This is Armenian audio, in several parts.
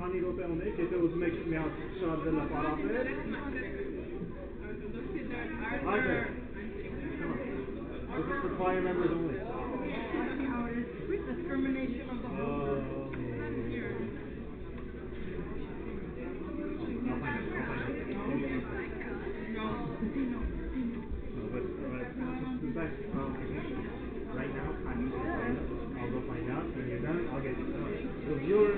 Hani Ropeone, che te uzmek mjat shatë dhe la parape. Arthur. This is for choir members only. Discrimination of the whole I'll find out. No. But right now, I'll go find out. When you're done, I'll get you. So you're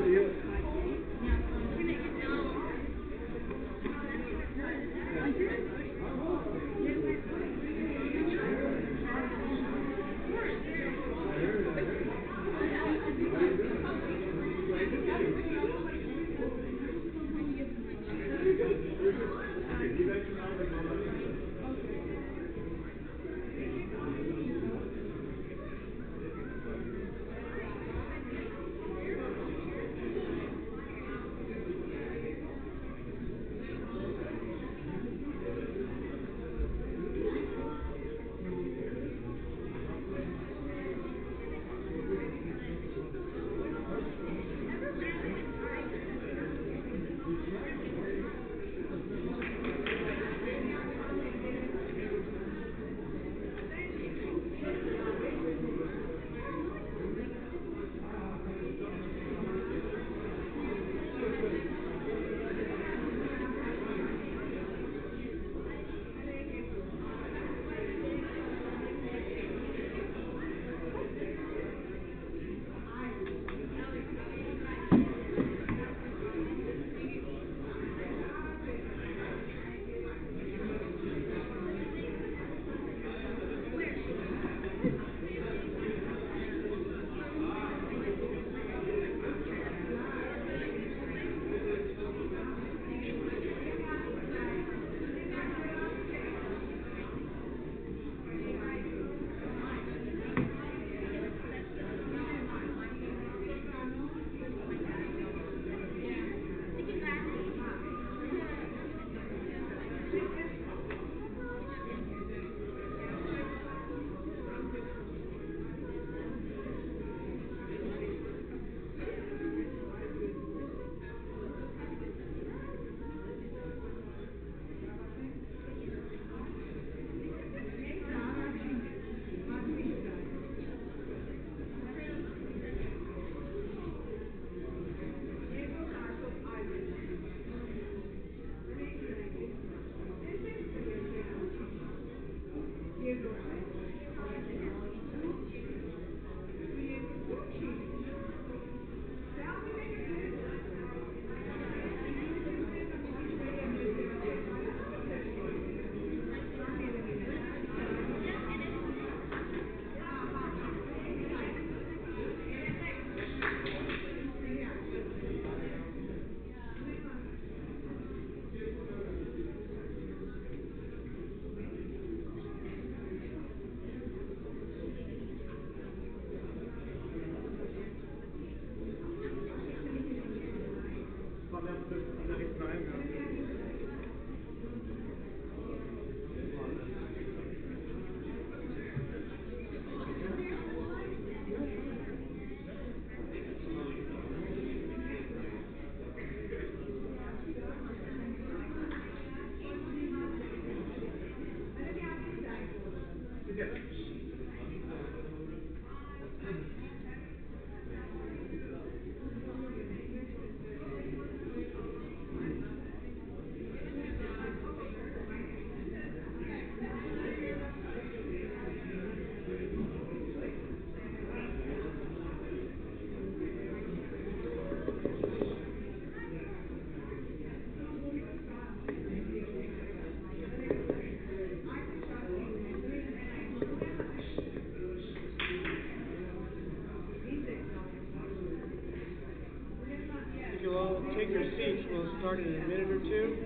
take your seats. We'll start in a minute or two.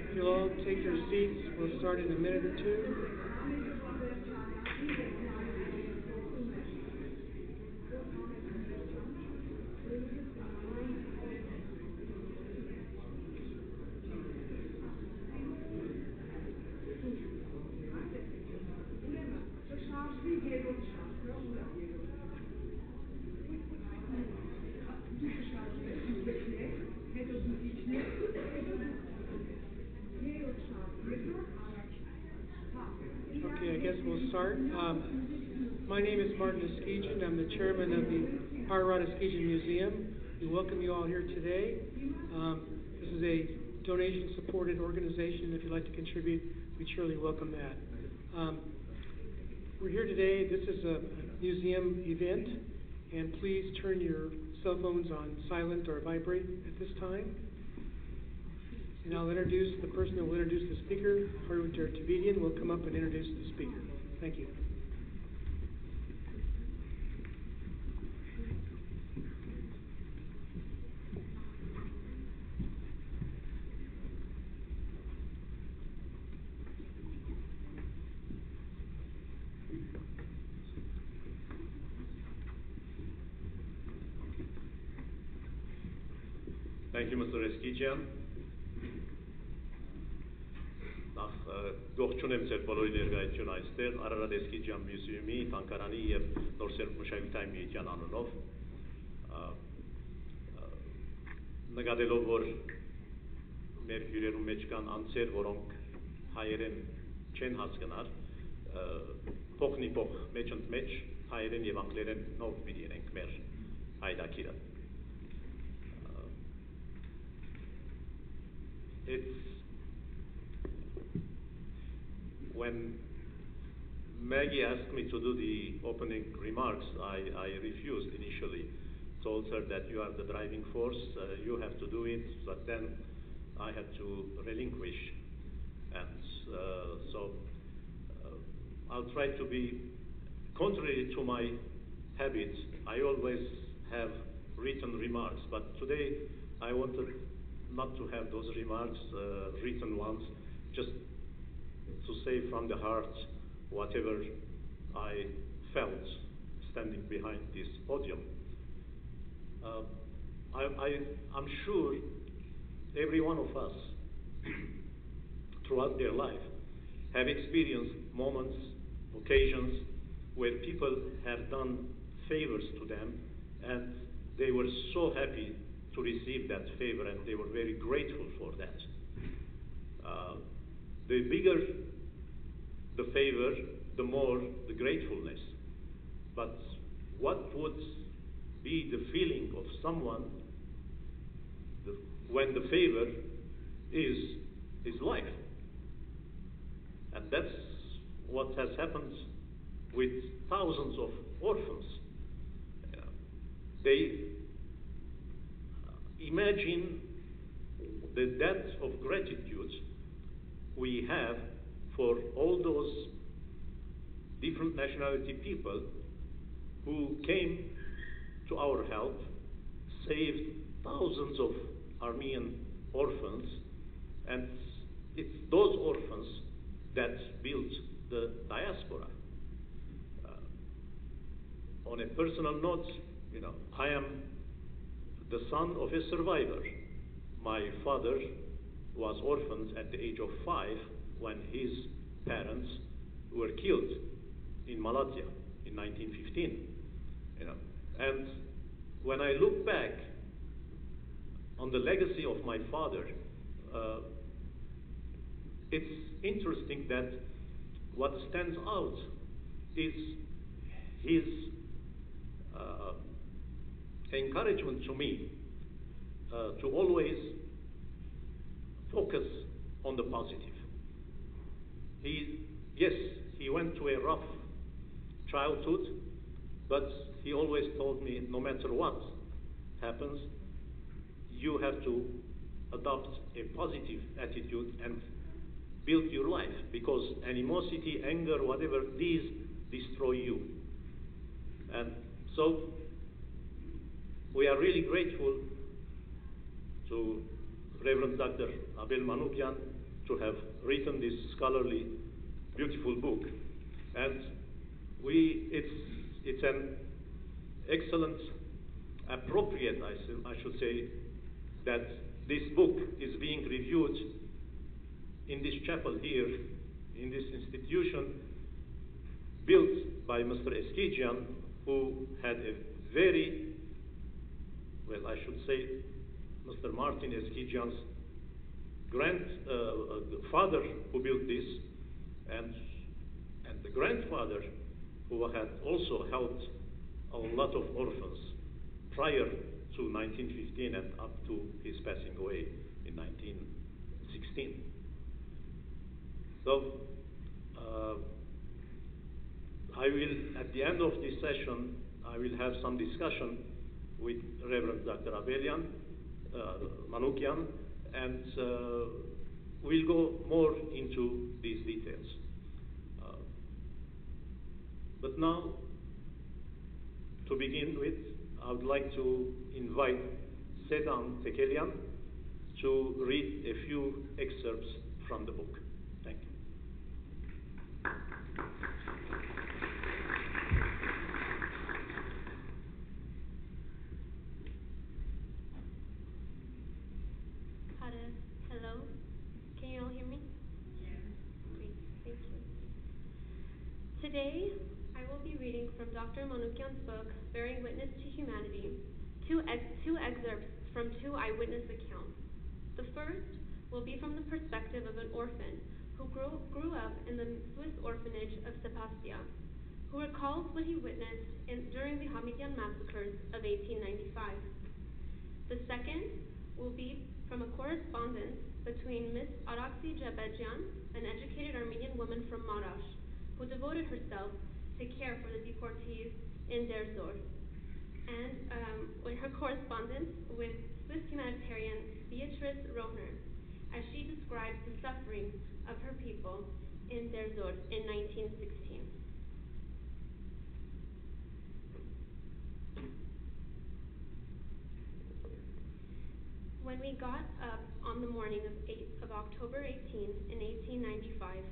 If you'll all take your seats, we'll start in a minute or two. guess we'll start. My name is Martin Eskejian. I'm the chairman of the Harrod Eskejian Museum. We welcome you all here today. This is a donation-supported organization. If you'd like to contribute, we surely welcome that. We're here today. This is a museum event, and please turn your cell phones on silent or vibrate at this time. And I'll introduce the person who will introduce the speaker. Harut Tertibedian will come up and introduce the speaker. Thank you. Thank you, Mr. Eskejian. Ողջունում եմ ձեր բոլորի ներկայությունը այստեղ Արարատ Eskejian Museum-ի, Թանգարանի եւ Նորսերբ մշակութային միության անունով։ Նկատելով, որ մեր հյուրերու մեջ կան անձեր, որոնք հայերեն չեն հասկանար, փոխնիփոխ մեջընդմեջ հայերեն եւ անգլերեն նով պիտի իրենք մեր հայրակիրը։ When Maggie asked me to do the opening remarks, I refused initially. Told her that you are the driving force, you have to do it, but then I had to relinquish. And so I'll try to be, contrary to my habit, I always have written remarks, but today I wanted not to have those remarks, written ones, just to say from the heart whatever I felt standing behind this podium. I'm sure every one of us throughout their life have experienced moments, occasions where people have done favors to them and they were so happy to receive that favor and they were very grateful for that. The bigger the favor, the more the gratefulness. But what would be the feeling of someone when the favor is his life? And that's what has happened with thousands of orphans. They imagine the depth of gratitude we have for all those different nationality people who came to our help, saved thousands of Armenian orphans, and it's those orphans that built the diaspora. On a personal note, I am the son of a survivor. My father was orphaned at the age of 5 when his parents were killed in Malatya in 1915. And when I look back on the legacy of my father, it's interesting that what stands out is his encouragement to me to always focus on the positive. He went to a rough childhood, but he always told me, no matter what happens, you have to adopt a positive attitude and build your life, because animosity, anger, whatever, these destroy you. And so we are really grateful to Reverend Dr. Abel Manoukian to have written this scholarly, beautiful book. And it's an excellent, appropriate, I should say, that this book is being reviewed in this chapel here, in this institution, built by Mr. Eskejian, who had a very, well, I should say, Mr. Martin Eskejian's grandfather who built this, and the grandfather, who had also helped a lot of orphans prior to 1915 and up to his passing away in 1916. So I will, at the end of this session, I will have some discussion with Reverend Dr. Abel Manoukian, and we'll go more into these details. But now, to begin with, I would like to invite Sedan Tekelian to read a few excerpts from the book. Thank you. Hello? Can you all hear me? Yeah. Great, thank you. Today, I will be reading from Dr. Manoukian's book, Bearing Witness to Humanity, two excerpts from two eyewitness accounts. The first will be from the perspective of an orphan who grew up in the Swiss orphanage of Sebastia, who recalls what he witnessed during the Hamidian massacres of 1895. The second will be from a correspondence between Miss Araksi Jebedjian, an educated Armenian woman from Marash, who devoted herself to care for the deportees in Deir Zor, and her correspondence with Swiss humanitarian Beatrice Rohner, as she describes the suffering of her people in Deir Zor in 1916. When we got up on the morning of October 18 in 1895,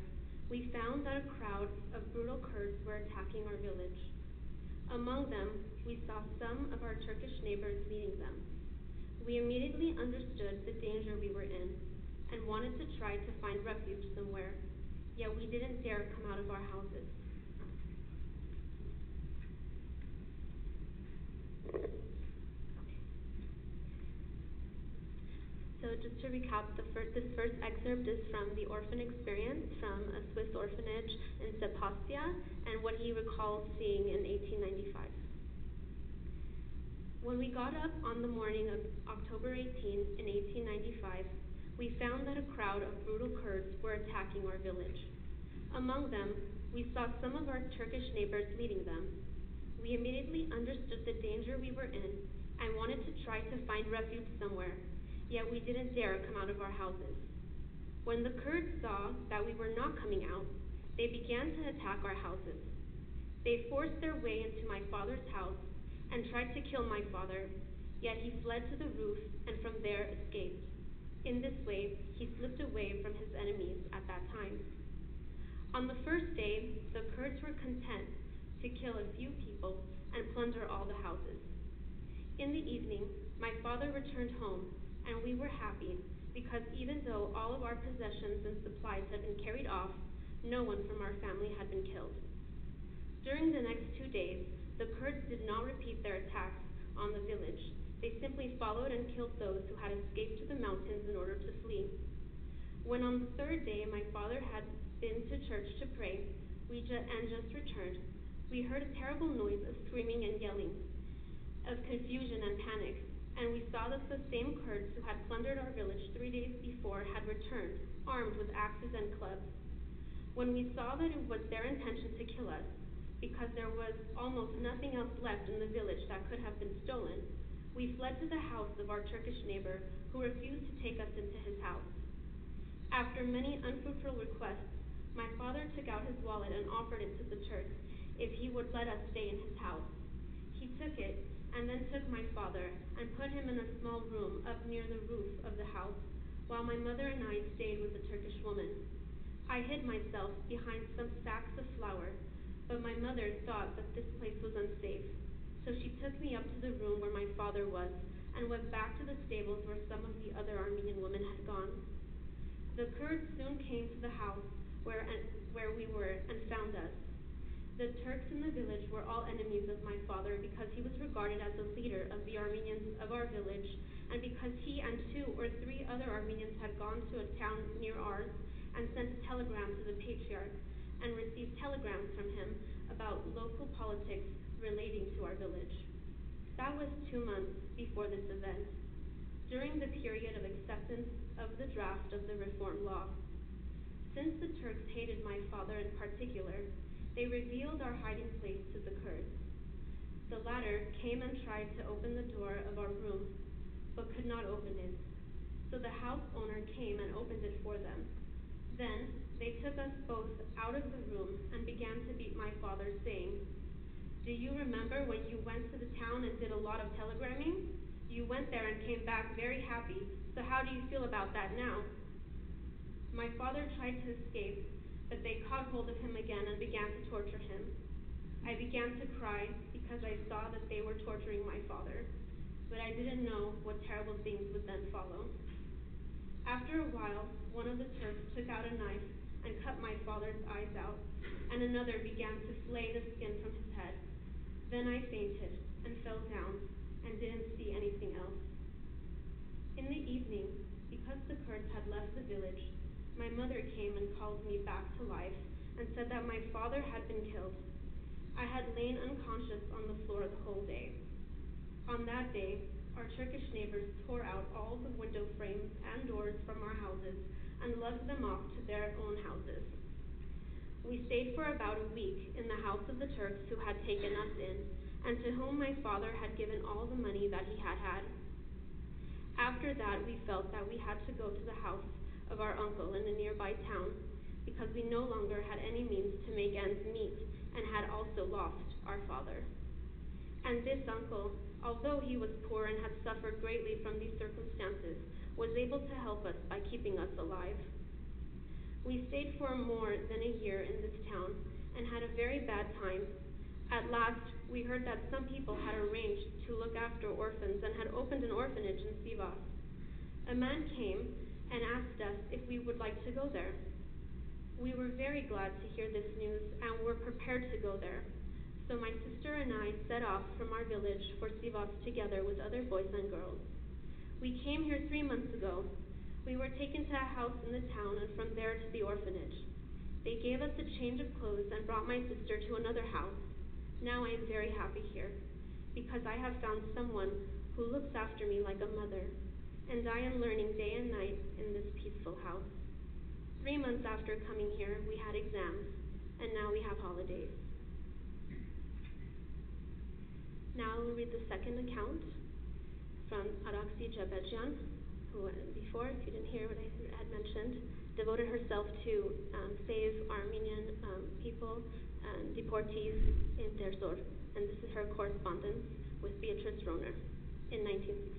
we found that a crowd of brutal Kurds were attacking our village. Among them, we saw some of our Turkish neighbors leading them. We immediately understood the danger we were in and wanted to try to find refuge somewhere, yet we didn't dare come out of our houses. So just to recap, this first excerpt is from the orphan experience from a Swiss orphanage in Sebastia and what he recalls seeing in 1895. When we got up on the morning of October 18 in 1895, we found that a crowd of brutal Kurds were attacking our village. Among them, we saw some of our Turkish neighbors leading them. We immediately understood the danger we were in and wanted to try to find refuge somewhere, yet we didn't dare come out of our houses. When the Kurds saw that we were not coming out, they began to attack our houses. They forced their way into my father's house and tried to kill my father, yet he fled to the roof and from there escaped. In this way, he slipped away from his enemies at that time. On the first day, the Kurds were content to kill a few people and plunder all the houses. In the evening, my father returned home, and we were happy because even though all of our possessions and supplies had been carried off, no one from our family had been killed. During the next 2 days, the Kurds did not repeat their attacks on the village. They simply followed and killed those who had escaped to the mountains in order to flee. When on the third day my father had been to church to pray and just returned, we heard a terrible noise of screaming and yelling, of confusion and panic, and we saw that the same Kurds who had plundered our village 3 days before had returned, armed with axes and clubs. When we saw that it was their intention to kill us, because there was almost nothing else left in the village that could have been stolen, we fled to the house of our Turkish neighbor, who refused to take us into his house. After many unfruitful requests, my father took out his wallet and offered it to the Turks if he would let us stay in his house. He took it and then took my father and put him in a small room up near the roof of the house, while my mother and I stayed with the Turkish woman. I hid myself behind some sacks of flour, but my mother thought that this place was unsafe, so she took me up to the room where my father was and went back to the stables where some of the other Armenian women had gone. The Kurds soon came to the house where we were and found us. The Turks in the village were all enemies of my father because he was regarded as the leader of the Armenians of our village, and because he and 2 or 3 other Armenians had gone to a town near ours and sent a telegram to the patriarch and received telegrams from him about local politics relating to our village. That was 2 months before this event, during the period of acceptance of the draft of the reform law. Since the Turks hated my father in particular, they revealed our hiding place to the Kurds. The latter came and tried to open the door of our room, but could not open it. So the house owner came and opened it for them. Then they took us both out of the room and began to beat my father, saying, "Do you remember when you went to the town and did a lot of telegramming? You went there and came back very happy, so how do you feel about that now?" My father tried to escape, but they caught hold of him again and began to torture him. I began to cry because I saw that they were torturing my father, but I didn't know what terrible things would then follow. After a while, one of the Turks took out a knife and cut my father's eyes out, and another began to flay the skin from his head. Then I fainted and fell down and didn't see anything else. In the evening, because the Kurds had left the village, my mother came and called me back to life and said that my father had been killed. I had lain unconscious on the floor the whole day. On that day, our Turkish neighbors tore out all the window frames and doors from our houses and lugged them off to their own houses. We stayed for about a week in the house of the Turks who had taken us in, and to whom my father had given all the money that he had had. After that, we felt that we had to go to the house of our uncle in a nearby town, because we no longer had any means to make ends meet and had also lost our father. And this uncle, although he was poor and had suffered greatly from these circumstances, was able to help us by keeping us alive. We stayed for more than a year in this town and had a very bad time. At last, we heard that some people had arranged to look after orphans and had opened an orphanage in Sivas. A man came and asked us if we would like to go there. We were very glad to hear this news and were prepared to go there. So my sister and I set off from our village for Sivas together with other boys and girls. We came here 3 months ago. We were taken to a house in the town and from there to the orphanage. They gave us a change of clothes and brought my sister to another house. Now I am very happy here, because I have found someone who looks after me like a mother, and I am learning day and night in this peaceful house. 3 months after coming here, we had exams, and now we have holidays. Now we'll read the second account from Araksi Jabejian, who before, if you didn't hear what I had mentioned, devoted herself to save Armenian people and deportees in Derzor. And this is her correspondence with Beatrice Roner in 1916.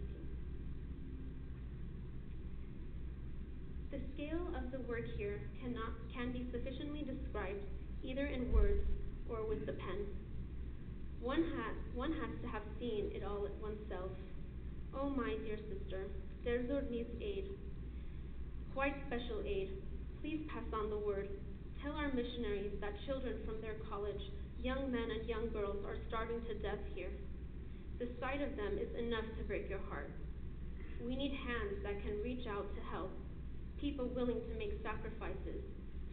The scale of the work here can be sufficiently described either in words or with the pen. One has to have seen it all oneself. Oh, my dear sister, Derzor needs aid, quite special aid. Please pass on the word. Tell our missionaries that children from their college, young men and young girls, are starving to death here. The sight of them is enough to break your heart. We need hands that can reach out to help, people willing to make sacrifices,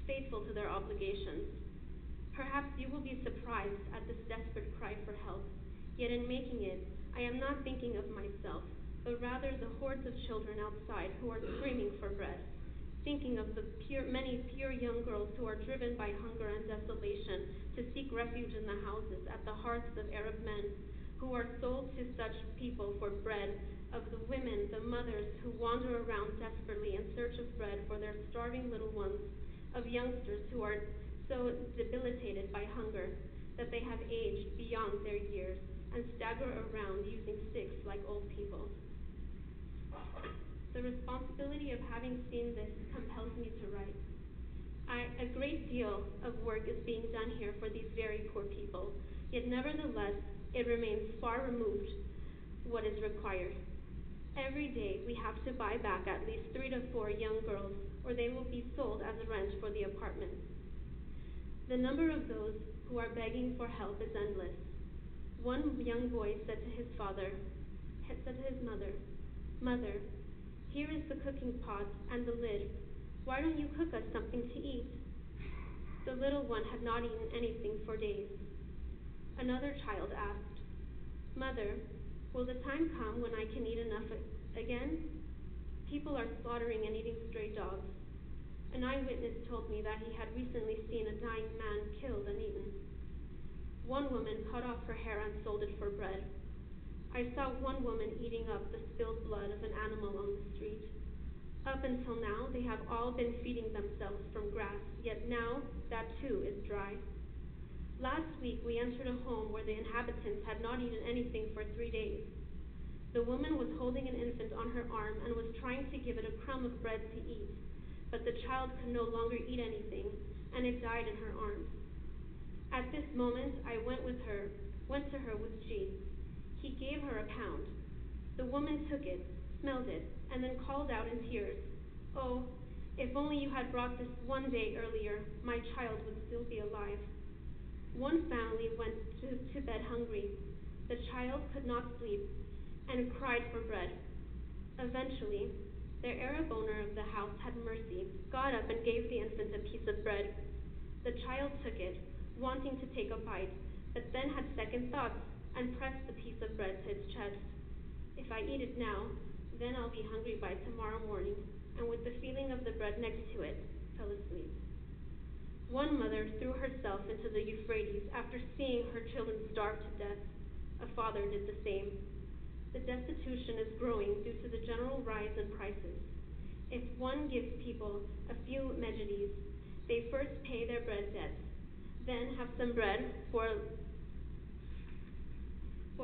faithful to their obligations. Perhaps you will be surprised at this desperate cry for help, yet in making it, I am not thinking of myself, but rather the hordes of children outside who are screaming for bread, thinking of the many pure young girls who are driven by hunger and desolation to seek refuge in the houses at the hearths of Arab men, who are sold to such people for bread, of the women, the mothers who wander around desperately in search of bread for their starving little ones, of youngsters who are so debilitated by hunger that they have aged beyond their years and stagger around using sticks like old people. The responsibility of having seen this compels me to write. A great deal of work is being done here for these very poor people, yet nevertheless it remains far removed what is required. Every day we have to buy back at least 3 to 4 young girls, or they will be sold as rent for the apartment. The number of those who are begging for help is endless. One young boy said to his mother, "Mother, here is the cooking pot and the lid. Why don't you cook us something to eat?" The little one had not eaten anything for days. Another child asked, "Mother, will the time come when I can eat enough again? People are slaughtering and eating stray dogs." An eyewitness told me that he had recently seen a dying man killed and eaten. One woman cut off her hair and sold it for bread. I saw one woman eating up the spilled blood of an animal on the street. Up until now, they have all been feeding themselves from grass, yet now that too is dry. Last week, we entered a home where the inhabitants had not eaten anything for 3 days. The woman was holding an infant on her arm and was trying to give it a crumb of bread to eat, but the child could no longer eat anything, and it died in her arms. At this moment, I went to her with G. He gave her a pound. The woman took it, smelled it, and then called out in tears, "Oh, if only you had brought this one day earlier, my child would still be alive." One family went to bed hungry. The child could not sleep and cried for bread. Eventually, their Arab owner of the house had mercy, got up and gave the infant a piece of bread. The child took it, wanting to take a bite, but then had second thoughts and pressed the piece of bread to its chest. "If I eat it now, then I'll be hungry by tomorrow morning," and with the feeling of the bread next to it, fell asleep. One mother threw herself into the Euphrates after seeing her children starve to death. A father did the same. The destitution is growing due to the general rise in prices. If one gives people a few medjidies, they first pay their bread debts, then have some bread for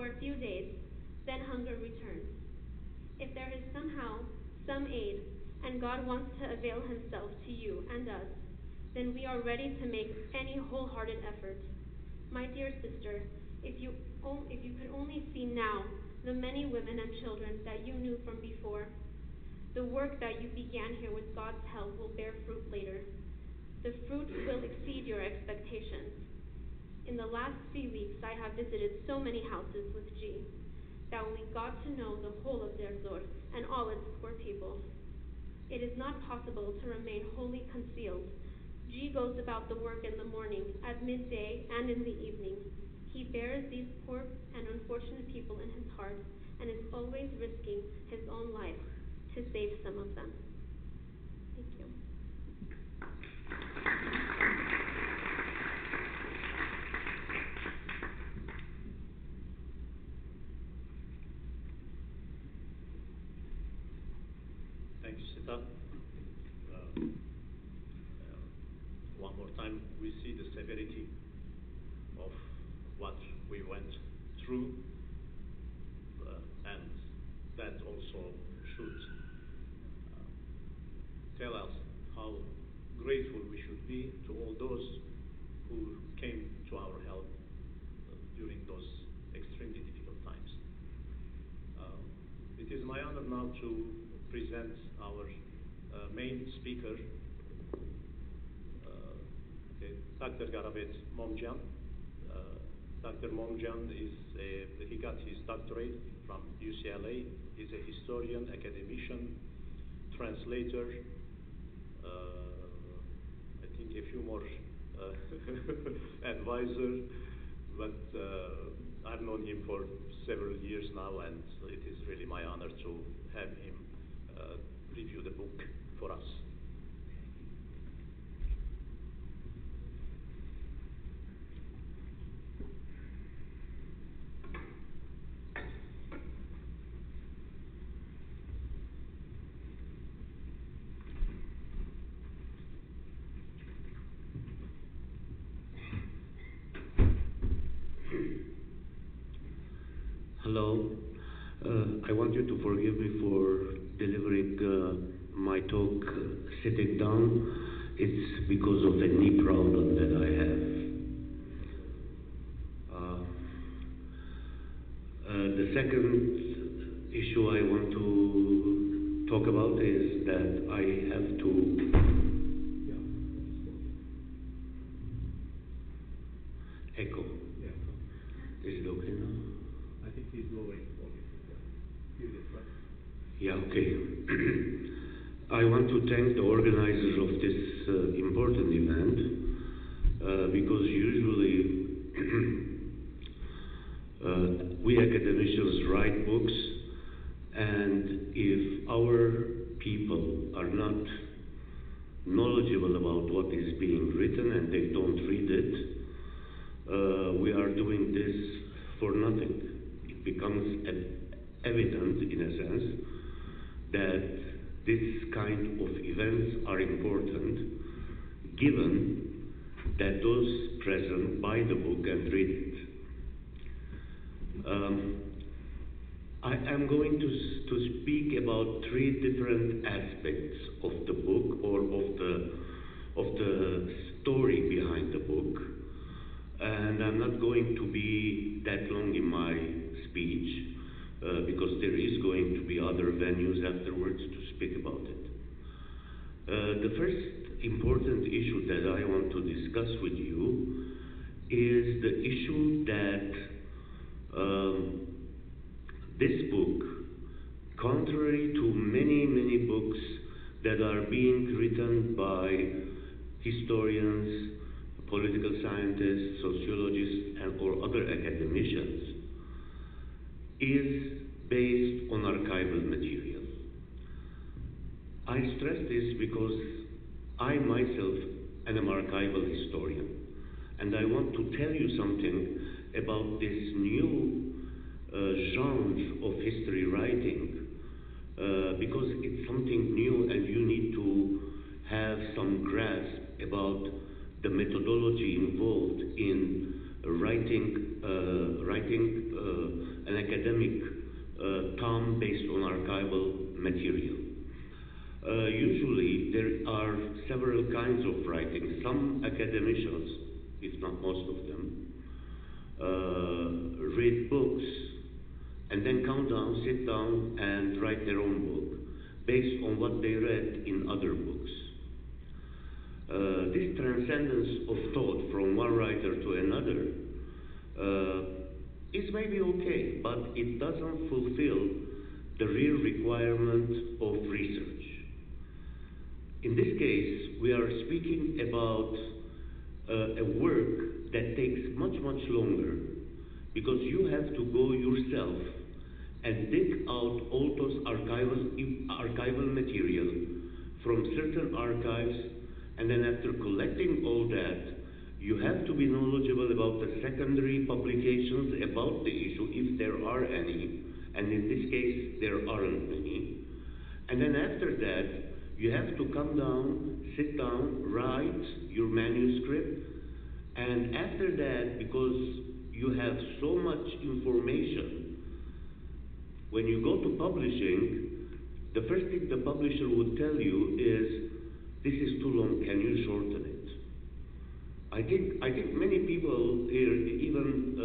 a few days, then hunger returns. If there is somehow some aid, and God wants to avail himself to you and us, then we are ready to make any wholehearted effort. My dear sister, if you could only see now the many women and children that you knew from before, the work that you began here with God's help will bear fruit later. The fruit will exceed your expectations. In the last few weeks, I have visited so many houses with G that we got to know the whole of Derzor and all its poor people. It is not possible to remain wholly concealed. G goes about the work in the morning, at midday, and in the evening. He bears these poor and unfortunate people in his heart and is always risking his own life to save some of them. Thank you. Thank you, Sita. One more time, we see the severity of what we went through, and that also should tell us how grateful we should be to all those who came to our help during those extremely difficult times. It is my honor now to present our main speaker, Dr. Garabet Momjan. Dr. Momjan he got his doctorate from UCLA. He's a historian, academician, translator, I think a few more advisor, but I've known him for several years now, and it is really my honor to have him review the book for us. Hello. I want you to forgive me for delivering my talk sitting down. It's because of a knee problem that I have. The second issue I want to talk about is that I have to echo. Yeah. Is it okay now? I think he's lowering the volume. Yeah. Here it is, right? Yeah, okay. I want to thank the organizers of this important event. because usually we academicians write books, and if our people are not knowledgeable about what is being written and they don't read it, we are doing this for nothing. It becomes evident, in a sense, that this kind of events are important, given that those present buy the book and read it. I am going to speak about three different aspects of the book, or of the story behind the book, and I'm not going to be that long in my speech because there is going to be other venues afterwards to speak about it. The first important issue that I want to discuss with you is the issue that this book, contrary to many books that are being written by historians, political scientists, sociologists, or other academicians, is based on archival material. I stress this because I myself am an archival historian, and I want to tell you something about this new genre of history writing, because it's something new and you need to have some grasp about the methodology involved in writing an academic tome based on archival material. Usually there are several kinds of writing. Some academicians, if not most of them, read books and then sit down and write their own book based on what they read in other books. This transcendence of thought from one writer to another is maybe okay, but it doesn't fulfill the real requirement of research. In this case, we are speaking about a work that takes much longer, because you have to go yourself and dig out all those archival material from certain archives, and then after collecting all that, you have to be knowledgeable about the secondary publications about the issue, if there are any, and in this case, there aren't any. And then after that, you have to come down, sit down, write your manuscript, and after that, because you have so much information, when you go to publishing, the first thing the publisher would tell you is, this is too long, can you shorten it? I think many people here, even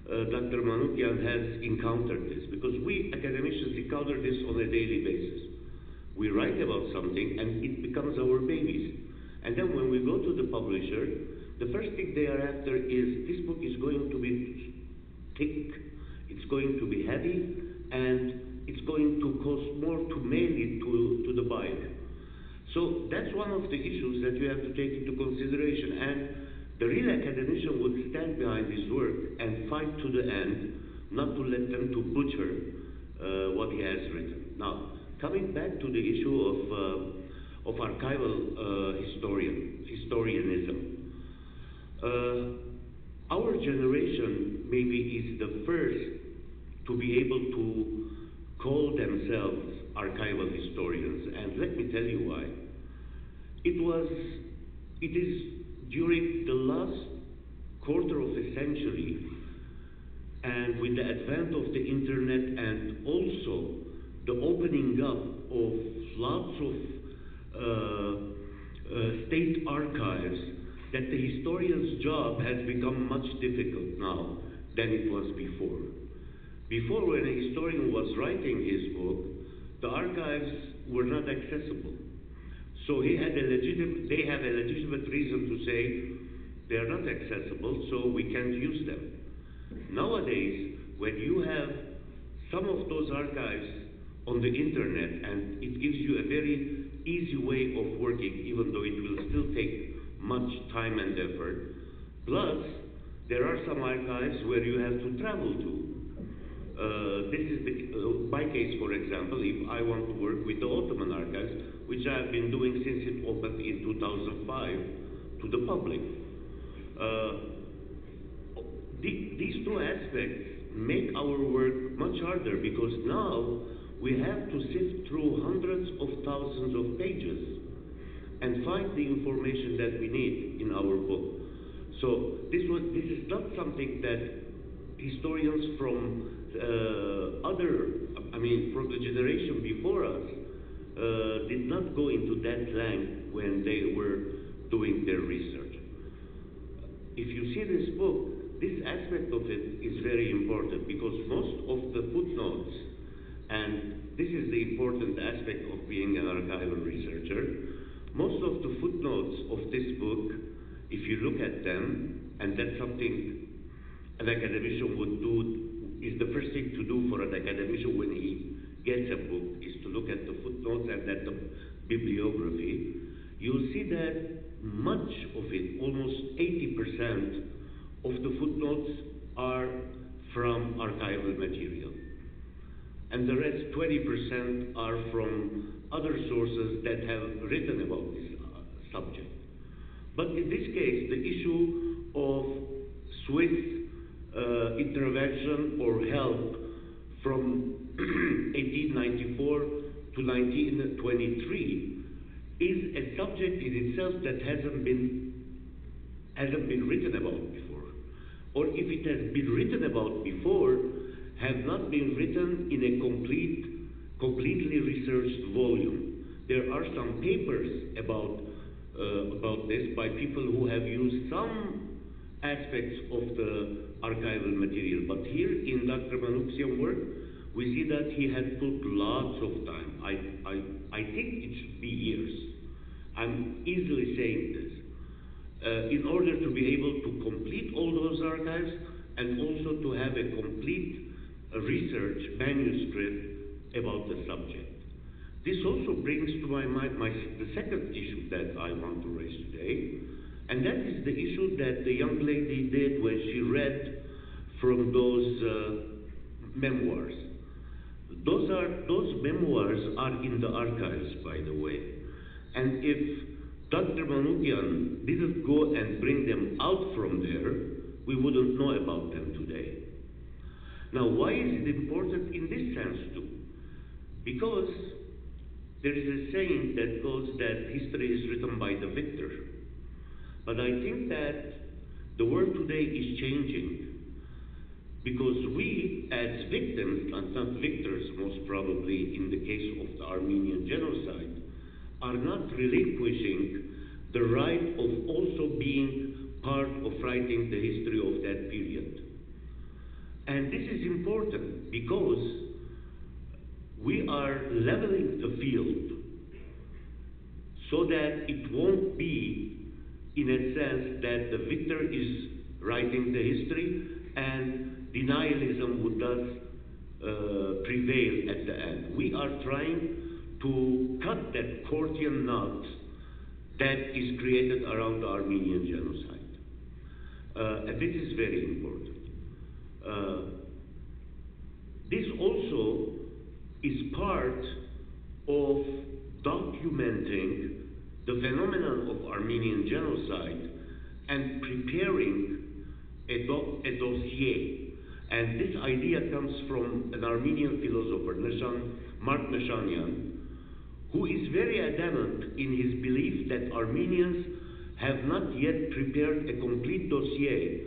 Dr. Manoukian has encountered this, because we academicians encounter this on a daily basis. We write about something and it becomes our babies. And then when we go to the publisher, the first thing they are after is, this book is going to be thick, it's going to be heavy, and it's going to cost more to mail it to the buyer. So that's one of the issues that you have to take into consideration. And the real academician would stand behind his work and fight to the end, not to let them to butcher what he has written. Now, coming back to the issue of archival historianism, our generation maybe is the first to be able to call themselves archival historians, and let me tell you why. It is during the last quarter of a century, and with the advent of the internet and also the opening up of lots of state archives, that the historian's job has become much difficult now than it was before. Before, when a historian was writing his book, the archives were not accessible. So they have a legitimate reason to say they are not accessible, so we can't use them. Nowadays, when you have some of those archives on the internet, and it gives you a very easy way of working, even though it will still take much time and effort. Plus, there are some archives where you have to travel to. This is my case, for example, if I want to work with the Ottoman archives, which I have been doing since it opened in 2005 to the public. These two aspects make our work much harder because now we have to sift through hundreds of thousands of pages and find the information that we need in our book. So this is not something that historians from from the generation before us did not go into that length when they were doing their research. If you see this book, this aspect of it is very important because most of the footnotes, and this is the important aspect of being an archival researcher, most of the footnotes of this book, if you look at them, and that's something an academician would do, is the first thing to do for an academician when he gets a book, is to look at the footnotes and at the bibliography. You'll see that much of it, almost 80% of the footnotes are from archival material. And the rest, 20%, are from other sources that have written about this subject. But in this case, the issue of Swiss intervention or help from 1894 to 1923 is a subject in itself that hasn't been written about before, or if it has been written about before, have not been written in a completely researched volume. There are some papers about this by people who have used some aspects of the archival material. But here in Dr. Manoukian's work, we see that he had put lots of time. I think it should be years. I'm easily saying this. In order to be able to complete all those archives and also to have a complete research manuscript about the subject. This also brings to my mind the second issue that I want to raise today, and that is the issue that the young lady did when she read from those memoirs. Those memoirs are in the archives, by the way. And if Dr. Manoukian didn't go and bring them out from there, we wouldn't know about them today. Now, why is it important in this sense too? Because there is a saying that goes that history is written by the victor. But I think that the world today is changing because we, as victims, and not victors most probably in the case of the Armenian genocide, are not relinquishing the right of also being part of writing the history of that period. And this is important because we are leveling the field so that it won't be, in a sense, that the victor is writing the history and denialism would thus prevail at the end. We are trying to cut that Gordian knot that is created around the Armenian genocide. And this is very important. This also is part of documenting the phenomenon of Armenian genocide and preparing a dossier. And this idea comes from an Armenian philosopher, Mark Neshanian, who is very adamant in his belief that Armenians have not yet prepared a complete dossier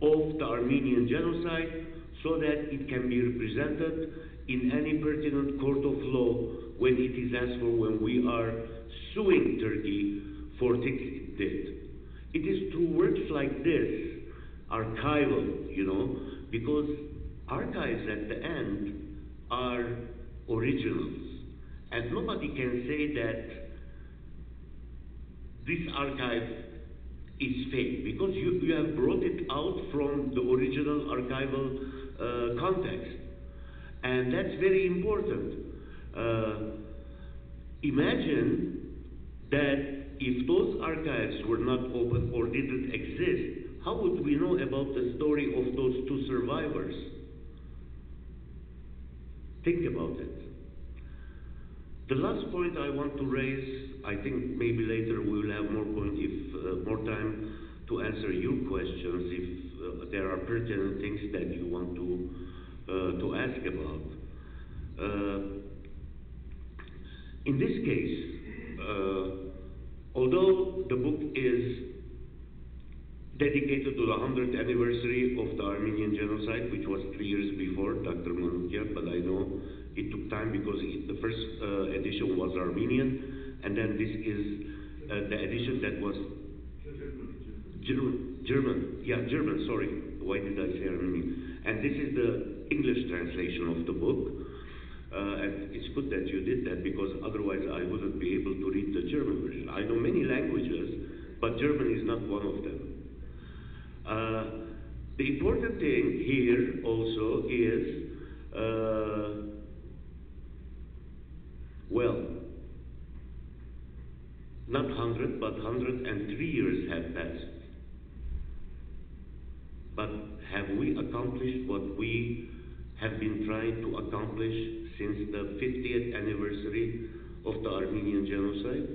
of the Armenian genocide so that it can be represented in any pertinent court of law when it is asked for, when we are suing Turkey for things it did. It is through works like this, archival, because archives at the end are originals. And nobody can say that this archive is fake, because you have brought it out from the original archival context. And that's very important. Imagine that if those archives were not open or didn't exist, how would we know about the story of those two survivors? Think about it. The last point I want to raise, I think maybe later we will have more time to answer your questions if there are pertinent things that you want to ask about. In this case, although the book is dedicated to the 100th anniversary of the Armenian genocide, which was 3 years before Dr. Manoukian, but I know it took time because the first edition was Armenian, and then this is the edition that was German, sorry. Why did I say Armenian? And this is the English translation of the book. And it's good that you did that because otherwise I wouldn't be able to read the German version. I know many languages, but German is not one of them. The important thing here also is, well, not 100, but 103 years have passed. But have we accomplished what we have been trying to accomplish since the 50th anniversary of the Armenian genocide?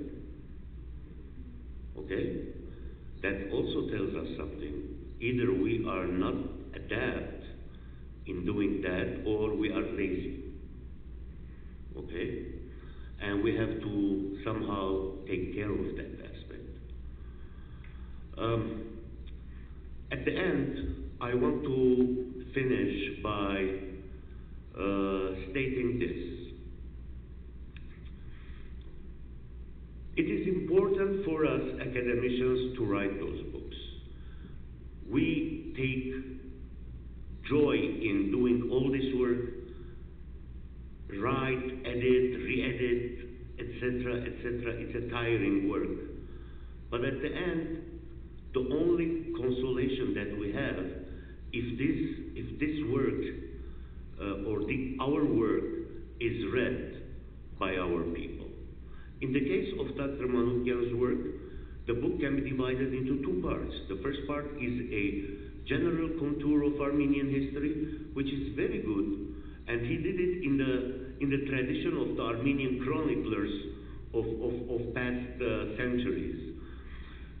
Okay? That also tells us something. Either we are not adept in doing that, or we are lazy. Okay? And we have to somehow take care of that aspect. At the end, I want to finish by stating this. It is important for us academicians to write those books. We take joy in doing all this work, write, edit, re-edit, etc., etc. It's a tiring work. But at the end, the only consolation that we have, if this work our work is read by our people. In the case of Dr. Manoukian's work, the book can be divided into two parts. The first part is a general contour of Armenian history, which is very good, and he did it in the tradition of the Armenian chroniclers of past centuries.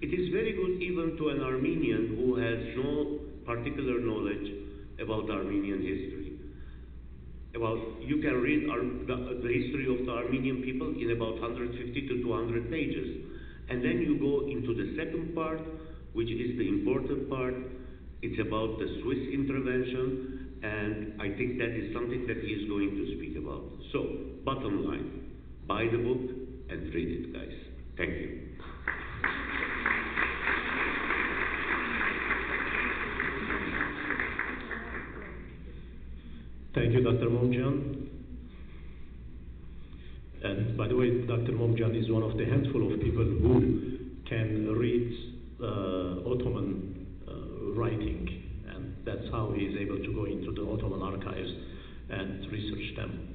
It is very good even to an Armenian who has no particular knowledge about Armenian history. You can read the history of the Armenian people in about 150 to 200 pages. And then you go into the second part, which is the important part. It's about the Swiss intervention, and I think that is something that he is going to speak about. So, bottom line, buy the book and read it, guys. Thank you. Thank you, Dr. Manoukian. And by the way, Dr. Manoukian is one of the handful of people who can read Ottoman writing, and that's how he is able to go into the Ottoman archives and research them.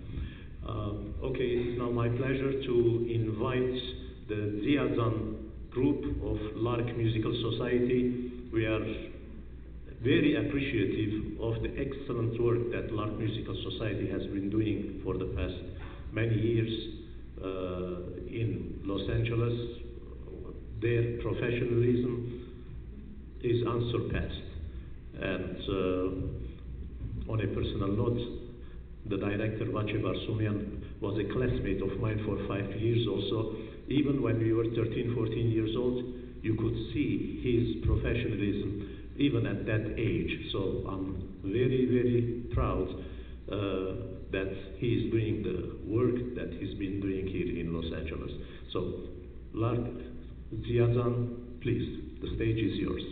Okay, it is now my pleasure to invite the Ziazan group of Lark Musical Society. We are very appreciative of the excellent work that Lark Musical Society has been doing for the past many years in Los Angeles. Their professionalism is unsurpassed. And on a personal note, the director, Vache Barsumian, was a classmate of mine for 5 years also. Even when we were 13, 14 years old, you could see his professionalism even at that age. So I'm very, very proud that he is doing the work that he's been doing here in Los Angeles. So, Lark Ziazan, please, the stage is yours.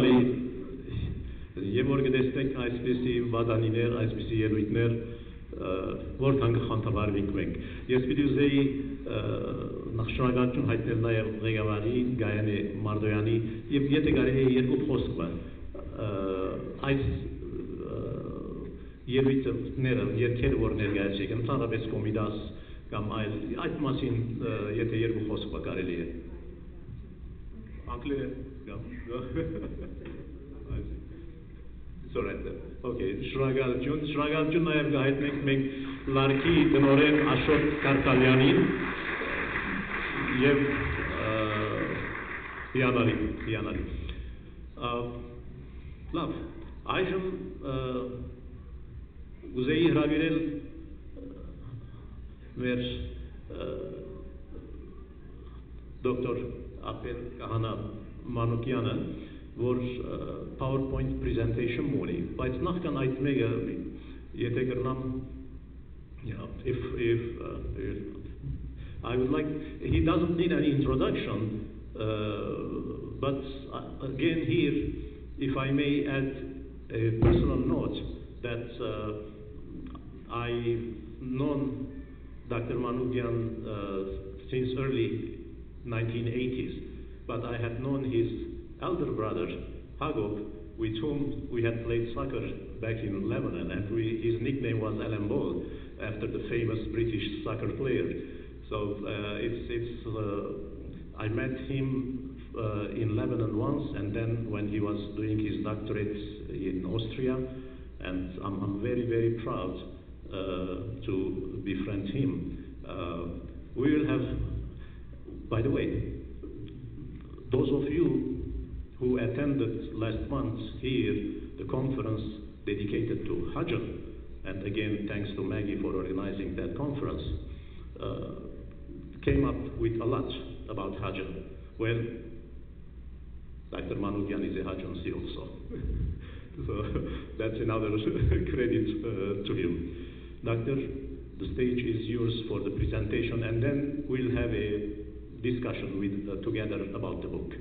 հիանալի եւ որ գտեսնենք այսպիսի վադանիներ, այսպիսի ելույթներ, որքան կխանդավառվենք մենք։ Ես պիտի ուզեի նախ շնորհակալություն հայտնել նաեւ ղեկավարի Գայանե Մարդոյանի եւ եթե կարելի է երկու խոսք այս ելույթները, երկերը որ ներկայացրեք, ընդհանրապես կոմիդաս կամ այդ մասին եթե երկու խոսք կարելի է։ Անգլերեն կամ It's all right then. Okay, շնորհակալություն նաև կհայտնենք մենք Լարքի տնօրեն Աշոտ Կարկալյանին եւ հիանալի։ Լավ, այժմ ուզեի հրավիրել մեր դոկտոր Abel Manoukian-ը, որ PowerPoint presentation ունի, բայց նախքան այդ մեկը, եթե կրնամ, if I would like, he doesn't need any introduction, but again here, if I may add a personal note that I've known Dr. Manoukian since early 1980s, but I had known his elder brother, Hagop, with whom we had played soccer back in Lebanon, and his nickname was Alan Ball, after the famous British soccer player. So I met him in Lebanon once, and then when he was doing his doctorate in Austria, and I'm very, very proud to befriend him. We will have, by the way, those of you who attended last month here, the conference dedicated to Hajj, and again, thanks to Maggie for organizing that conference, came up with a lot about Hajj. Well, Dr. Manoukian is a Hajj also. So that's another credit to him. Doctor, the stage is yours for the presentation, and then we'll have a discussion together about the book.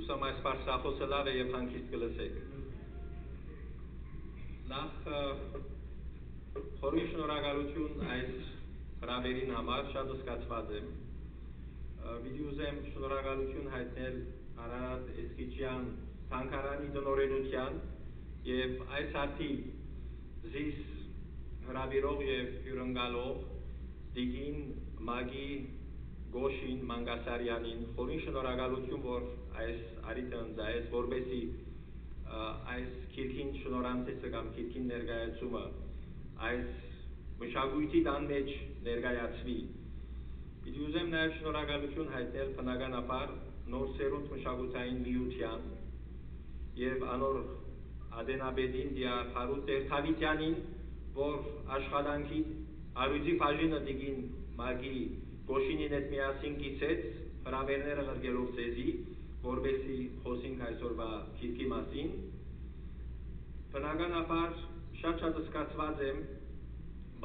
Ուսամ այս բարձրախոսը լավ է և հանգիստ կլսեք։ Նախ խորին շնորհակալություն այս հրավերին համար, շատ զսկացված եմ։ Պիտի ուզեմ շնորհակալություն հայտնել Արարատ Էսկիչյան թանգարանի տնօրենության և այս հարթի զիս հրավիրող և հյուրընկալող Տիկին Մագի Գոշին Մանգասարյանին խորին շնորհակալություն, որ այս արիտը ընձայեց, որպեսզի այս քիրքին շնորհանդեսը կամ քիրքին ներկայացումը այս մշակույթի տան մեջ ներկայացվի։ Պիտի ուզեմ նաև շնորհակալություն հայտնել բնականաբար նոր սերունդ մշակութային միության և անոր Ադենաբեդին Դիար Հարութ Տեր-Թավիտյանին, որ աշխատանքի արույցի բաժինը Տիկին Մագի Գոշինին հետ միասին գիցեց հրավերները ղրկելով ձեզի, որպեսզի խոսենք այսօրվա քիրքի մասին։ Բնականաբար շատ զսկացված եմ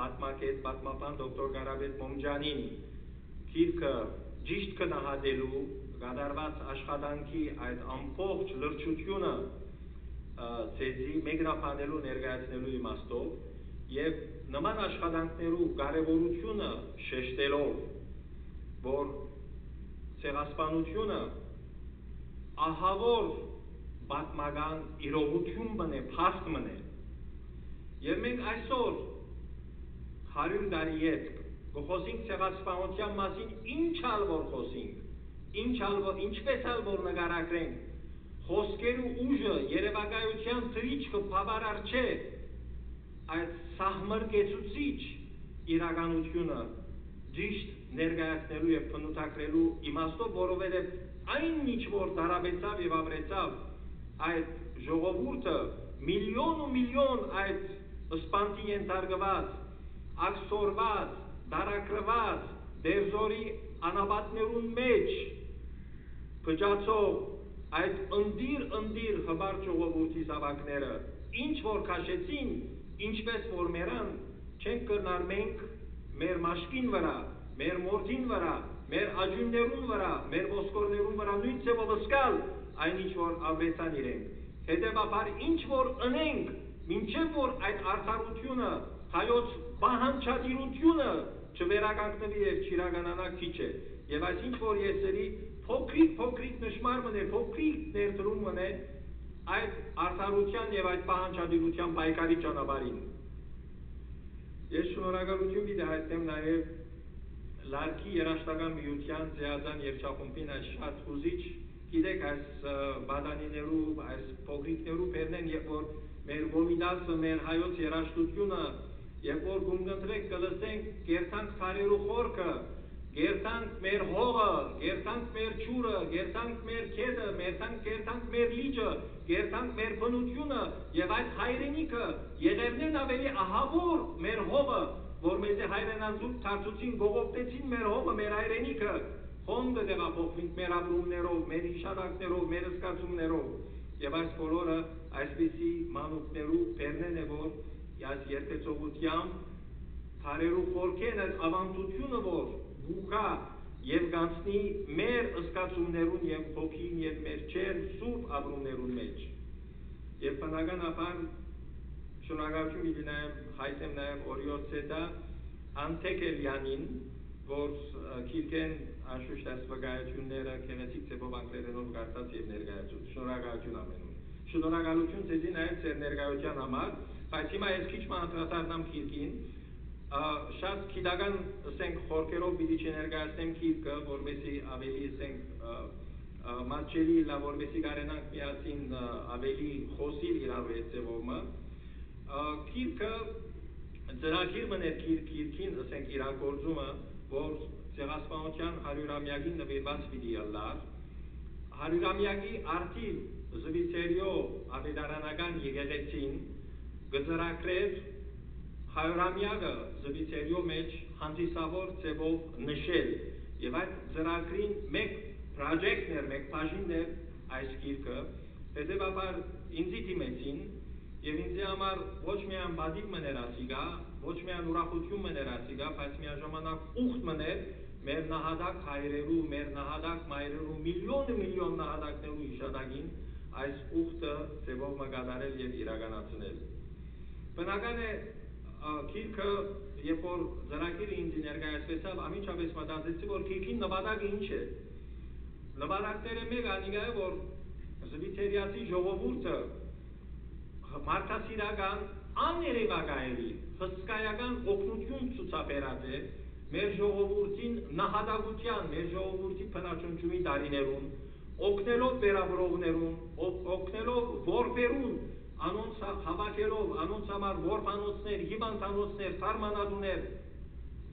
պատմակետ, պատմաբան դոկտոր Կարապետ Մոմջանին քիրքը ճիշտ գնահատելու, կատարված աշխատանքի այդ ամբողջ լրջությունը ձեզի մեկնաբանելու, ներկայացնելու իմաստով և նման աշխատանքներու կարևորությունը շեշտելով, որ ցեղասպանությունը ահավոր պատմական իրողություն մնե, փաստ մնե։ Եվ մենք այսօր 100 տարի հետ կխոսենք ցեղասպանության մասին, ինչ որ խոսենք, ինչպես որ նկարագրենք, խոսքերու ուժը, երևակայության թրիչքը բավարար չէ այդ սահմռկեցուցիչ իրականությունը ճիշտ ներկայացնելու և բնութագրելու իմաստով, որովհետև այն ինչ որ տարաբեցավ և ապրեցավ այդ ժողովուրդը միլիոն ու միլիոն այդ սպանտի ենթարկված, աքսորված, դարակրված, դերձորի անապատներուն մեջ փճացող այդ ընդիր հբար ժողովրդի զավակները ինչ որ քաշեցին, ինչպես որ մերան, չենք կրնար մենք մեր մաշկին վրա, մեր մորթին վրա, մեր աջուններուն վրա, մեր ոսկորներուն վրա նույն ձևով սկալ այն ինչ որ ավրեցան իրենք։ Հետևաբար ինչ որ ընենք, մինչև որ այդ արդարությունը, հայոց բանջարությունը չվերականգնվի եւ չիրականանա քիչ է։ Եվ այս ինչ որ եսերի փոքրիկ նշմար մնե, փոքրիկ ներդրում մնե այդ արդարության եւ այդ բանջարության պայքարի ճանապարհին։ Ես շնորհակալություն պիտի հայտնեմ նաեւ Լարքի երաշտական միության ձեազան երգչախումբին այս շատ հուզիչ, գիտեք այս բադանիներու, այս փոքրիկներու բերնեն, երբ որ մեր գոմիդասը, մեր հայոց երաշտությունը, երբ որ գումգընտրեք կլսենք, գերտանք թարերու խորքը, գերտանք մեր հողը, գերտանք մեր ջուրը, գերտանք մեր քեդը, գերտանք մեր լիճը, գերտանք մեր բնությունը եւ այդ հայրենիքը եղերնեն ավելի ահավոր մեր հողը, որ մեզ հայրենազուրկ թարցուցին, գողոպտեցին մեր հողը, մեր հայրենիքը, խոնդը տեղափոխվինք մեր ապրումներով, մեր հիշարակներով, մեր զգացումներով եւ այս բոլորը այսպիսի մանուկներու բերնեն է, որ այս երկեցողությամբ թարերու խորքեն այդ ավանդությունը, որ բուխա եւ գանցնի մեր զգացումներուն եւ հոգին եւ մեր չեր սուրբ ապրումներուն մեջ։ Եվ բնականաբար շնորհակալություն պիտի նաեւ հայտնեմ նաեւ օրիոցետա Անտեկելյանին, որ քիրքեն անշուշտ այս վկայությունները քենեցիկ ձևով անգլերենով կարդաց եւ ներկայացուց։ Շնորհակալություն ամենուն։ Շնորհակալություն ձեզի նաեւ ձեր ներկայության համար, բայց հիմա ես քիչ անդրադառնամ քիրքին։ Շատ քիդական ասենք խորքերով պիտի չներկայացնեմ քիրքը, որովհետեւ ավելի ասենք մատչելի լա, որովհետեւ կարենանք միասին ավելի խոսիլ իրար այդ ձևովը։ Քիրքը ծրագիր մներ քիրքին ասենք իրագործումը, որ ցեղասպանության 100-ամյակին նվիրված պիտի ըլլար, 100-ամյակի արդիվ զվիցերիո ավետարանական եկեղեցին գծրակրեր 100-ամյակը զվիցերիո մեջ հանդիսավոր ձևով նշել եւ այդ ծրագրին մեկ պրոջեկտներ, մեկ բաժիններ այս քիրքը, հետեւաբար ինձի դիմեցին եւ ինձ համար ոչ միայն բադիկ մներ ասիգա, ոչ միայն ուրախություն մներ ասիգա, բայց միաժամանակ ուխտ մներ մեր նահատակ հայրերու, մեր նահատակ մայրերու, միլիոն նահատակներու հիշատակին այս ուխտը ձևով մկատարել եւ իրականացնել։ Բնական է քիրքը, երբ որ ծրագիրը ինձ ներկայացվեցավ, ամիջապես մտածեցի, որ քիրքի նպատակը ինչ է։ Նպատակները մեկ անիկա է, որ զվիցերիացի ժողովուրդը մարդասիրական աներևակայելի հսկայական օգնություն ցուցաբերած է մեր ժողովրդին նահատակության, մեր ժողովրդի բնաճնջումի տարիներուն, օգնելով վերաբրողներուն, օգնելով որբերուն, անոնց հավաքելով, անոնց համար որբանոցներ, հիվանդանոցներ, թարմանատուներ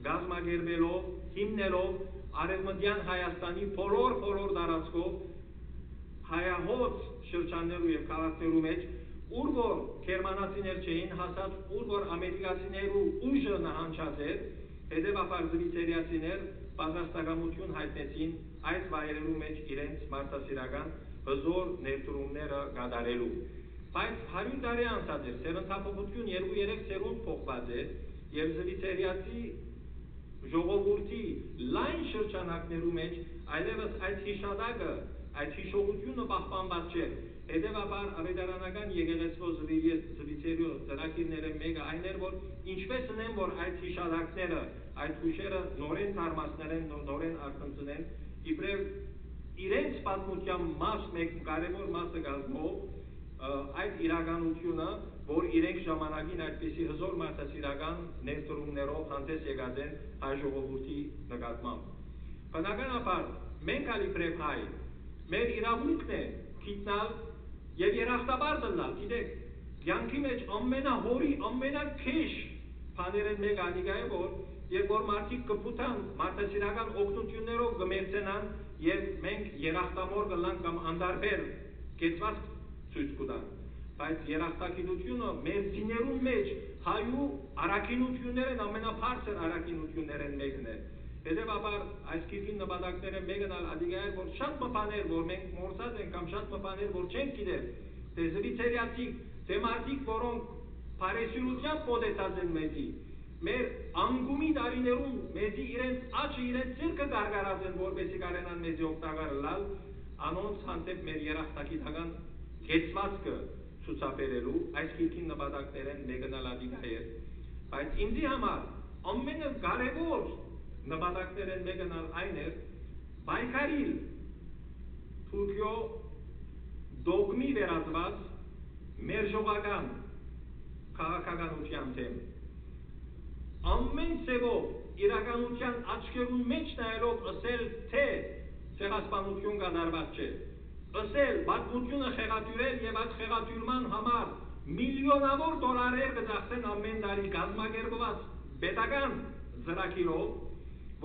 գազմագերբելով, հիմնելով Արևմտյան Հայաստանի բոլոր տարածքով հայահոց շրջաններու եւ քաղաքներու մեջ, ուր որ գերմանացիներ չէին հասած, ուր որ ամերիկացիներու ուժը նահանջած էր, հետեւաբար զվիցերիացիներ պատրաստակամություն հայտնեցին այս վայրերու մեջ իրենց մարդասիրական հզոր ներդրումները կատարելու։ Բայց 100 տարի անցած էր, սերնդափոխություն 2-3 սերունդ փոխված է եւ զվիցերիացի ժողովրդի լայն շրջանակներու մեջ այլևս այդ հիշադակը, այդ հիշողությունը պահպանված չէր։ Հետևաբար ավետարանական եկեղեցու զվիցերիո ծրագիրները մեկը այն էր, որ ինչպես ունեն, որ այդ հիշադակները, այդ հուշերը նորեն թարմացնեն, նորեն արտնցնեն, իբրև իրենց պատմության մաս, մեկ կարևոր մասը կազմող այդ իրականությունը, որ իրենք ժամանակին այդպիսի հզոր մարդասիրական ներդրումներով հանդես եկած են հայ ժողովրդի նկատմամբ։ Բնականաբար մենք իբրև հայ, մեր իրավունքն է գիտնալ եւ երախտաբար դնալ, գիտեք, կյանքի մեջ ամենահորի, ամենակեշ բաներն մեկ անիկա է, որ երբ որ մարդիկ կփութան մարդասիրական օգնություններով կմերցենան եւ մենք երախտամոռ կլանք կամ անդարբեր կեցված ցույց կտան, բայց երախտագիտությունը մեր ձիներուն մեջ հայու առաքինություններն ամենաբարձր առաքինություններն մեկն է Հետևաբար այս գիրքի նպատակները մեկն ալ ադիգայր որ շատ մփաներ որ մենք մորցած ենք կամ շատ մփաներ որ չենք գիտեր թե զվիցերիացիք թե մարդիկ որոնք բարեսիրությամբ մոտեցած են մեզի մեր անգումի դարիներուն մեզի իրենց աչը իրենց ցերկը գարգարած են որպեսի կարենան մեզի օգտակար լալ անոնց հանդեպ մեր երախտագիտական կեցվածքը ցուցաբերելու այս գիրքի նպատակներն մեկն ալ ադիգայր բայց ինձի համար ամենակարևոր նպատակներն մեկն այն էր պայքարիլ Թուրքիո դոգմի վերածված մերժողական քաղաքականության դեմ ամեն ծևով իրականության աչքերուն մեջ նայելով ասել թե ցեղասպանություն կատարված չէ ասել պատմությունը խեղաթյուրել եւ այդ խեղաթյուրման համար միլիոնավոր դոլարներ կծախսեն ամեն տարի կազմակերպված պետական ծրագիրով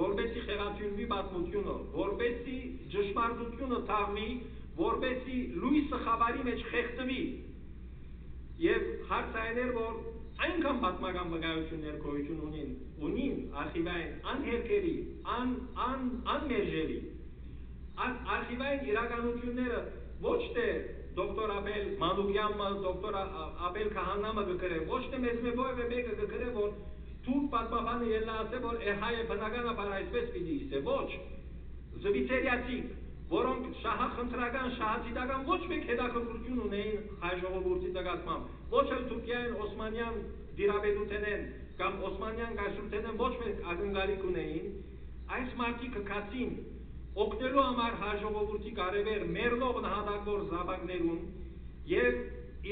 որպեսի խեղաթյուրվի պատմությունը որպեսի ճշմարտությունը թաղվի որպեսի լույսը խավարի մեջ խեղդվի եւ հարցայներ որ այնքան պատմական վկայություններ գոյություն ունին արխիվային անհերքելի անմերժելի արխիվային իրականությունները ոչ թե դոկտոր Abel Manoukian դոկտոր Abel Քահանամը գկրե ոչ թե մեզ մեկը գկրե որ թուրք պատմաբանը ելնա ասե որ հայը բնականաբար այսպես պիտի իսե ոչ զվիցերիացիք որոնք շահախնդրական շահացիդական ոչ մեկ հետաքրքրություն ունեին հայ ժողովրդի նկատմամբ ոչ էլ Թուրքիային Օսմանյան դիրաբեդութենեն կամ Օսմանյան գայսրութենեն ոչ մեկ ակնկալիք ունեին այս մարդիկ կացին օգնելու համար հայ ժողովրդի կարևեր մերնող նահատակվոր զավակներուն եւ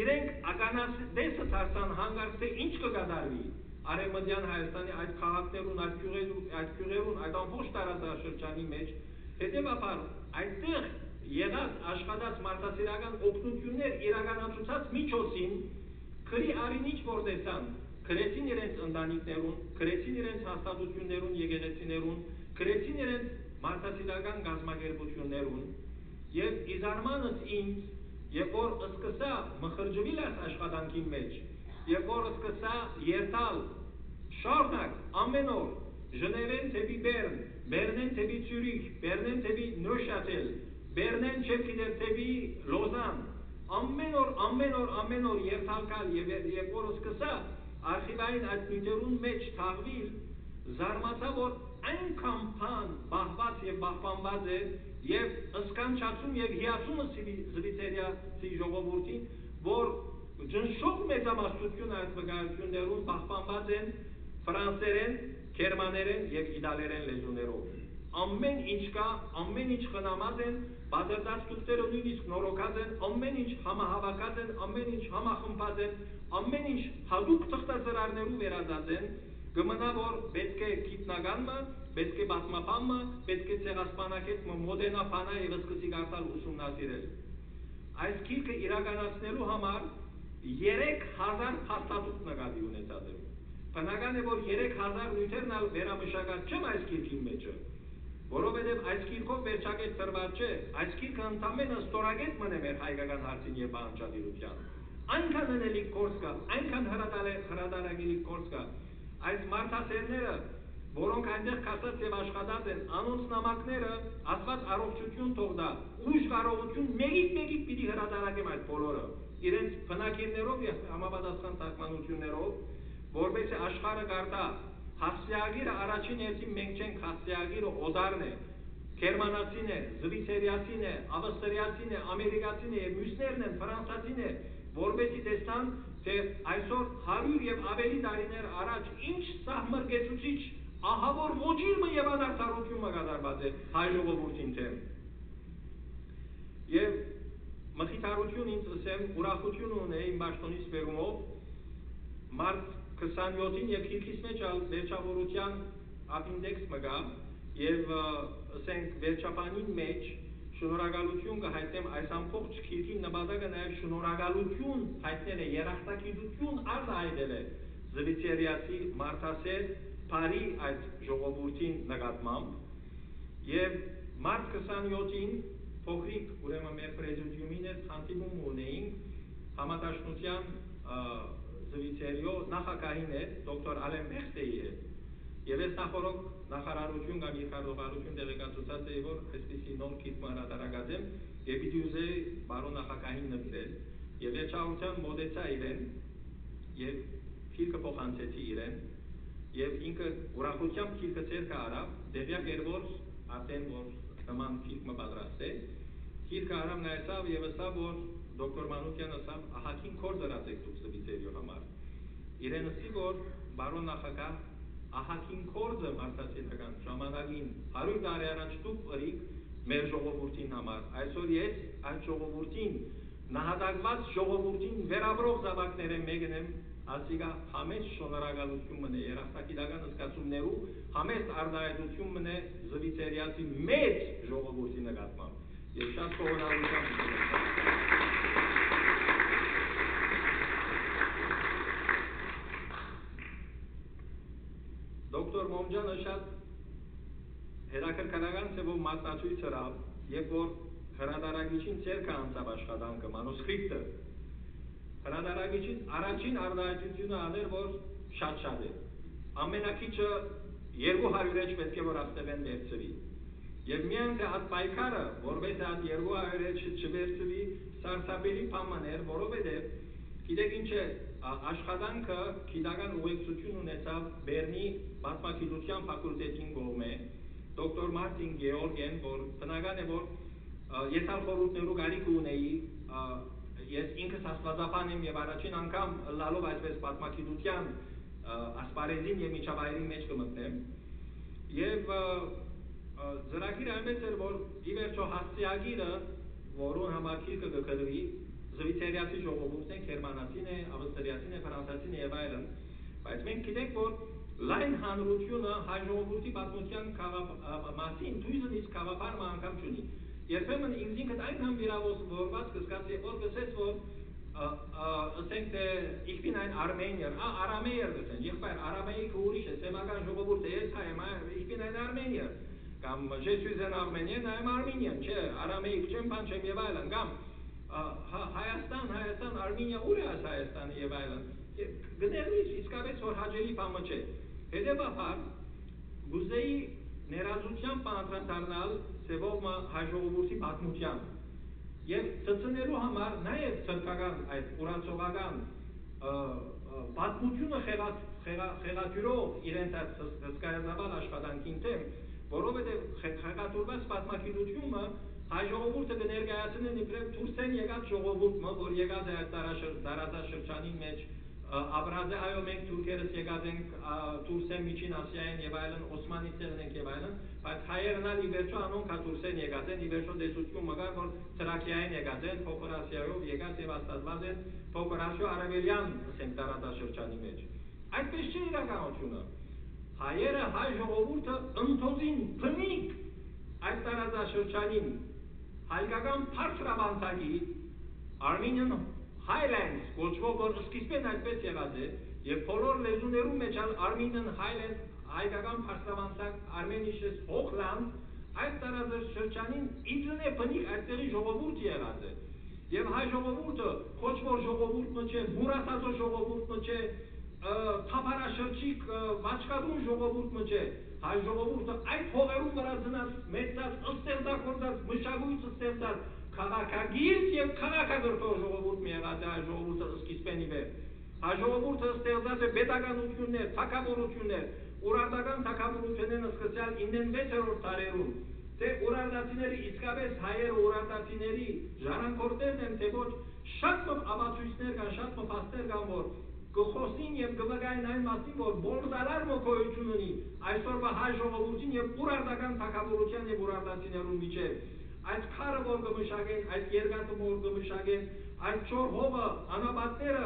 իրենք ականատեսը դարձան հանգարց թե ինչ կկատարվի Արևմտյան Հայաստանի այդ քաղաքներուն այդ գյուղերուն այդ ամբողջ տարածաշրջանի մեջ հետևաբար այդտեղ եղած աշխատած մարդասիրական օգնություններ իրականացուցած միջոցին քրի արինիչ որ տեսան քրեցին իրենց ընտանիքներուն քրեցին իրենց հաստատություններուն եկեղեցիներուն քրեցին իրենց մարդասիրական գազམ་ակերպություններուն եւ իզարմանս ինձ երբ որ սկսա մխրջվել այս աշխատանքի մեջ երբ որ սկսա երթալ շարունակ ամեն օր Ժնևեն թեպի Բեռն, Բեռնեն թեպի Ցյուրիխ, Բեռնեն թեպի Նյոշատել, Բեռնեն չեպքիդեր թեպի Լոզան, ամեն օր երթալկալ եւ որ սկսա արխիվային այդ նյութերուն մեջ թաղվել, զարմացա որ այնքան բան բահված եւ պահպանված է եւ ըսկանչացում եւ հիացումը զվիցերիացի ժողովրդին, որ ջնշող մեծամասնություն այդ վկայություններուն պահպանված են ֆրանսերեն, գերմաներեն եւ իտալերեն լեզուներով։ Ամեն ինչ կա, ամեն ինչ խնամած են, բادرդած թուղթերը նույնիսկ նորոգած են, ամեն ինչ համահավաքած են, ամեն ինչ համախմբած են, ամեն ինչ հadoop թղթածրարներու վերածած են, կմնա որ պետք է գիտնականը, պետք է պատմապանը, պետք է ցեղասպանակեցումը մոդենապանա եւ սկսի գարտալ ուսումնասիրել։ Այս գիրքը իրականացնելու համար 3000 փաստաթուղթ նկատի ունեցած է։ Բնական է որ 3000 նյութերն ալ վերամշակած չեմ այս գիրքի մեջը, որովհետև այս գիրքով վերջակետ տրված չէ, այս գիրքը ընդամենը ստորագետ մնե մեր հայկական հարցին եւ բանջարության։ Այնքան հնելիք գործ կա, այնքան հրատարակելի գործ կա, այս մարդասերները, որոնք այնտեղ կացած եւ աշխատած են, անոնց նամակները Աստված առողջություն թողնա, ուժ կարողություն մեկիկ պիտի հրատարակեմ այդ բոլորը, իրենց բնակիրներով եւ համապատասխան թարգմանություններով, որպեսզի աշխարհը գարտա հասցեագիրը առաջին հերթին մենք չենք հասցեագիրը օդարն է, գերմանացին է, զվիցերիացին է, ավստրիացին է, ամերիկացին է եւ մյուսներն են, ֆրանսացին է, որպեսզի տեսնան, թե այսօր 100 եւ ավելի տարիներ առաջ ինչ սահմռկեցուցիչ ահավոր ոչիրը եւ անարդարությունը կատարված է հայ ժողովրդին դեմ։ Եվ մխիթարություն ինձ ասեմ, ուրախություն ունեի իմ ճշտոնից վերումով, մարտ 27-ին եւ քիրքից մեջ վերջավորության ապինդեքս մգա եւ ասենք վերջապանին մեջ շնորհակալություն կհայտնեմ այս ամբողջ քիրքի նպատակը նաեւ շնորհակալություն հայտնել է երախտագիտություն արտահայտել է զվիցերիացի մարդասեր բարի այդ ժողովրդին նկատմամբ եւ մարտ 27-ին փոքրիկ ուրեմն մեր պրեզիդիումին էլ հանդիպում ունեինք համադաշնության զվիցերիո նախագահին հետ դոկտոր Ալեն Մեղտեի հետ Եվ ես նախորդ նախարարություն կամ երկարողարություն տեղեկացուցած էի, որ այսպիսի նոր գիրք հրատարակած եմ, եւ պիտի ուզեի բարոն նախագահին նվիրել, եւ երջանկության մոտեցա իրեն, եւ գիրքը փոխանցեցի իրեն, եւ ինքը ուրախությամբ գիրքը ցերկը արավ, դեպիակ էր որ արդեն որ նման գիրք պատրաստ է, գիրքը արավ նայեցավ եւ ասավ, որ դոկտոր Մանուկյանը ասավ, ահագին կոր դրած եք դուք սվիցերիո համար։ Իրեն ասի, որ բարոն նախագահ ահագին կորձը մարդասիրական ժամանակին 100 տարի առաջ դուք ըրիք մեր ժողովրդին համար, այսօր ես այդ ժողովրդին նահատակված ժողովրդին վերաբրող զավակներ եմ մեկն եմ, ասիկա համեստ շնորհակալություն մնե երախտագիտական զգացումներու, համեստ արդայնություն մնե զվիցերիացի մեծ ժողովրդի նկատմամբ։ Ես շատ խորհրդանշում Դոկտոր Մոմջանը շատ հետաքրքրական ծավով մասնացույց հրավ, երբ որ հրատարակիչին ցերկը անցավ աշխատանքը, մանուսկրիպտը, հրատարակիչին առաջին արտահայտությունը աներ, որ շատ է։ Ամենակիչը 200 էջ պետք է որ աստեղեն վերցվի։ Եվ միայն թե այդ պայքարը, որպես այդ 200 էջ չվերցվի, սարսափելի բան էր, որովհետև գիտեք ինչ է, աշխատանքը գիտական ուղեկցություն ունեցավ Բեռնի պատմագիտության ֆակուլտետին կողմէ, դոկտոր Մարտին Գեորգեն, որ բնական է, որ ես ալ խորհուրդներու գարիք ունեի, ես ինքս աստվածապան եմ եւ առաջին անգամ լալով այսպես պատմագիտության ասպարեզին եւ միջավայրի մեջ կմտնեմ, եւ ծրագիրը այնպես էր, որ ի վերջո հասցեագիրը, որոնց համար գիրքը կգրվի, զվիցերիացի ժողովուրդն է, գերմանացին է, ավստրիացին է, ֆրանսիացին է եւ այլն, բայց մենք գիտենք, որ լայն հանրությունը հայ ժողովրդի պատմության մասին դույզնից կաղապար անգամ չունի։ Երբեմն ինքնին այնքան վիրավորված կզգացի, որ գսես, որ ասենք թե ich bin ein Armenier, Արամեյեր գսեն, եղբայր Արամեյիկը ուրիշ է, սեմական ժողովուրդ է, ես հայ եմ, ich bin ein Armenier, կամ je suis un Armenien, I am Armenian, չէ, Արամեյիկ չեմ, բան չեմ եւ այլն, կամ Հայաստան, Արմենիա ուր է այս Հայաստանը եւ այլն։ Գներնից իսկապես որ հաջելի բանը չէ։ Հետևաբար գուզեի ներազության պատրաստանալ ծևով հայ ժողովրդի պատմության եւ ծծնելու համար նաեւ ցրկական այդ ուրացողական պատմությունը խեղաթյուրող իրենց այդ հսկայազավալ աշխատանքին թեմ, որովհետեւ խեղաթյուրված պատմագիտությունը հայ ժողովուրդը կներկայացնեն իբրև դուրսեն եկած ժողովուրդը, որ եկած է այդ տարածաշրջանի մեջ ապրած է, այո մենք թուրքերս եկած ենք դուրսեն Միջին Ասիային եւ այլն, Օսմանիցներն ենք եւ այլն, բայց հայերն ալ ի վերջո անոնք դուրսեն եկած են, ի վերջո դեսություն մգար, որ Թրակիային եկած են, Փոքր Ասիայով եկած եւ աստվածված են Փոքր Ասիա արևելյան, ասենք տարածաշրջանի մեջ։ Այդպես չէ իրականությունը։ Հայերը, հայ ժողովուրդը ընդոզին բնիկ այդ տարածաշրջանին հայկական բարձրավանդակի Armenian Highlands կոչվող, որ սկիզբեն այդպես եղած է, եւ բոլոր լեզուներում մեջ Armenian Highlands հայկական բարձրավանդակ Armenisches Hochland այդ տարածաշրջանին իջնե բնիկ այդտեղի ժողովուրդ եղած է։ Եվ հայ ժողովուրդը ոչ որ ժողովուրդը չէ, մուրացածո ժողովուրդը չէ, թափարաշրջիկ վաճկadun ժողովուրդը չէ, հայ ժողովուրդը այդ հողերում վրա ծնած, մեծած, ստեղծագործած, մշակույթ ստեղծած, քաղաքագիր եւ քաղաքագրող ժողովուրդ մի եղած է հայ ժողովուրդը սկիզբեն ի վեր։ Հայ ժողովուրդը ստեղծած է պետականություններ, թագավորություններ, ուրարտական թագավորություններն սկսյալ 9-6-րդ դարերում, թե ուրարտացիների իսկապես հայերը ուրարտացիների ժառանգորդներն են, թե ոչ շատ ապացույցներ կան, շատ փաստեր կան, որ կխոսին եւ կվկային այն մասին, որ բոլորդալար մոկոյություն ունի այսօրվա հայ ժողովրդին եւ ուրարտական թագավորության եւ ուրարտացիներուն միջեւ։ Այդ քարը որ կմշակեն, այդ երկաթը որ կմշակեն, այդ չոր հողը, անաբատները,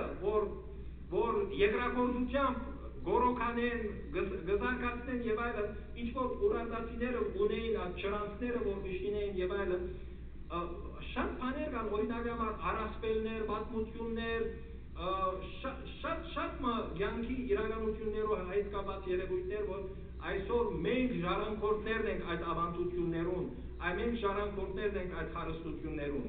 որ երկրագործությամբ գորոքանեն, գզարկացնեն եւ այլն, ինչ որ ուրարտացիները ունեին, այդ չրանցները որ կշինեին եւ այլն, շատ բաներ կան, օրինակ առասպելներ, պատմություններ, շատ կյանքի իրականություններով հետ կապված երևույթներ, որ այսօր մենք ժառանգորդներն ենք այդ ավանդություններուն, մենք ժառանգորդներն ենք այդ հարստություններուն։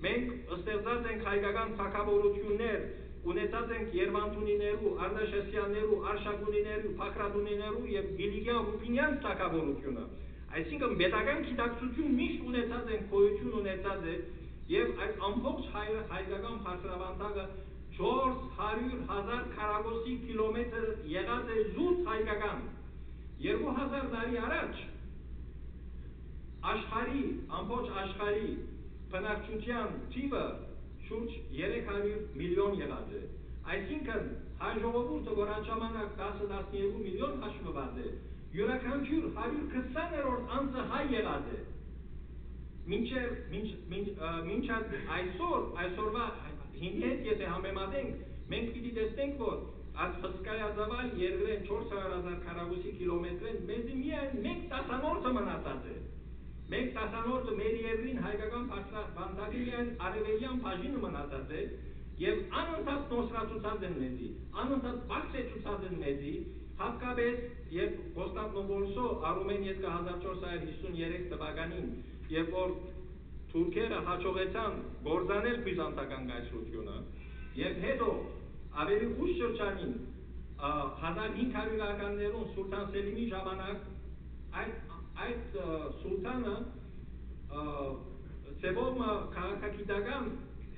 Մենք ստեղծած ենք հայկական թագավորություններ, ունեցած ենք Երևանտունիներու, Արտաշեսյաններու, Արշակունիներու, Փակրատունիներու եւ Գիլիգյան Ռուբինյան թակավորությունը։ Այսինքն պետական գիտակցություն միշտ ունեցած են, գոյություն ունեցած է եւ այդ ամբողջ հայկական բարձրավանդակը 400,000 քառակուսի կիլոմետր եղած է զուտ հայկական։ 2000 տարի առաջ աշխարհի, ամբողջ աշխարհի բնակչության թիվը շուրջ 300 միլիոն եղած է։ Այսինքն հայ ժողովուրդը, որ այդ ժամանակ 10-12 միլիոն հաշվված է, յուրաքանչյուր 120-րդ անձը հայ եղած է։ Մինչ այսօրվա հիմնետ եթե համեմատենք, մենք պիտի տեսնենք, որ այս հսկայածավալ երկրեն 400,000 քառակուսի կիլոմետրեն մեզի միայն մեկ տասանորդը մնացած է։ Մեկ տասանորդը մեր երկրին հայկական բարձրավանդակի միայն արևելյան բաժինը մնացած է եւ անընդհատ նոսրացուցած են մեզի, անընդհատ բարձրացուցած են մեզի, հատկապես երբ Կոստանդնուպոլսո Արումեն ետքը 1453 թվականին, երբ որ թուրքերը հաջողեցան գործանել բյուզանդական կայսրությունը, եւ հետո ավելի ուշ շրջանին 1500-ականներուն Սուլտան Սելիմի ժամանակ այդ սուլտանը ծևով քաղաքագիտական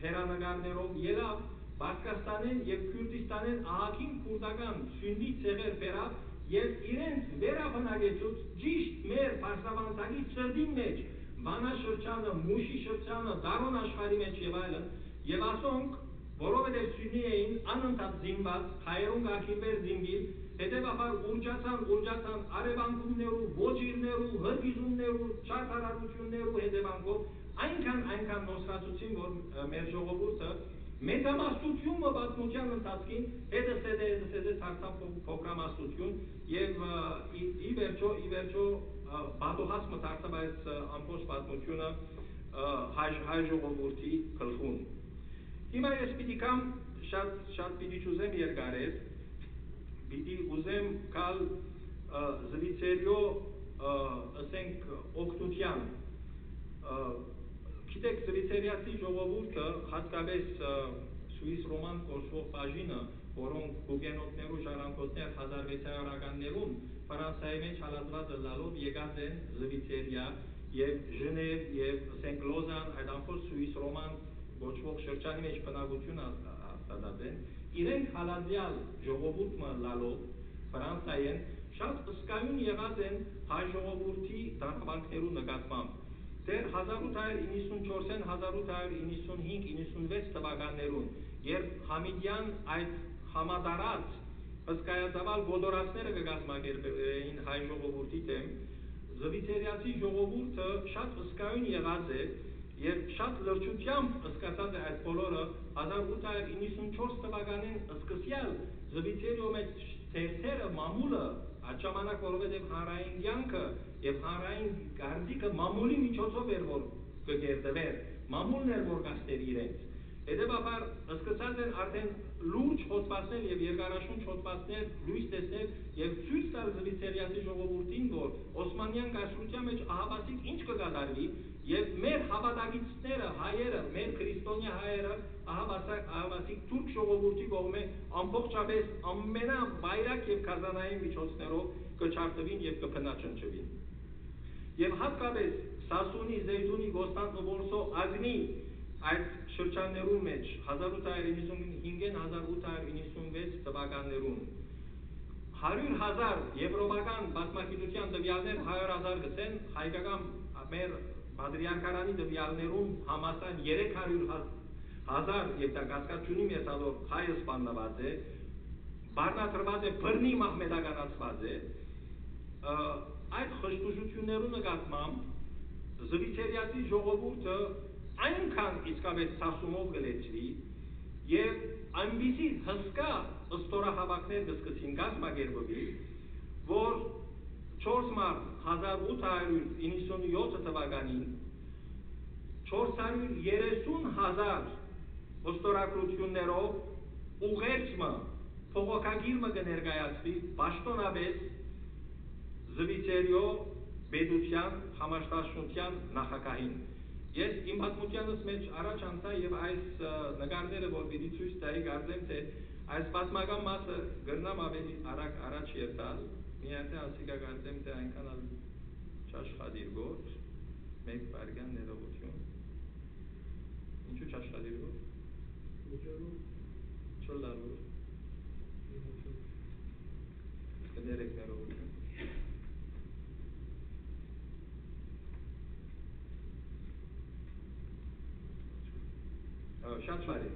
հերանագարներով ելավ Բաշկաստանեն եւ Քուրդիստանեն ահագին քուրդական սուննի ցեղեր բերավ եւ իրենց վերաբնակեցուց ճիշտ մեր բարձրավանդակի ծրդի մեջ Վանա շրջանը, Մուշի շրջանը, Դարոն աշխարհի մեջ եւ այլն եւ ասոնք որովհետեւ սուննի էին անընդհատ զինված, հայերուն գախիվեր զինվիր, հետևաբար ուրջացան արևանկումներու, ոչիրներու, հրգիզումներու, չարթարարություններու հետևանքով այնքան նոսրացուցին, որ մեր ժողովուրդը մեծամասնությունը պատմության ընթացքին հետը դարձավ փոքրամասնություն եւ ի վերջո բադոհասմը դարձավ այս ամբողջ պատմությունը հայ ժողովրդի գլխուն։ Հիմա ես պիտի կամ շատ պիտի չուզեմ երկարել, պիտի ուզեմ կալ զվիցերյո ասենք օգնության։ Գիտեք, զվիցերյացի ժողովուրդը, հատկապես սուիս ռոման կոչվող բաժինը, որոնք հուգենոտներու ժառանգորդներ 1600-ականներուն Ֆրանսիայի մեջ հալածված լալով եկած են զվիցերիա եւ Ժնև եւ ասենք Լոզան, այդ ամբողջ սուիս ռոման կոչվող շրջանի մեջ բնակություն հաստատած են, իրենք հալածյալ ժողովուրդը լալով Ֆրանսիայեն շատ ըսկայուն եղած են հայ ժողովրդի դարբանքներու նկատմամբ։ Դեռ 1894-ին 1895-96 թվականներուն, երբ Համիդյան այդ համադարած հսկայածավալ գոդորացները կկազմակերպեին հայ ժողովրդի դեմ, զվիցերյացի ժողովուրդը շատ ըսկայուն եղած է եւ շատ լրջությամբ ըսկացած է այդ բոլորը 1894 թվականին սկսյալ զվիցերյո մեջ թերթերը մամուլը այդ ժամանակ որովհետեւ հանրային կյանքը եւ հանրային գարդիկը մամուլի միջոցով էր որ կգերտվեր, մամուլն էր որ գաստեր իրենց։ Հետևաբար սկսած են արդեն լուրջ հոդվածներ եւ երկարաշունչ հոդվածներ լույս տեսնել եւ ցույց տալ զվիցերյացի ժողովրդին, որ Օսմանյան կայսրության մեջ ահավասիկ ինչ կկատարվի եւ մեր հավատագիցները հայերը, մեր քրիստոնյա հայերը ահավասիկ թուրք ժողովրդի կողմէ ամբողջապես ամենավայրակ եւ կազանային միջոցներով կչարտվին եւ կփնաչնչվին։ Եվ հատկապես Սասունի, Զեյդունի, Կոստանդնուպոլսո, Ագնի այդ շրջաններուն մեջ 1895-ին 1896 թվականներուն 100,000 եվրոպական բազմագիտության տվյալներ 100,000 գցեն, հայկական մեր պատրիարքարանի տվյալներուն համասան 300,000 եւ դա կասկածունի մեծալով հայը սպաննված է, բառնադրված է բռնի մահմեդականացված է, այդ խժդուժություններու նկատմամբ զվիցերյացի ժողովուրդը այնքան իսկապես ցասումով գլեցվի եւ այնպիսի հսկա ըստորահավաքներ կսկսին կազմակերպվի, որ 4 մարտ 1897 թվականին 430,000 ըստորագրություններով ուղերձը փողոքագիրը կներկայացվի պաշտոնապես զվիցերյո պետության համաշտաշնության նախագահին Ես իմ պատմությանս մեջ առաջ անցա եւ այս նկարները, որ պիտի ցույց տայի, կարծեմ թե այս պատմական մասը գրնամ ավելի արագ առաջ երթալ, միայն թե ասիկա կարծեմ թե այնքան էլ չաշխատիր գործ, մեկ բարգան ներողություն, ինչու չաշխատիր գործ, չլարուր, կներեք ներողություն, շատ բարի,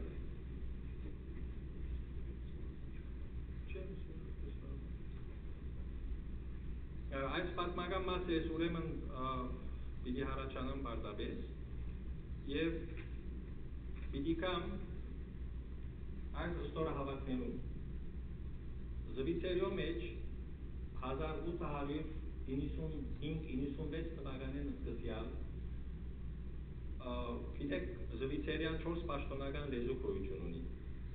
այս պատմական մասը ես ուրեմն պիտի հարաճանամ պարզապես և պիտի կամ այս ստորահավաքներում զվիցերյո մեջ 1895-96 թվականին սկսյալ գիտեք զվիցերյան 4 պաշտոնական լեզու գոյություն ունի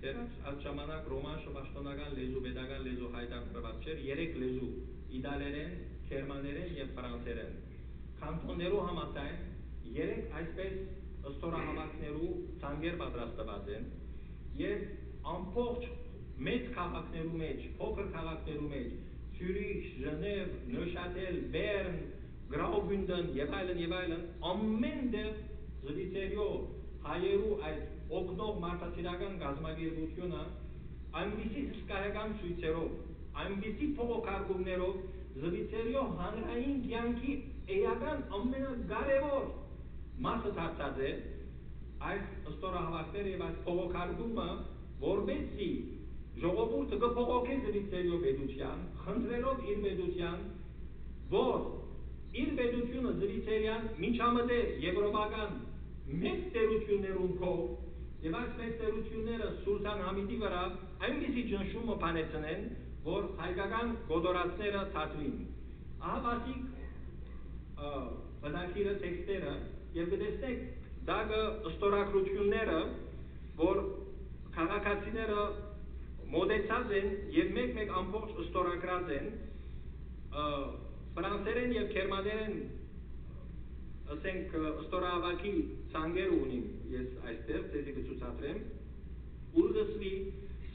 դեռ այդ ժամանակ ռոմանշը պաշտոնական լեզու, պետական լեզու հայտարարված չէր 3 լեզու իտալերեն, գերմաներեն և ֆրանսերեն կանտոններու համաձայն 3 այսպես ստորահավաքներու ցանկեր պատրաստված են և ամբողջ մեծ քաղաքներու մեջ, փոքր քաղաքներու մեջ Ցյուրիխ, Ժնև, Նյոշատել, Բեռն, Գրաուբյունդեն եւ այլն ամեն դեպ զվիցերյո հայերու այդ օգնող մարդասիրական գազագերբությունը այնպիսի հսկայական ցույցերով, այնպիսի փողոքարկումներով զվիցերյո հանրային կյանքի էական ամենակարևոր մասը դարձած է այս ստորահավաքները եւ այս փողոքարկումը որպեսզի ժողովուրդը կփողոքի զվիցերյո պետության, խնդրելով իր պետության, որ իր պետությունը զվիցերյան միջամտե եվրոպական մեծ տերություններուն կով եւ այս մեծ տերությունները Սուլտան Համիդի վրա այնպիսի ճնշումը բանեցնեն, որ հայկական գոտորածները թաթվին։ Ահա բացիկ բնակիրը տեքստերը եւ կտեսնեք դագը ստորագրությունները, որ քաղաքացիները մոդեցած են եւ մեկ ամբողջ ստորագրած են ֆրանսերեն եւ գերմաներեն ասենք ստորահավաքի ցանկեր ունիմ ես այստեղ ցեզի կցուցադրեմ ուրգսվի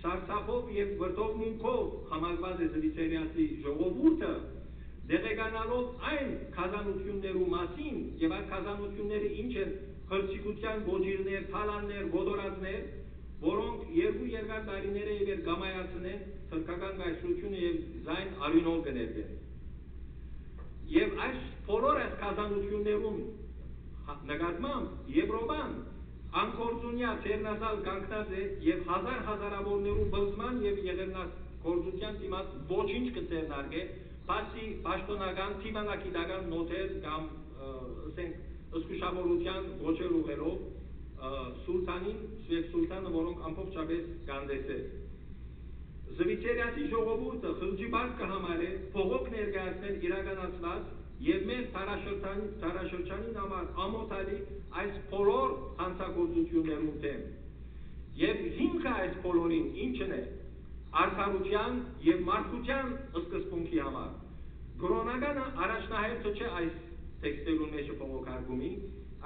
սարսափով եւ վրդովմունքով համակված է զվիցերյացի ժողովուրդը դեղեկանալով այն քազանություններու մասին եւ այդ քազանությունները ինչ են խրճիկության գոջիրներ, թալաններ, գոտորածներ որոնք երկու երկար տարիները եւ կամայացնեն թրքական գայսրությունը եւ զայն արյունով կներգեն եւ այս բոլոր այս քազանություններուն նկատմամբ Եվրոպան անկորձունյա ծերնազալ կանգնած է եւ հազարավորներու բզման եւ եղերնագործության դիմաց ոչինչ կծերնարգե բացի պաշտոնական թիմանակիտական նոթեր կամ ասենք ըսկուշավորության ոչեր ուղելով սուլտանին եւ սուլտանը որոնք ամբողջապես կանդեսել զվիցերյացի ժողովուրդը խղճիբար կհամարե փողոք ներկայացնել իրականացված եւ մեր տարաշրջանին համար ամոթալի այս բոլոր հանցագործություններուն դեմ եւ հիմքը այս բոլորին ինչն է արդարության եւ մարդկության սկզբունքի համար կրոնականը առաջնահերթը չէ այս տեքստերուն մեջ փողոքարկումի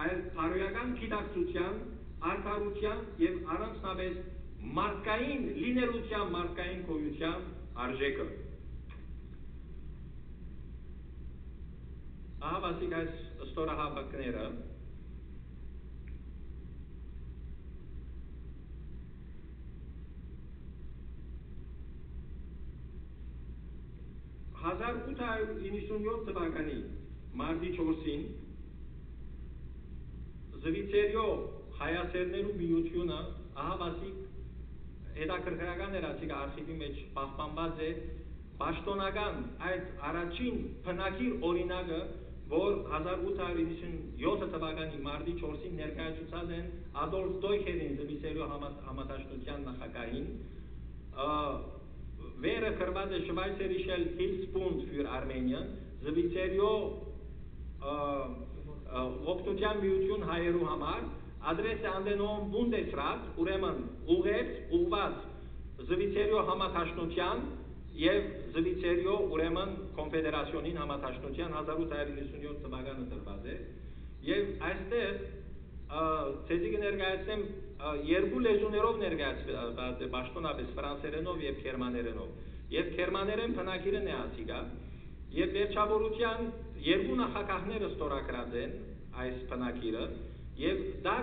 այլ բարոյական գիտակցության արդարության եւ առանցնապես մարդկային լինելության մարդկային գոյության արժեքը ահա բացիկ այս ստորահավաքները 1897 թվականի մարտի 4-ին զվիցերյո հայասերներու միությունը ահա բացիկ հետաքրքրական էր ասիկա արխիվի մեջ պահպանված է պաշտոնական այդ առաջին բնակիր օրինակը որ 1897 թվականի մարտի 4-ին ներկայացուցած են Ադոլֆ Դոյքերին զվիցերյո համատաշնության նախագահին Wäre գրված է Schweizerische Hilfsbund für Armenien զվիցերյո օգնության միություն հայերու համար adrese an den hohen Bundesrat ուրեմն ուղղված զվիցերյո համատաշնության եւ զվիցերյո ուրեմն կոնֆեդերացիոնին համատաշնության 1897 թվականը դրված է եւ այստեղ ցեզի կներկայացնեմ երկու լեզուներով ներկայացված է պաշտոնապես ֆրանսերենով եւ գերմաներենով։ Եվ գերմաներեն բնակիրը նեացիգա, եւ վերջավորության երկու նախագահները ստորագրած են այս բնակիրը, եւ դա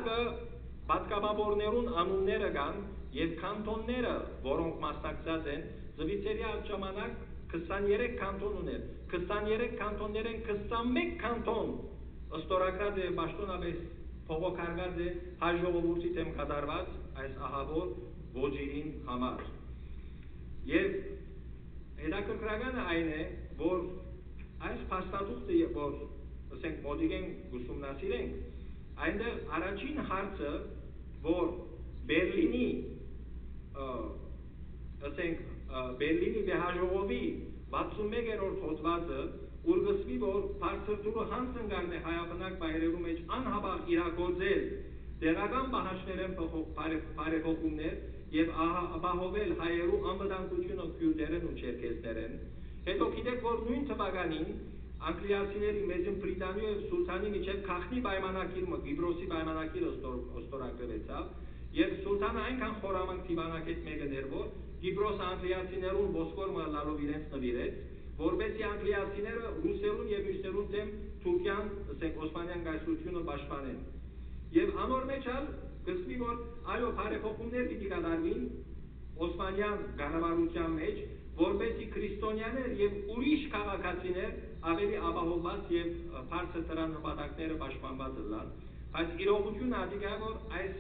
պատգամավորներուն անունները կան եւ կանտոնները, որոնք մասնակցած են, զվիցերի այդ ժամանակ 23 կանտոն ուներ, 23 կանտոններեն 21 կանտոն ստորագրած է պաշտոնապես փողոքարկած է հայ ժողովրդի դեմ կատարված այս ահավոր ոճիրին համար։ Եվ հետաքրքրականը այն է, որ այս փաստաթուղթը, որ ասենք մոդիկեն ուսումնասիրենք, այնտեղ առաջին հարցը, որ Բերլինի ասենք Բերլինի վեհաժողովի 61-րդ հոդվածը ուրգսվի, որ բարձրդուրը հանցնկարն է հայաբնակ բայրերու մեջ անհաբաղ իրագործել տեղական պահանջներեն բարեփոխումներ եւ ապահովել հայերու անվտանգությունը քյուրդերեն ու չերքեզներեն։ Հետո գիտեք, որ նույն թվականին անգլիացիների Մեծին Բրիտանիա եւ Սուլթանի միջև քաղաքնի պայմանակիրը, Կիպրոսի պայմանակիրը ստորագրվեցավ, եւ Սուլթանը այնքան խորամանկ դիվանագետ մեկը էր, որ Կիպրոսը անգլիացիներուն ոսկորը լալով իրենց նվիրեց, որովհետեւ անգլիացիները ռուսերուն եւ մյուսերուն դեմ Թուրքիան, ասենք Օսմանյան կայսրությունը պաշտպանեն։ Եվ անոր մեջ գսվի, որ այո, բարեփոխումներ պիտի կատարվին Օսմանյան կառավարության մեջ, որպեսզի քրիստոնյաներ եւ ուրիշ քաղաքացիներ ավելի ապահովված եւ բարձր դրան նպատակները պաշտպանված լան, բայց իրողությունը ադիգա որ այս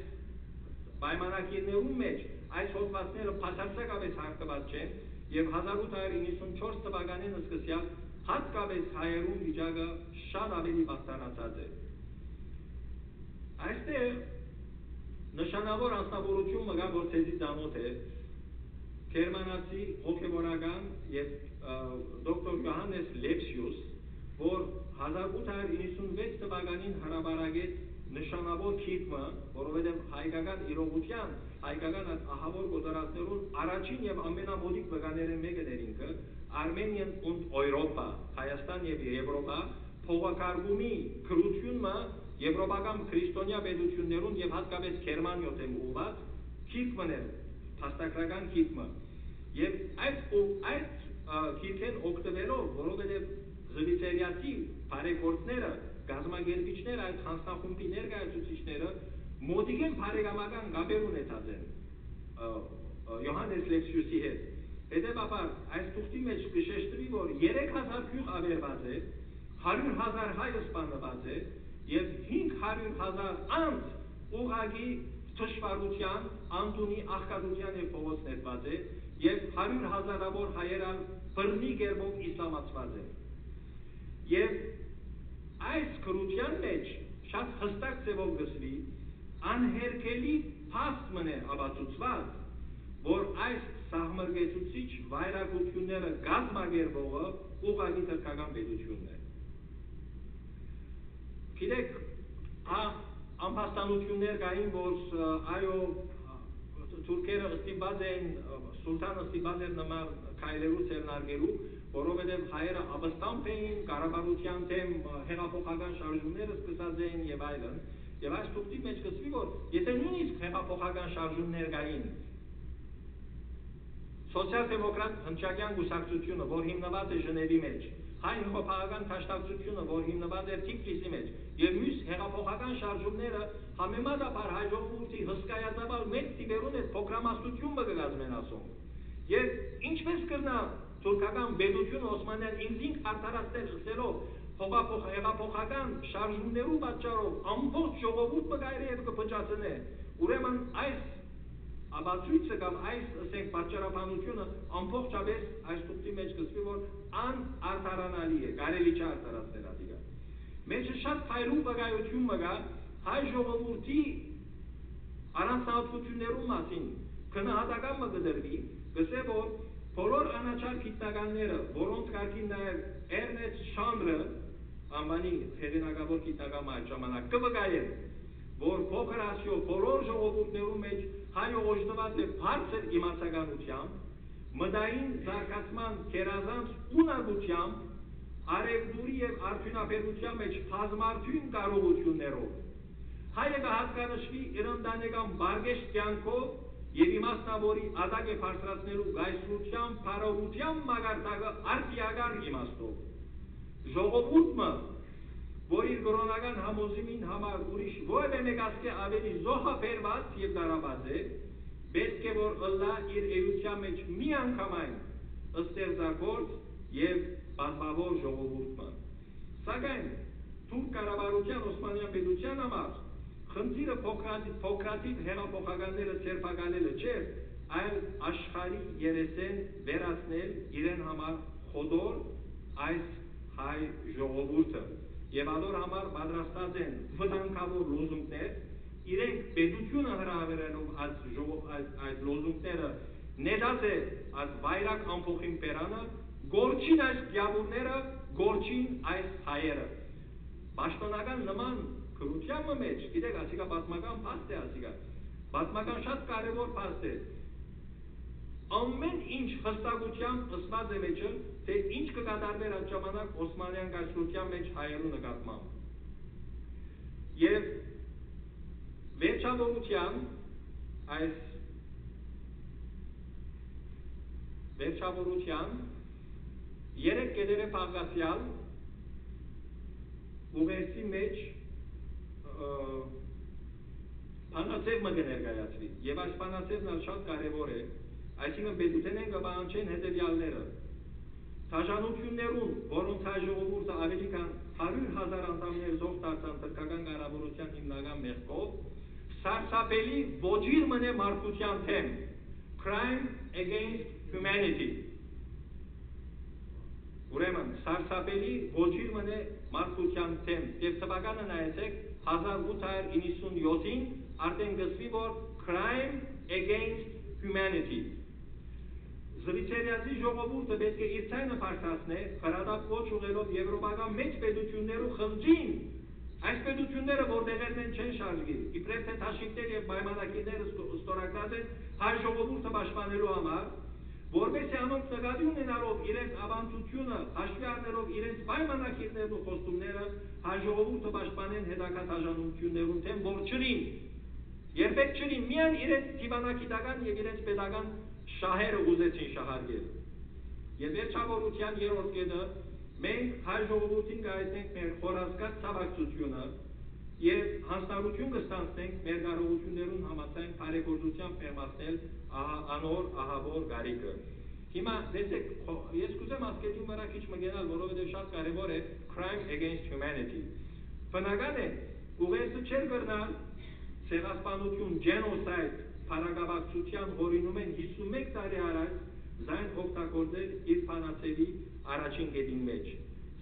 պայմանակիրներում մեջ այս հոդվածները փաստացակապես հարկված չեն եւ 1894 թվականին սկսյալ հատկապես հայերուն վիճակը շատ ավելի բարձրացած է։ Այստեղ նշանավոր անձնավորություն մգա, որ ցեզի ծանոթ է, գերմանացի հոգևորական եւ դոկտոր Յոհաննես Լեպսիուս, որ 1896 թվականին հրապարակեց նշանավոր քիթմը, որովհետև հայկական իրողության, հայկական ահավոր գոտարածներուն առաջին եւ ամենամոդիկ վկաներեն մեկն էր ինքը, Armenian und Europa, Հայաստան եւ Եվրոպա, փողակարգումի քրությունը եվրոպական քրիստոնյա պետություններուն եւ հատկապես Գերմանիոթեմ ուղված քիթմն էր, փաստագրական քիթմը։ Եվ այդ քիթեն օգտվելով, որովհետև զվիցերիացի բարեգործները, գազམ་ագերբիչները, այդ հանձնախումբի ներկայացուցիչները մոդիկեն բարեկամական կապեր ունեցած են Յոհաննես Լեպսիուսի հետ։ Հետևաբար այս թուղթի մեջ կշեշտվի, որ 3000 գյուղ ավերված է, 100,000 հայ սպանված է եւ 500,000 անձ ուղղակի թշվառության, անդունի, աղքատության եւ փողոց ներված է եւ 100,000-ավոր հայերան բռնի կերպով իսլամացված են։ Եվ այս քրության մեջ շատ հստակ ձևով գսվի անհերքելի փաստ մնե ապացուցված, որ այս սահմռկեցուցիչ վայրագությունները գազམ་ագերբողը ուղղակի թրքական պետությունն է։ Գիտեք, անփաստանություններ կային, որ այո, թուրքերը ստիպված էին, սուլթանը ստիպված էր նման քայլերու ցերնարգելու, որովհետև հայերը ապստամբ էին, կառավարության դեմ հեղափոխական շարժումները սկսած էին եւ այլն, եւ այս թուղթի մեջ գսվի, որ եթե նույնիսկ հեղափոխական շարժումներ կային, սոցիալ-դեմոկրատ հնչակյան կուսակցությունը, որ հիմնված է Ժնևի մեջ, հայ հեղափոխական դաշնակցությունը, որ հիմնված է Թիֆլիսի մեջ, եւ մյուս հեղափոխական շարժումները համեմատաբար հայ ժողովրդի հսկայածավալ մեծ տիպերուն այդ փոքրամասնություն կգազմեն ասում։ Եվ ինչպես կրնա թուրքական պետությունը Օսմանյան ինքնին արդարացնել խսելով հեղափոխական շարժումներու պատճառով ամբողջ ժողովուրդ կգայրի եւ կփճացնե։ Ուրեմն այս ապացույցը կամ այս ասենք պատճառաբանությունը ամբողջապես այս թուղթի մեջ գսվի, որ անարդարանալի է, կարելի չէ արդարացնել ադիգա։ Մեջը շատ փայլուն վկայություն մգա հայ ժողովրդի առանձնահատկություններու մասին քննադատական մը կդրվի, գսե որ բոլոր անաչար գիտնականները, որոնց կարգին նաև Էրնեստ Շանդրը, անվանի հեղինակավոր գիտնական այդ ժամանակ կվկայեն, որ փոքր Ասիո բոլոր ժողովուրդներու մեջ հայը օժտված է բարձր իմացականությամբ, մտային զարգացման գերազանց ունակությամբ, արևդուրի եւ արդյունաբերության մեջ բազմարդյուն կարողություններով, հայը կհատկանշվի իր ընտանեկան բարգեշտ կյանքով եւ իմաստնավորի ադակ է բարձրացնելու գայսրության, փարողության մագարտակը արտիագար իմաստով։ Ժողովուրդը, որ իր կրոնական համոզումին համար ուրիշ որևէ մեկասկե ավելի զոհաբերված եւ դարաբաց է, պետք է որ ըլլա իր էության մեջ միանգամայն ստեղծագործ եւ բազմավոր ժողովուրդը։ Սակայն թուրք կառավարության Օսմանյան պետության համար խնդիրը փոքրաթիվ հեղափոխականները ցերպակալելը չէր, այլ աշխարհի երեսեն վերացնել իրեն համար խոդոր այս հայ ժողովուրդը եւ ալոր համար պատրաստած են վտանգավոր լոզունգներ, իրենք պետությունը հրավիրելով այդ լոզունգները ներած է այդ վայրակ ամփոխին պերանը, գործին այս գյաբուրները, գործին այս հայերը։ Պաշտոնական նման քրության մեջ, գիտեք, ասիկա պատմական փաստ է ասիկա, պատմական շատ կարևոր փաստ է։ Ամեն ինչ հստակությամբ ըսված է մեջը, թե ինչ կկատարվեր այդ ժամանակ Օսմանյան կայսրության մեջ հայերու նկատմամբ։ Եվ վերջավորության երեք կետերը փաղկացյալ ուղերձի մեջ բանացևը կներկայացվի, եւ այս բանացևն շատ կարևոր է, այսինքն պետութենեն կպահանջեն հետևյալները. Թաշանություններուն, որոնց հայ ժողովուրդը ավելի քան 100,000 անդամներ զոհ դարձան թրքական կառավարության հիմնական մեղքով, սարսափելի ոչիր մնե մարդկության թեմ, crime against humanity։ Ուրեմն, սարսափելի ոչիր մնե մարդկության թեմ, եւ թվականը նայեցեք 1897-ին արդեն գծվի, որ crime against humanity։ Զվիցերիացի ժողովուրդը պետք է իր ցայնը բարձրացնե, հրադապ ոչ ուղելով եվրոպական մեծ պետություններու խղճին, այս պետությունները որտեղերն են չեն շարժվի, իբրև թե թաշիկներ եւ պայմանագիրները ստորագրած են հայ ժողովուրդը պաշտպանելու համար, որովհետեւ անոնք նկատի ունենալով իրենց ավանդությունը, հաշվի առնելով իրենց պայմանագիրներն ու խոստումները, հայ ժողովուրդը պաշտպանեն հետագա դաշնություններուն թեմ, որ չլին, երբեք չլին, միայն իրենց դիվանագիտական եւ իրենց պետական շահերը ուզեցին շահարկել։ Եվ վերջավորության երրորդ կետը մենք հայ ժողովրդին կայացնենք մեր խորազգաց ցավակցությունը եւ հանձնարարություն կստանցնենք մեր կարողություններուն համաձայն բարեգործությամբ մերմացնել անոր ահավոր գարիկը։ Հիմա դեսեք, ես կուզեմ ասկետին վրա քիչ մգենալ, որովհետեւ շատ կարեւոր է crime against humanity։ Բնական է, ուղերձը չէր կրնալ ցեղասպանություն, genocide Փարագավակցության հորինում են 51 տարի առաջ զայն օգտագործել իր փանացելի առաջին կետին մեջ։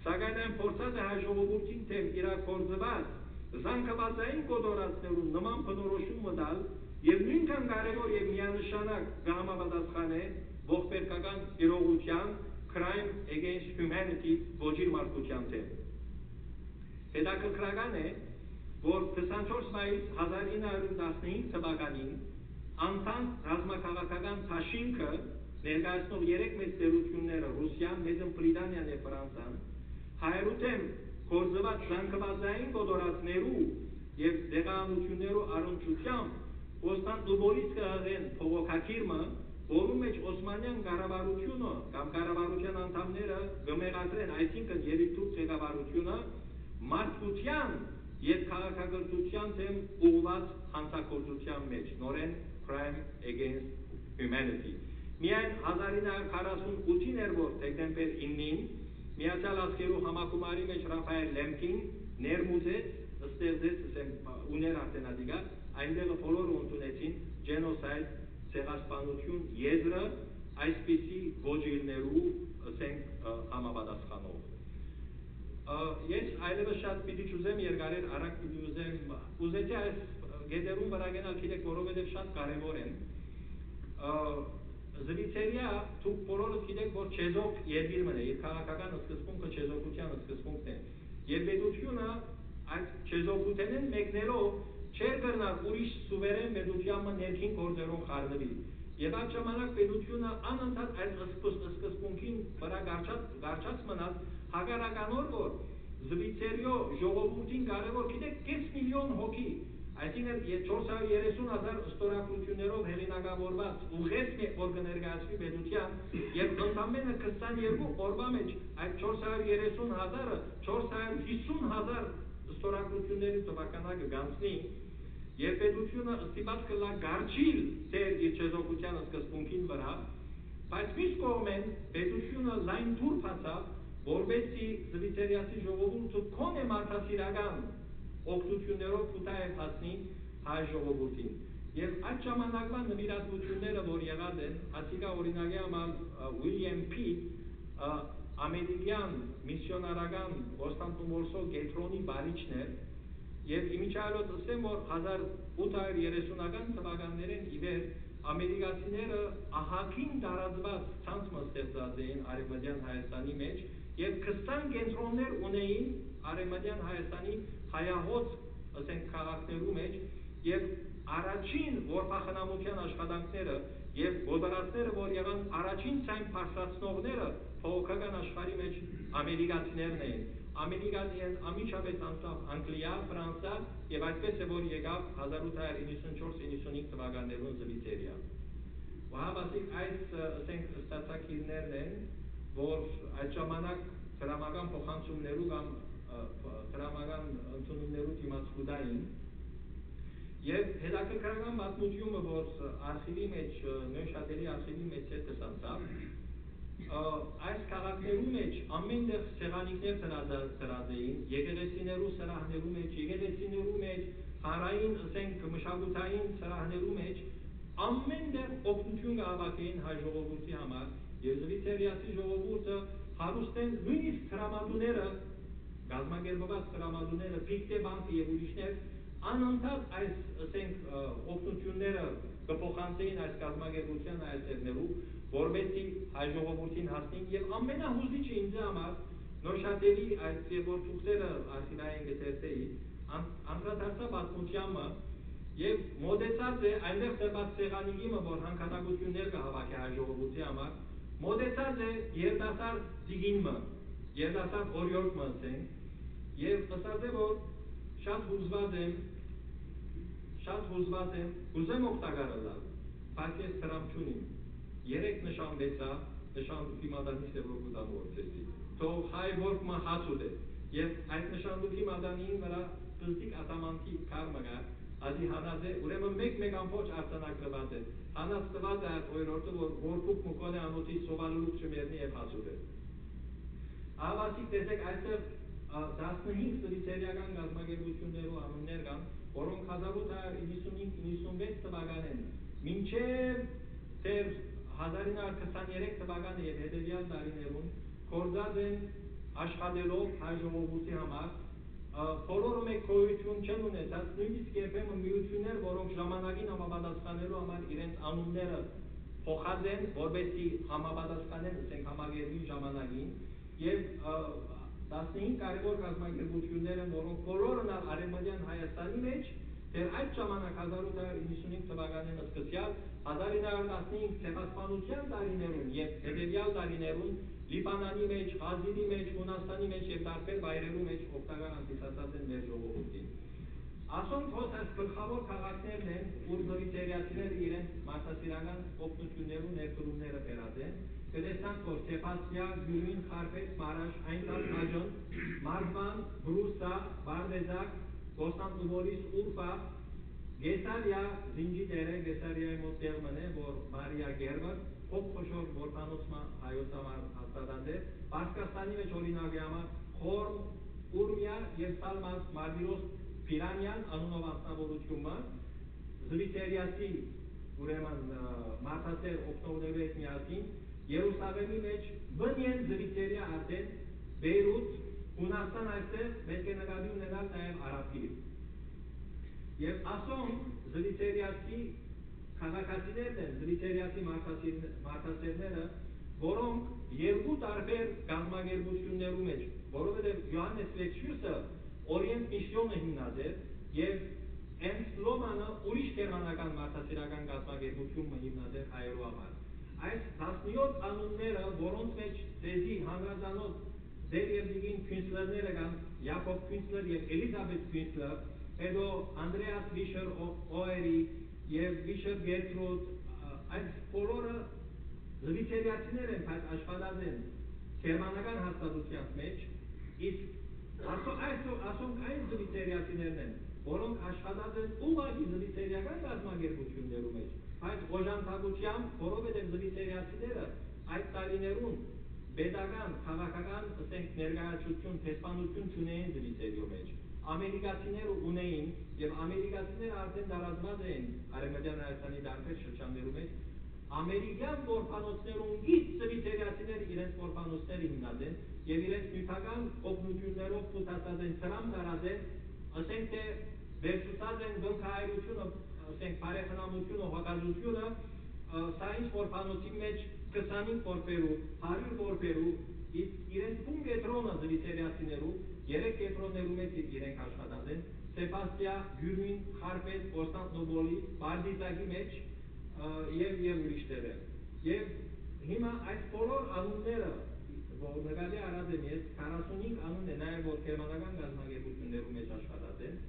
Սակայն այն փորձած է հայ ժողովրդին թեմ իրագործված զանգվածային կոտորածներուն նման բնորոշում մտալ եւ նույնքան կարեւոր եւ միանշանակ կհամապատասխանե ողբերգական իրողության crime against humanity ոչիր մարդկության թեմ։ Հետաքրքրական է, որ 24 մայիս 1915 թվականին Անտան ռազմաքաղաքական թաշինքը ներկայացնող երեք մեծ տերությունները Ռուսիան, Մեծ Բրիտանիան եւ Ֆրանսիան հայերու թեմ գործված զանգվածային կոտորածներու եւ դեղանություններու առնչությամբ Կոստանդնուպոլից կհղեն փողոքակիրը, որում մեջ Օսմանյան կառավարությունը կամ կառավարության անդամները կմեղադրեն, այսինքն երիտթուրք ղեկավարությունը մարդկության եւ քաղաքակրթության թեմ ուղղված հանցագործության մեջ, նորեն crime against humanity։ Միայն 1948-ին էր, որ դեկտեմբեր 9-ին Միացյալ Աշխարհի համագումարի մեջ Ռաֆայել Լեմկին ներմուծեց, ստեղծեց ուներ արտենադիգա, այնտեղ բոլորը ընդունեցին genocide ցեղասպանություն եզրը այսպիսի ոչիրներու ասենք համապատասխանող։ Ես այլևս շատ պիտի չուզեմ երկարել արագ պիտի ուզեցի այս գետերուն վրա գնալ, գիտեք, որովհետև շատ կարևոր են։ Զվիցերիա, դուք բոլորս գիտեք, որ չեզոք երկիր մնե, իր քաղաքական սկզբունքը չեզոքության սկզբունքն է։ Եվ պետությունը այդ չեզոքութենեն մեկնելով չէր կրնալ ուրիշ սուվերեն պետությամը ներքին գործերով խառնվի։ Եվ այդ ժամանակ պետությունը անընդհատ այդ սկզբունքին վրա գարչած մնաց, հակառականոր որ Զվիցերիո ժողովրդին կարևոր, գիտեք, կես միլիոն հոգի Այսինքն 430,000 ստորագրություններով հեղինակավորված ուղերձ որ կներկայացվի պետության եւ ընդամենը 22 օրվա մեջ այդ 430,000-ը 450,000 ստորագրությունների թվականակը գանցնի եւ պետությունը ստիպած կլա գարչիլ դեր իր չեզոքության սկզբունքին վրա, բայց մյուս կողմեն պետությունը լայն դուր փածավ, որովհետեւ զվիթերիացի ժողովուրդը կոնե մարդասիրական օգնություններով կուտայ հասնի հայ ժողովրդին։ Եվ այդ ժամանակվա նվիրատվությունները, որ եղած են, ասիկա օրինակի համար Ուիլյամ Փիթ, ամերիկյան միսիոնարական Կոստանդնուպոլսո կենտրոնի բարիչն էր, եւ իմիջայլոց ասեմ, որ 1830-ական թվականներին ի վեր ամերիկացիները ահագին տարածված ցանց ստեղծած էին Արևմտյան Հայաստանի մեջ եւ 20 կենտրոններ ունեին Արևմտյան Հայաստանի հայահոծ, ասենք, քաղաքներու մեջ եւ առաջին որփախնամության աշխատանքները եւ գոդարածները, որ եղան առաջին ցայն բարձրացնողները փողոքական աշխարհի մեջ ամերիկացիներն էին։ Ամերիկացիներն ամիջապես անցավ Անգլիա, Ֆրանսա եւ այդպես է որ եկավ 1894-95 թվականներուն Զվիթերիա։ Վահաբասիկ այս ասենք ստացակիրներն են, որ այդ ժամանակ դրամական փոխանցումներու կամ դրամական ընդունումներու դիմացկուտային եւ հետաքրքրական պատմությունը, որ արխիվի մեջ, Նյոշատելի արխիվի մեջ տեսանցավ, այս քաղաքներու մեջ ամենտեղ սեղանիկներ դրած էին, եկեղեցիներու սրահներու մեջ, եկեղեցիներու մեջ, հանրային, ասենք, մշակութային սրահներու մեջ ամենտեղ օգնություն կհավաքեին հայ ժողովրդի համար եւ զվիթերիացի ժողովուրդը հարուստ են նույնիսկ տրամադուները, գազագերբված տրամադուները, Պիկտե բանկը եւ ուրիշներ անընդհատ այս, ասենք, օգնությունները կփոխանցեին այս գազագերբության այցերներու, որովհետեւ հայ ժողովրդին հասնին եւ ամենահուզիչը ինձ համար Նոշատելի այդ որ թուղթերը արխիվային գտերտեի անդրադարձա պատմությանը եւ մոդեցած է այնտեղ դեպած սեղանիկիմը, որ հանքանակություններ կհավաքի հայ ժողովրդի համար, մոդեցած է երիտասարդ դիգինը, երիտասարդ օրիորդը ասենք, եւ ասած է որ շատ հուզված եմ, ուզեմ օգտակարել, բայց ես դրամ չունիմ։ Երեք նշան վեցա, նշանլուկի մադանից է որ կուտամ որցեցի, թող հայ որկմը հաց ուտե, եւ այդ նշանլուկի մադանին վրա պլտիկ ատամանքի կարմը կա, ադի հանած է, ուրեմն մեկ ամբողջ արձանակ տված է, հանած տված է այդ օրորդը, որ որկուկ մուկոն է անոթի սովալուկ չմերնի եւ հաց ուտե։ Ահավասիկ տեսեք այստեղ 15 զվիթերիական գազագերբություններու անուններ կան, որոնք 1895-96 թվականին մինչև դեռ 1923 թվականը եւ հետեւյալ տարիներուն կորզած են աշխատելով հայ ժողովրդի համար, բոլորը մեկ գոյություն չեն ունեցած, նույնիսկ երբեմն միություններ, որոնք ժամանակին համապատասխանելու համար իրենց անունները փոխած են, որովհետեւ համապատասխանեն, ասենք, համագերբին ժամանակին եւ 15 կարևոր գազագերբություններ են, որոնք բոլորն Արևմտյան Հայաստանի մեջ դեռ այդ ժամանակ 1895 թվականին սկսյալ 1915 ցեղասպանության տարիներուն եւ հետեւյալ տարիներուն Լիբանանի մեջ, Ղազիրի մեջ, Հունաստանի մեջ եւ տարբեր վայրերու մեջ օգտակար հանդիսացած են մեր ժողովրդին։ Ասոնք հոս այս գլխավոր քաղաքներն են, ուր զվիթերիացիները իրենց մարդասիրական օգնություններու ներդրումները բերած են, կտեսանք, որ Սեբաստիա, Գյումրին, Խարպետ, Մարաշ, Այնտալ, Աջոն, Մարզվան, Բրուսա, Բարդեզակ, Կոստանդնուպոլիս, Ուրֆա, Գեսարիա, Զինջիդերը, Գեսարիայի մոտ տեղմն է, որ Մարիա Գերբը, փոփ խոշոր որբանոցմա հայոց համար հաստատած է, Պարսկաստանի մեջ օրինակի համար Խորմ, Ուրմիա եւ Սալմաս Մարգիրոս Պիրանյան անունով անձնավորությունը, զվիթերիացի ուրեմն մարդասեր օգնողներու հետ միասին Երուսաղեմի մեջ բնեն զվիթերիա արդեն Բեյրութ, Հունաստան այստեղ պետք է նկատի ունենալ նաև Արաբգիր։ Եվ ասոնք զվիթերիացի քաղաքացիներն են, զվիթերիացի մարդասերները, որոնք երկու տարբեր գազագերբություններու մեջ, որովհետև Յոհաննես Վեցիուսը Օրient միսիոնը հիմնած էր եւ Էմսլովանը ուրիշ գերմանական մարդասիրական գազագերբություն հիմնած էր հայերու համար։ Այս 17 անունները, որոնց մեջ ձեզի հանրազանոց ձեր եւ դիգին Քյունսլերները կան, Յակոբ Քյունսլեր եւ Էլիզաբետ Քյունսլեր, հետո Անդրեաս Վիշեր Օերի եւ Վիշեր Գերտրուդ այս բոլորը զվիթերիացիներ են, բայց աշխատած են գերմանական հաստատության մեջ, իսկ ասոնք այն զվիթերիացիներն են, որոնք աշխատած են ուղղակի զվիթերիական կազմակերպություններում մեջ, բայց օժանդակությամբ, որովհետև զվիթերիացիները այդ տարիներուն պետական, քաղաքական, ասենք ներկայացություն, տեսփանություն չունեին զվիթերիո մեջ։ Ամերիկացիները ունեին եւ ամերիկացիները արդեն տարածված էին Արևմտյան Հայաստանի տարբեր շրջաններում մեջ։ Ամերիկյան որբանոցներուն գից զվիթերիացիները իրենց որբանոցները հիմնած են եւ իրենց նյութական օգնություններով փութացած են, սրամ տարած են, ասենք թե վերցուցած են գնքահայրությունը, ասենք բարեխնամությունը, հոգազությունը, սա ինչ որբանոցի մեջ 25 որբերու, 100 որբերու, իսկ իրենց բուն կետրոնը զվիթերիացիներու, 3 կետրոններու մեջ իրենք աշխատած են, Սեբաստիա, Գյուրին, Խարպետ, Կոստանդնոպոլի, Բարդիզակի մեջ եւ ուրիշները։ Եվ հիմա այս բոլոր անունները, որ նկատի առած եմ ես, 45 անուն է նաեւ որ գերմանական կազմակերպություններու մեջ աշխատած են,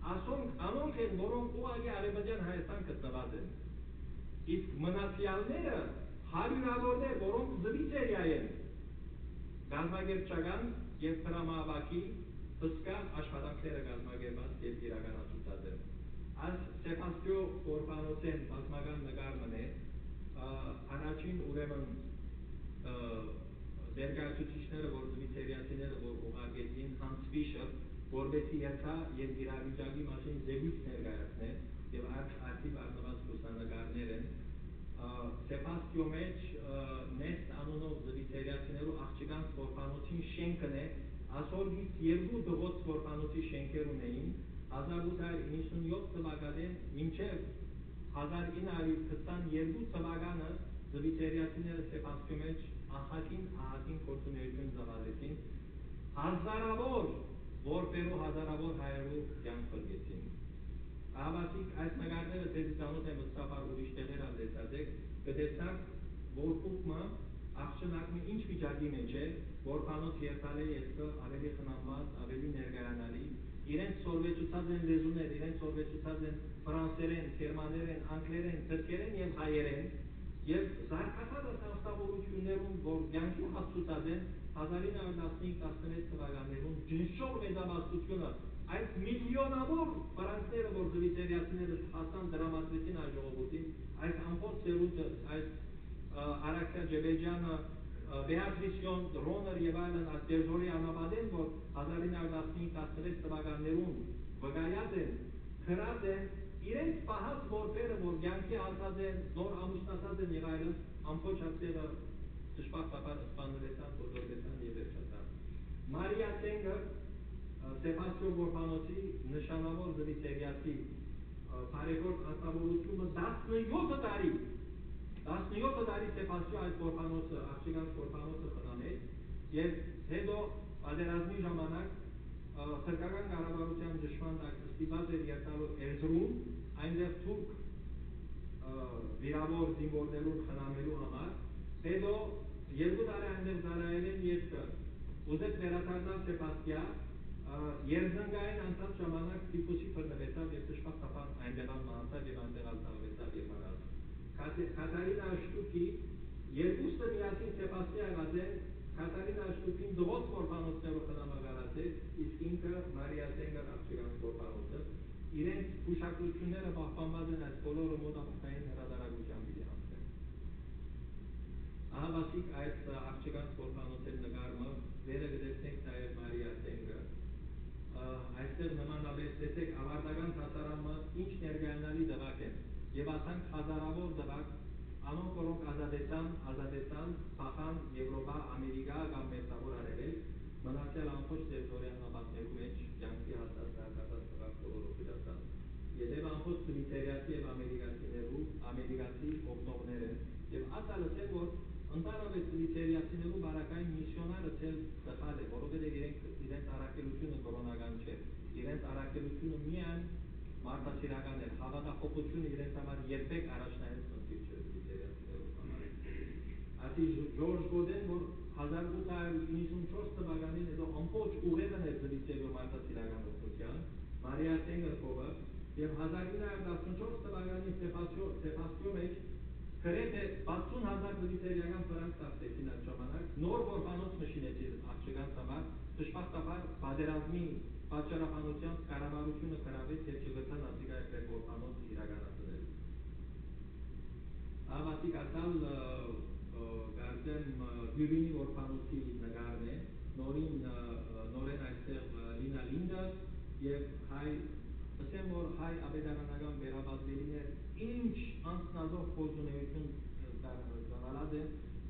անոնք են, որոնք ուղղակի Արևմտյան Հայաստան գտնված են։ Իսկ մնացյալները հարյուրավորներ, որոնք զվիթերիա են, կազմակերպչական եւ տրամաբակի հսկա աշխատանքները կազմակերպած եւ իրականացուցած են։ Այս Սեբաստիո Որբանոցեն բազմական նկարն է, առաջին ուրեմն ներկայացուցիչները, որ զվիթերիացիները, որ ուղարկեցին Հանս Ֆիշեր, որպեսզի երթա եւ իրավիճակի մասին զեկույց ներկայացնեն եւ արդի բարձրված լուսանկարներ են։ Սեբաստիո մեջ Նեստ անունով զվիթերիացիներու աղջկանց որբանոցին շենքն է, ասորգից 2 դղոց որբանոցի շենքեր ունեին, 1897 թվականին մինչև 1922 թվականը զվիթերիացիները Սեբաստիո մեջ ահագին գործունեություն ծավալեցին, հազարավոր որբերու, հազարավոր հայերու կյանք փրկեցին։ Ահավասիկ այս նկարները դեզի ծանոթ եմ վստահաբար ուրիշ տեղեր ալեցած եք, կտեսնակ, որ կուկմը աղջնակմը ինչ վիճակի մեջ է, որբանոց երթալե ետքը ավելի խնամված, ավելի ներկայանալի, իրենց սորվեցուցած են լեզուներ, իրենց սորվեցուցած են ֆրանսերեն, գերմաներեն, անգլերեն, թրքերեն եւ հայերեն, եւ զարգացած ստեղծավորություններում, որ կյանքի հասցուցած են 1915-16 թվականներում ջնշող մեծամասնությունը այդ միլիոնավոր ֆրանսները, որ զվիթերիացիները հասան դրամատրեցին այս ժողովրդին, այս ամբողջ ծերունը, այս Արաքսիա Ջեբեջյանը, Բեատրիսյոն, Ռոներ եւ այլն Ատերժորի անապատեն, որ 1915-16 թվականներում վկայած են, քրած են, իրենց պահած որբերը, որ կյանքի հասած են, նոր ամուսնացած են եւ այլն, ամբողջ հացերը դժբախտաբար սպանվեցան, գործեցան եւ վերջացան։ Մարիա Տենգը Սեբաստիո Որբանոցի նշանավոր զվիթերիացի բարեգործ անձնավորությունը 17 տարի Սեբաստիո այդ Որբանոցը, աղջկանց Որբանոցը խնամեց եւ հետո պատերազմի ժամանակ թրքական կառավարության ճշմարտ ստիպված էր երթալու Էրզրում, այնտեղ թուրք վիրավոր զինվորներուն խնամելու համար, հետո 2 տարի այնտեղ ծառայել են ետքը, ուզեց վերադառնալ Սեբաստիա, Երզնգային անցած ժամանակ տիպուսի բռնվեցավ եւ դժբախտաբար այնտեղ մահացավ եւ այնտեղ ալտավեցավ եւ մահաց։ Կատարինա Շտուկի երկուստը միասին Սեբաստիա եղած են, Կատարինա Շտուկին դողոց որբանոցներով խնամակալացեց, իսկ ինքը Մարիա Տենգեր աղջկանց որբանոցը, իրենց հուշակությունները պահպանված են այս բոլորը մոտավորային հրատարակությամբ իրի հանձնել։ Ահավասիկ այս աղջկանց որբանոցել նկարը վերը կտեսնենք նաեւ Մարիա Տենգեր, այստեղ նմանապես տեսեք ավարտական հասարամը ինչ ներկայանալի դղակ են եւ ասանք հազարավոր դղակ, անոնք որոնք ազատեցան, փախան Եվրոպա, Ամերիկա կամ Մերձավոր Արևելք, մնացյալ ամբողջ տերիտորիալ նավատներու մեջ կյանքի հասած զարգացած դղակ բոլորը գտած։ Եվ ամբողջ զվիթերիացի եւ ամերիկացի օգնողներ են եւ ասալսել որ ընդհանրապես զվիթերիացիներու բարակային միսիոնարը ցել տխալ է, որովհետեւ իրենց առաքելությունը կորոնական չէ, իրենց առաքելությունը միայն մարդասիրական է, հավատախոհությունը իրենց համար երբեք առաջնային խնդիր չէ զվիթերիացիներու համար։ Ասի Ժորժ Գոդեն, որ 1894 թվականին հետո ամբողջ ուղեղն էր զվիթերիո մարդասիրական օգնության, Մարիա Տենգրկովը եւ 1914 թվականի Սեբաստիոն մեջ գրեթե 60,000 լիտրական ֆրանկ ստացեցին այդ ժամանակ նոր որբանոց նշինեցին աղջկան համար դժբախտաբար պատերազմի պատճառաբանության կառավարությունը գրավեց եւ չգտան ասիկայ այդ որբանոց իրականացնել Ամատիկ ասալ գարտեմ Գյուբինի որբանոցի նկարն է նորեն այստեղ Լինա Լինդա եւ հայ ասեմ որ հայ աբեդարանական վերաբացելիներ ինչ անձնազոհ գործունեություն ծավալած է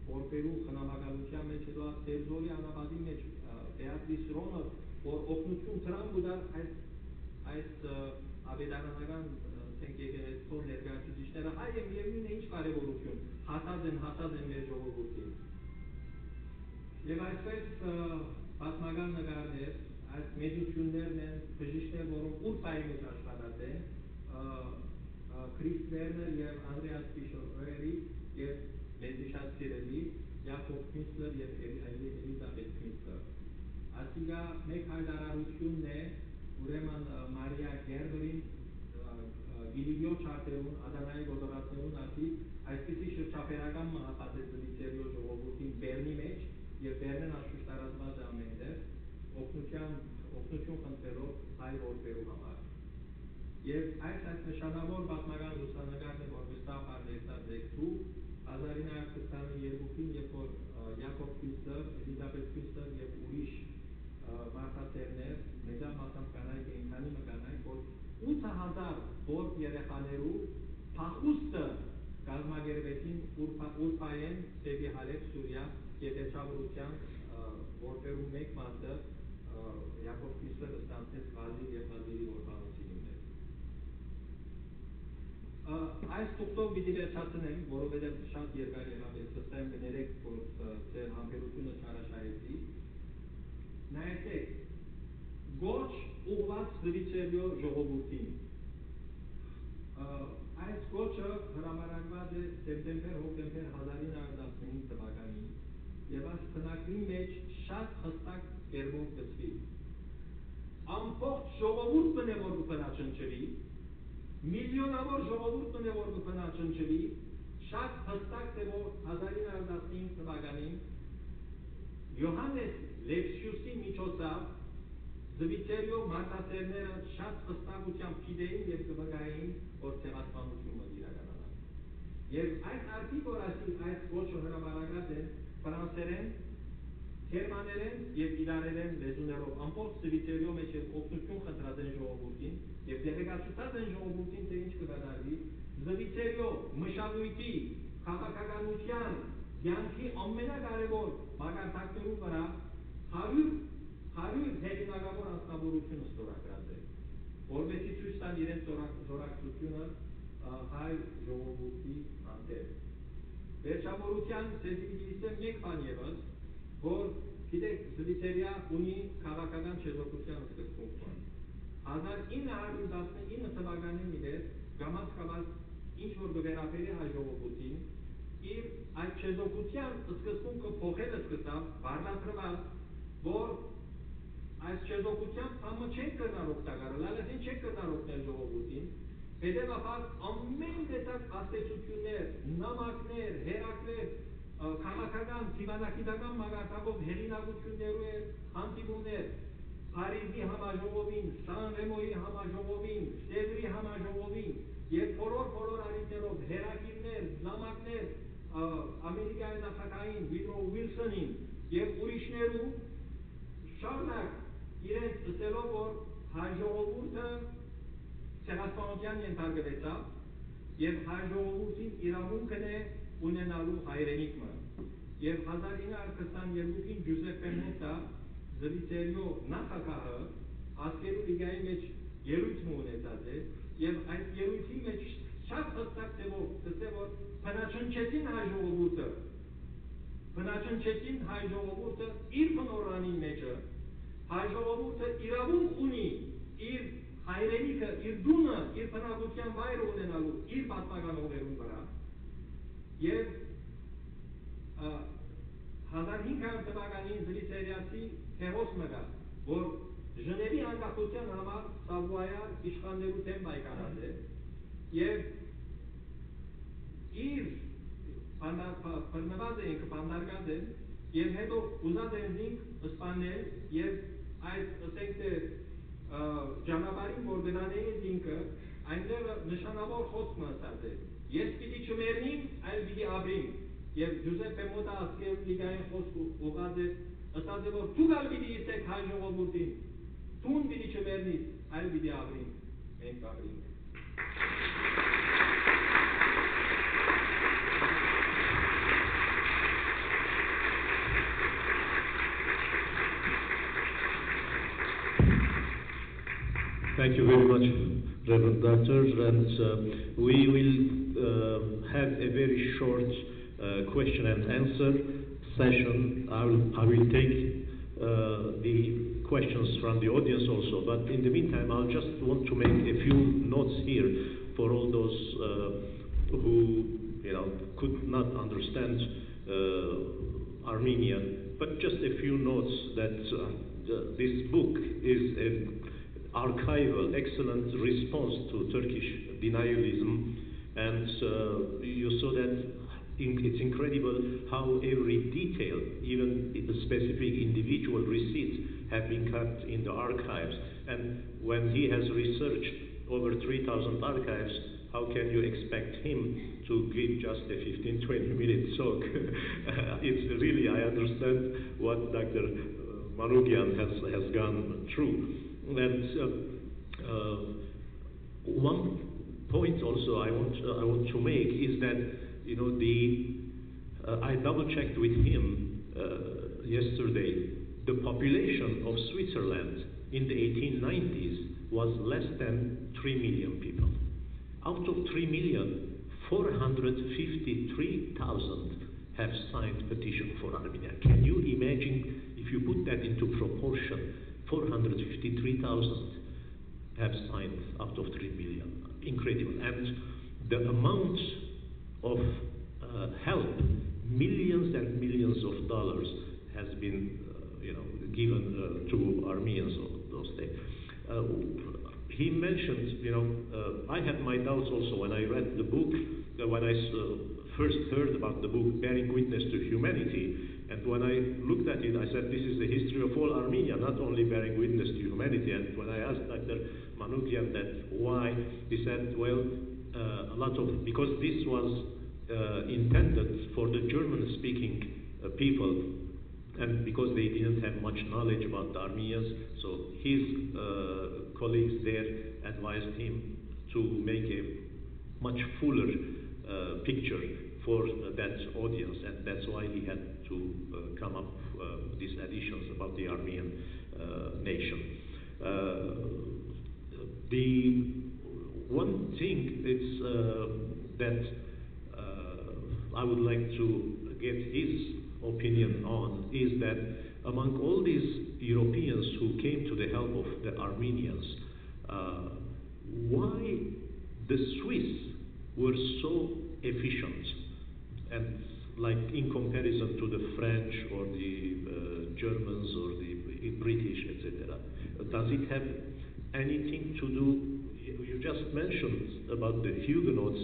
որպերու խնամակալության մեջ հետո Տերզորի անաբադի մեջ Բեատրիս Ռոնը որ օգնություն տրան գուդար այս աբեդարանական եկեղեցու ներկայացուցիչները հայ են միևնույն է ինչ կարևորություն հասած են մեր ժողովրդին եւ այսպես պատմական նկարներ այս մեծություններն են բժիշկներ որոնք Ուրբայի մեջ աշխատած են Քրիս Վերներ եւ Անդրեաս Ֆիշերը եւ մեծիշած սիրելի Յակոբ Քինսլեր եւ Էլիզաբեթ Քինսլեր ասիգա մեկ հայտարարությունն է ուրեմն Մարիա Գերբերին Գիլիգիո չարտերուն Ադանայի գոդորացներուն ասի այսպիսի շրջապերական մահապատեծությունների ժողովրդին Բեռնի մեջ եւ Բեռնեն աշխուժտարածված ամենտեղ օգնություն խնդրելով հայ որբերու համար եւ այս նշանավոր պատմական լուսանկարն է որ վստահաբար ներկայացած եք դու 1922-ին երբ որ Յակոբ Քինսլեր, Էլիզաբեթ Քինսլեր եւ ուրիշ մարդասերներ մեծամասամբ կանայք էին քանի կանայք որ 8000 որբ երեխաներու փախուստը կազմակերպեցին Ուրբայեն դեպի Հալեբ Սուրիա գետեչավորության որբերու մեկ մասը Յակոբ Քինսլերը ստանցեց Ղազիր եւ Ղազիրի որբանոցի հիմներ այս թուղթով պիտի վերջացնեմ որովհետեւ շատ երկար եղավ ես վստահ կներեք որ ձեր համբերությունը չարաշահեցի նայեցեք Գորչ ուղված Զվիցերիո ժողովրդին այս գոչը հրամարակված է սեպտեմբեր-հոկտեմբեր 1915 թվականին եւ այս բնակվի մեջ շատ հստակ կերպով գծվի ամբողջ ժողովուրդն է որ կփնաչնչվի միլիոնավոր ժողովուրդն է որ կփնաչնչվի շատ հստակ է որ 1915 թվականին Յոհաննես Լեվսիուսի միջոցով Զվիցերիո մարդասերները շատ հստակությամբ գիտեին եւ կվկայեին որ ցեղասպանությունը իրականանա եւ այս արտիկ որ այս ոչը հրամարակած են ֆրանսերեն, գերմաներեն եւ իրարերեն լեզուներով ամբողջ Զվիցերիո մեջ օգնություն խնդրած են ժողովրդին եւ դեղեկացուցած են ժողովրդին թե ինչ կկատարվի Զվիցերիո մշակույթի քաղաքականության յանքի ամենակարևոր մակարդակներու վրա 100 հեղինակավոր անձնավորությունը ստորագրած է, որովհետեւ ցույց տան իրենց զորակցությունը հայ ժողովրդի հանդեպ։ Վերջավորության ցեզիգիսը մեկ բան ևս, որ գիտեք Զվիցերիա ունի քաղաքական չեզոքության սկզբունք։ 1919 թվականին իդեր գամած ինչ որ գվերապերի հայ ժողովրդին իր այդ չեզոքության սկզբունքը փոխել սկսավ, վարդապրված, որ այս չեզոքությամբ համը չեն կրնար օգտակարել, այլև չեն կրնար օգնել ժողովրդին, հետևաբար ամեն տեսակ աստեցություններ, նամակներ, հերակներ, քաղաքական, դիվանագիտական մակարդակով հեղինակություններու էր հանդիպումներ, Փարիզի համաժողովին, Սան Ռեմոյի համաժողովին, Սևրի համաժողովին եւ բոլոր արիտներով հերակիրներ, նամակներ, Ամերիկայի նախագահային Վիդրո Ուիլսոնին եւ ուրիշներու շարունակ իրենց ասելով որ հայ ժողովուրդը ցեղասպանության ենթարկվեցավ եւ հայ ժողովրդին իրավունքն է ունենալու հայրենիքը եւ 1922-ին Ջուզեպպե Մոտա Զվիցերիո նախագահը ասկերու լիգայի մեջ ելույթ ունեցած է եւ այդ ելույթի մեջ շատ հստակ ձևով ասել որ փնաչնչեցին հայ ժողովուրդը իր բնորանի մեջը հայ ժողովուրդը իրավունք ունի իր հայրենիքը, իր դունը, իր բնակության վայրը ունենալու իր պատմական օրերուն վրա եւ 1500 թվականին Զվիցերիացի հերոս մգա որ Ժնևի անկախության համար Սավոյար իշխաններու դեմ պայքարած է եւ իր բռնված է ինքը բանդարգած է եւ հետո ուզած են ինք սպանել եւ այդ ասենք թե ճանապարհին որ գնանեին ինքը այնտեղ նշանավոր խոսք մտած է ես պիտի չմեռնիմ այլ պիտի ապրիմ եւ Ջուզեպպե Մոտա ասկել լիգային խոսք ուղղած է ըստած է որ դու գալ պիտի իսեք հայ ժողովրդին Tun bin ich Vernis, all wie die Abrin, mein Abrin. Thank you very much, Reverend Doctor, and we will have a very short question and answer session. I will take the questions from the audience also, but in the meantime I'll just want to make a few notes here for all those who could not understand Armenian, but just a few notes that this book is an archival, excellent response to Turkish denialism, and you saw that it's incredible how every detail, even the specific individual receipts, have been kept in the archives. And when he has researched over 3,000 archives, how can you expect him to give just a 15-20 minute talk? It's really, I understand what Dr. Manoukian has gone through. And one point also I want to make is that I double-checked with him yesterday. The population of Switzerland in the 1890s was less than 3 million people. Out of 3 million, 453,000 have signed petition for Armenia. Can you imagine, if you put that into proportion, 453,000 have signed out of 3 million. Incredible. And the amount of help, millions and millions of dollars, has been given to Armenians of those days. He mentioned, I had my doubts also when I read the book, when I first heard about the book, Bearing Witness to Humanity, and when I looked at it, I said, this is the history of all Armenia, not only bearing witness to humanity. And when I asked Dr. Manoukian that why, he said, well, because this was intended for the German-speaking people, and because they didn't have much knowledge about the Armenians, so his colleagues there advised him to make a much fuller picture for that audience, and that's why he had to come up with these additions about the Armenian nation. The one thing is that I would like to get his opinion on is that among all these Europeans who came to the help of the Armenians, why the Swiss were so efficient, and like in comparison to the French or the Germans or the British, etc. Does it have anything to do? You just mentioned about the Huguenots,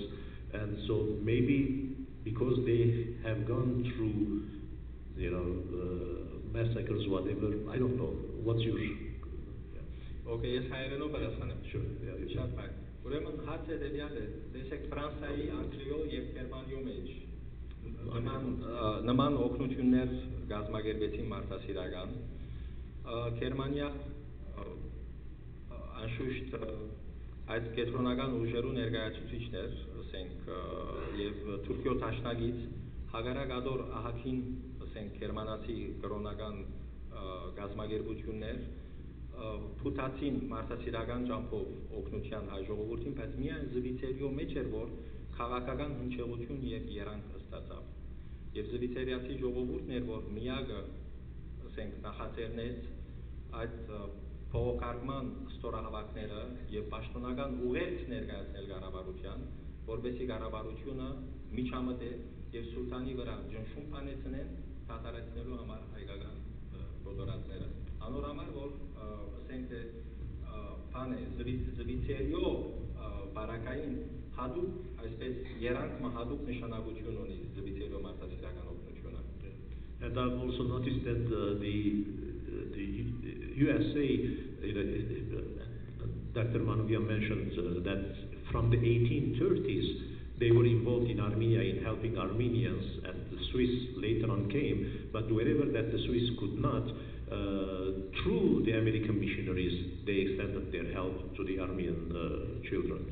and so maybe because they have gone through, massacres, whatever. I don't know. What's your? Okay, yes, I don't know, but that's fine. Sure. Yeah. Shut back. Ուրեմն հարցը դեպի դեսեք Ֆրանսիայի, Անգլիո եւ Գերմանիո մեջ նման օգնություններ գազագերբեցին մարդասիրական Գերմանիա անշուշտ այդ կենտրոնական ուժերու ներկայացուցիչներ, ասենք, եւ Թուրքիո տաշնագից հագարակադոր ահագին, ասենք, գերմանացի կրոնական գազագերբություններ փութացին մարդասիրական ճամփով օգնության հայ ժողովրդին, բայց միայն զվիթերիո մեջ էր որ քաղաքական հնչեղություն եւ երանք ստացավ։ Եվ զվիթերիացի ժողովուրդն էր որ միակը, ասենք, նախաձեռնեց այդ փողոքարկման ստորահավաքները եւ պաշտոնական ուղերձ ներկայացնել կառավարության, որովհետեւ կառավարությունը միջամտե եւ սուլտանի վրա ջնշում բանեցնեն դատարեցնելու համար հայկական գոտորածները։ անորամար որ ասենք թե բանը զվիցերիո բարակային հadoop այսպես երանգ հadoop նշանակություն ունի զվիցերիո մարդասիրական օգնությունը. And I've also noticed that the USA, Dr. Manoukian mentioned that from the 1830s they were involved in Armenia in helping Armenians, and the Swiss later on came, but wherever that the Swiss could not, through the American missionaries, they extended their help to the Armenian children.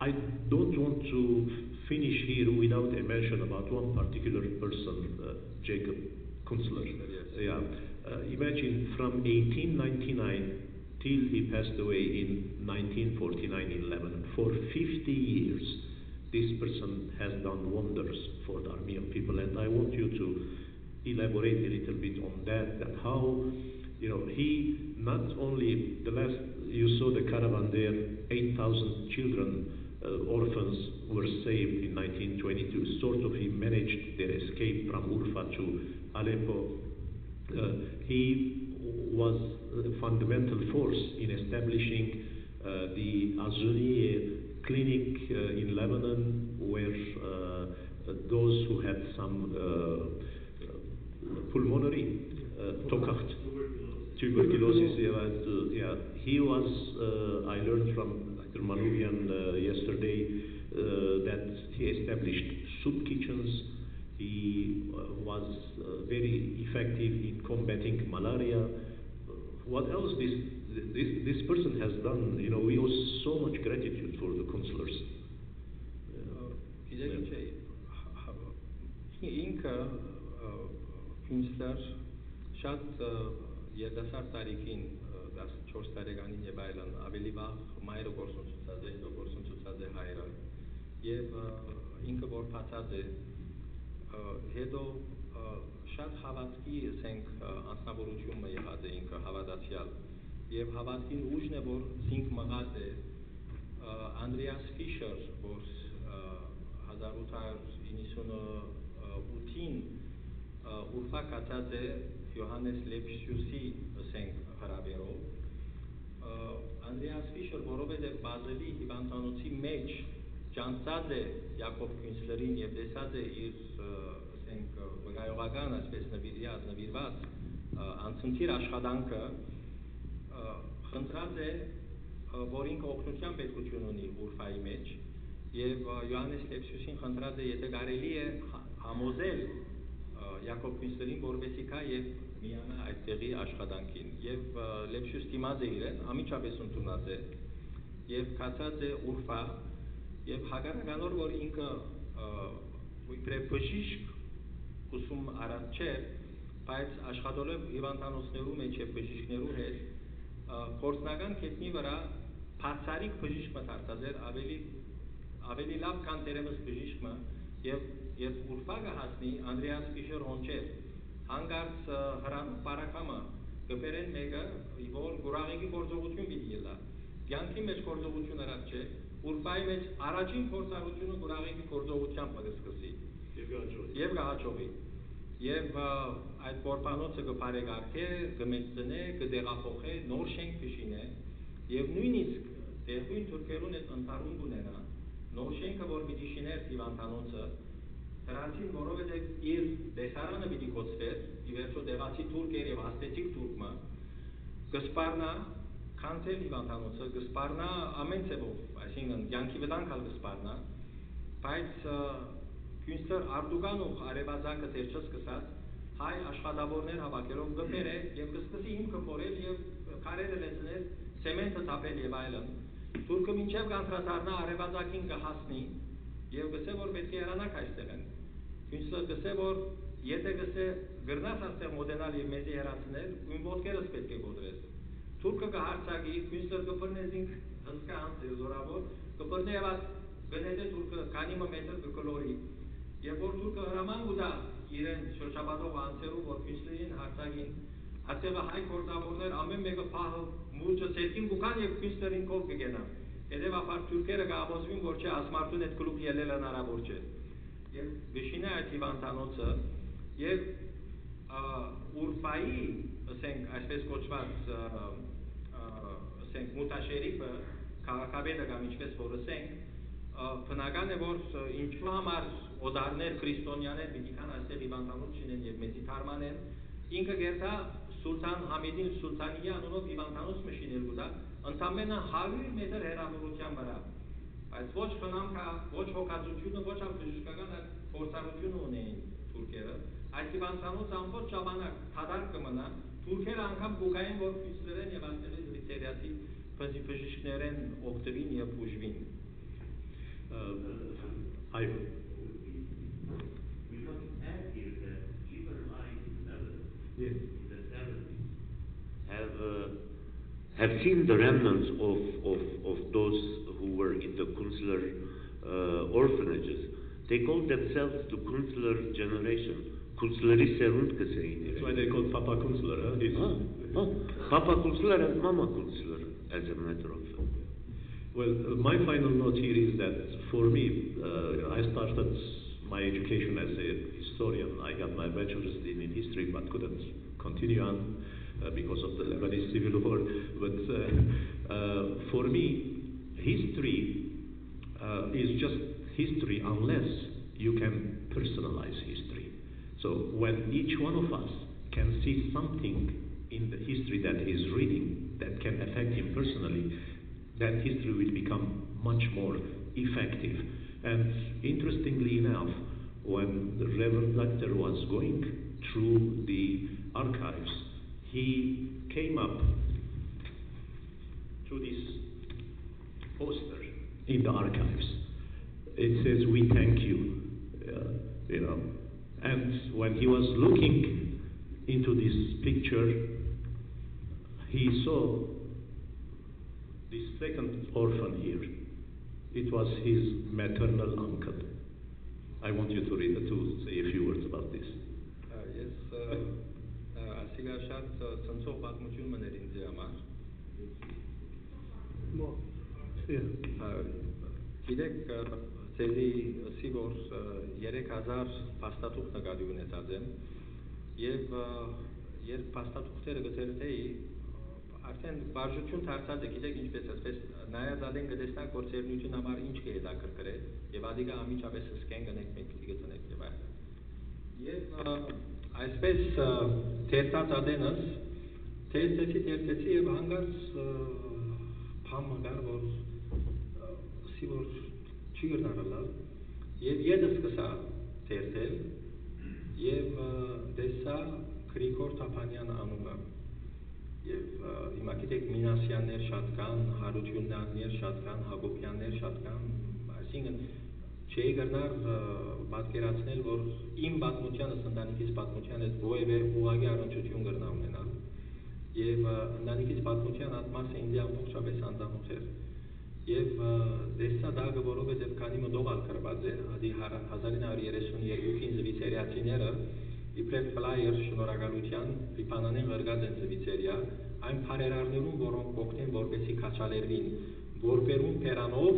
I don't want to finish here without a mention about one particular person, Jacob Kunstler. Yeah. Imagine from 1899 till he passed away in 1949 in Lebanon. For 50 years, this person has done wonders for the Armenian people, and I want you to elaborate a little bit on that and how, he not only, you saw the caravan there, 8,000 children, orphans were saved in 1922. Sort of he managed their escape from Urfa to Aleppo. He was a fundamental force in establishing the Azuniye clinic in Lebanon, where those who had some pulmonary tuberculosis, he was, I learned from Dr. Manoukian yesterday that he established soup kitchens. He was very effective in combating malaria. What else this person has done? We owe so much gratitude for the counselors. Ինքը Քյունստեր շատ երիտասարդ տարիքին 14 տարեկանին եւ այլն ավելի վաղ մայրը գործունեացած է, ինքը գործունեացած է հայրը եւ ինքը որ փածած է հետո շատ հավատքի ասենք անձնավորություն եղած է ինքը հավատացյալ եւ հավատքին ուժն է որ զինք մղած է Անդրեաս Ֆիշեր որ 1898-ին Ուրֆա կացած է Յոհանես Լեպսյուսի ասենք հրավերով Անդրեաս Ֆիշեր որովհետեւ Բազելի հիվանդանոցի մեջ ճանաչած է Յակոբ Քյունստերին եւ տեսած է իր ասենք վկայողական այսպես նվիրված անցնցիր աշխատանքը խնդրած է որ ինքը օգնության պետքություն ունի Ուրֆայի մեջ եւ Յոհանես Լեպսյուսին խնդրած է եթե կարելի է համոզել Յակոբ Քյունստերին որպեսզի կա եւ միանա այդ տեղի աշխատանքին եւ Լեպսյուս դիմաց է իրեն ամիջապես ընդունած է եւ կացած է Ուրֆա եւ հակառականոր որ ինքը իբրև բժիշկ ուսում արած չէ բայց աշխատելով հիվանդանոցներու մեջ եւ բժիշկներու հետ գործնական կետնի վրա բացարիք բժիշկը դարձած էր ավելի լավ քան դերևս բժիշկը եւ երբ Ուրֆա հասնի Անդրեաս Ֆիշեր հոնչեր հանգարց հրանու բարակամը գբերեն մեկը որ գուրաղիկի գործողություն պիտի ելա կյանքի մեջ գործողություն արած չէ Ուրֆայի մեջ առաջին փորձառությունը գուրաղիկի գործողությամբ կսկսի եւ գահաճողի եւ այդ կորբանոցը կբարեկարգե կմեծնե կդեղափոխե նոր շենք կշինե եւ նույնիսկ դերույն թուրքերուն այդ ընթարում կունենա նոր շենքը որ պիտի շիներ հիվանդանոցը դրանցին որովհետեւ իր դեսարանը պիտի կոչվեր ի վերջո դեղացի թուրք էր եւ աստեցիկ թուրքը կսպառնա քանթել հիվանդանոցը կսպառնա ամեն ձևով այսինքն կյանքի վտանգալ կսպառնա բայց Քյունստեր Արդուգանով արևազանգը դեր չսկսած հայ աշխատավորներ հավաքելով գբեր է եւ կսկսի հիմքը փորել եւ քարերը լեցնել ցեմենտը թափել եւ այլն թուրքը մինչեւ կանտրադառնա արևազանգին կհասնի եւ գսե որ պետք է հրանակ այստեղեն Քյունստեր գսե որ եթե գսե գրնաս այստեղ մոդենալ եւ մեզի հեռացնել ում ոտքերս պետք է գոդրես թուրքը կհարցակի Քյունստեր կփռնեզինք հսկա անձը զորավոր կփռնե եւ գնեթե թուրքը քանի մետր կկլորի եւ որ թուրքը հրաման կուտա իրեն շրջապատող անձերու որ Քյունստերին հարցակին այստեղը հայ գործավորներ ամեն մեկը փահը մուրջը սերքին կուքան եւ Քյունստերին կով կգենան հետեւաբար թուրքերը կամոզվին որ չէ ասմարտուն այդ գլուխ ելել հնարավոր չէ եւ գշինե այդ հիվանդանոցը եւ Ուրֆայի, ասենք, այսպես կոչված, ասենք, մուտաշերիֆը, քաղաքավետը կամ ինչպես որ ասենք, բնական է, որ ինչու համար օդարներ, քրիստոնյաներ պիտի կան այստեղ հիվանդանոց չինեն եւ մեզի թարմանեն, ինքը գերտա Սուլտան Համիդին Սուլտանիի անունով հիվանդանոց մշինել գուտա, ընդամենը 100 մետր հեռավորության վրա, բայց ոչ խնամքա, ոչ հոգացությունը, ոչ ալ բժշկական փորձառությունը ունեին թուրքերը, այդ հիվանդանոց ամբողջ ժամանակ թադար կմնա, թուրքերը անգամ գուկային, որ փույսերեն եւ այստեղի զրիցերիացի բժիշկներեն օգտվին եւ բուժվին։ We must add here that even I, Yes. in the 70s, have seen the remnants of those who were in the consular orphanages. They called themselves the consular generation. Consulari serund kăsăini. That's why they called Papa Consular, huh? Papa Consular and Mama Consular, as a matter of fact. Well, my final note here is that for me, I started my education as a historian. I got my bachelor's in history, but couldn't continue on because of the Lebanese civil war. But for me, history is just history unless you can personalize history. So when each one of us can see something in the history that he's reading that can affect him personally, that history will become much more effective. And interestingly enough, when the Reverend Doctor was going through the archives, he came up to this poster in the archives. It says, "We thank you," you know. And when he was looking into this picture, he saw this second orphan here. It was his maternal uncle. I want you to say a few words about this. Yes, ասիգաշատ ցնցող պատմություն մներ ինձ համար։ Գիտեք, ծեզի սիվոր 3000 փաստաթուղթ նկատի ունեցած եմ եւ երբ փաստաթուղթերը գտերտեի արդեն վարժություն դարձած է, գիտեք ինչպես ասես նայած ադեն կտեսնակ որ ծերնություն համար ինչ կհետաքրքրե եւ ադիգա ամիջապես սկեն գնեք մենք պիտի գտնենք եւ այլն։ Եվ այսպես թերթած ադենս թերթեցի եւ հանգած փամը գար որ սիվոր չի գնալալ եւ ես սկսա թերթել եւ դեսա Գրիգոր Թափանյան անունը եւ հիմա գիտեք Մինասյաններ շատ կան, Հարությունյաններ շատ կան, Հակոբյաններ շատ կան, այսինքն չի գնար պատկերացնել որ իմ պատմությանը ընտանիքիս պատմության հետ ովևէ ուղղակի առնչություն կրնա ունենալ եւ ընտանիքիս պատմության այդ մասը ինձ ամբողջապես անծանոթ էր եւ դեսա դագը որովհետեւ քանի մտողալ կրված է ադի 1932-ին զվիցերիացիները իբրև ֆլայեր շնորհակալության Լիբանանին ղրգած են զվիցերիա այն բարերարներուն որոնք կողքեն որպեսի քաչալերվին որբերուն փերանով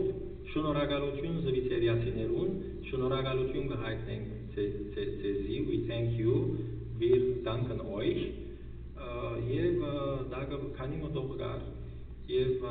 շնորհակալություն զվիցերիացիներուն շնորհակալություն կհայտնենք ցեզի we thank you wir danken euch եւ դագը քանի մտող գար եւ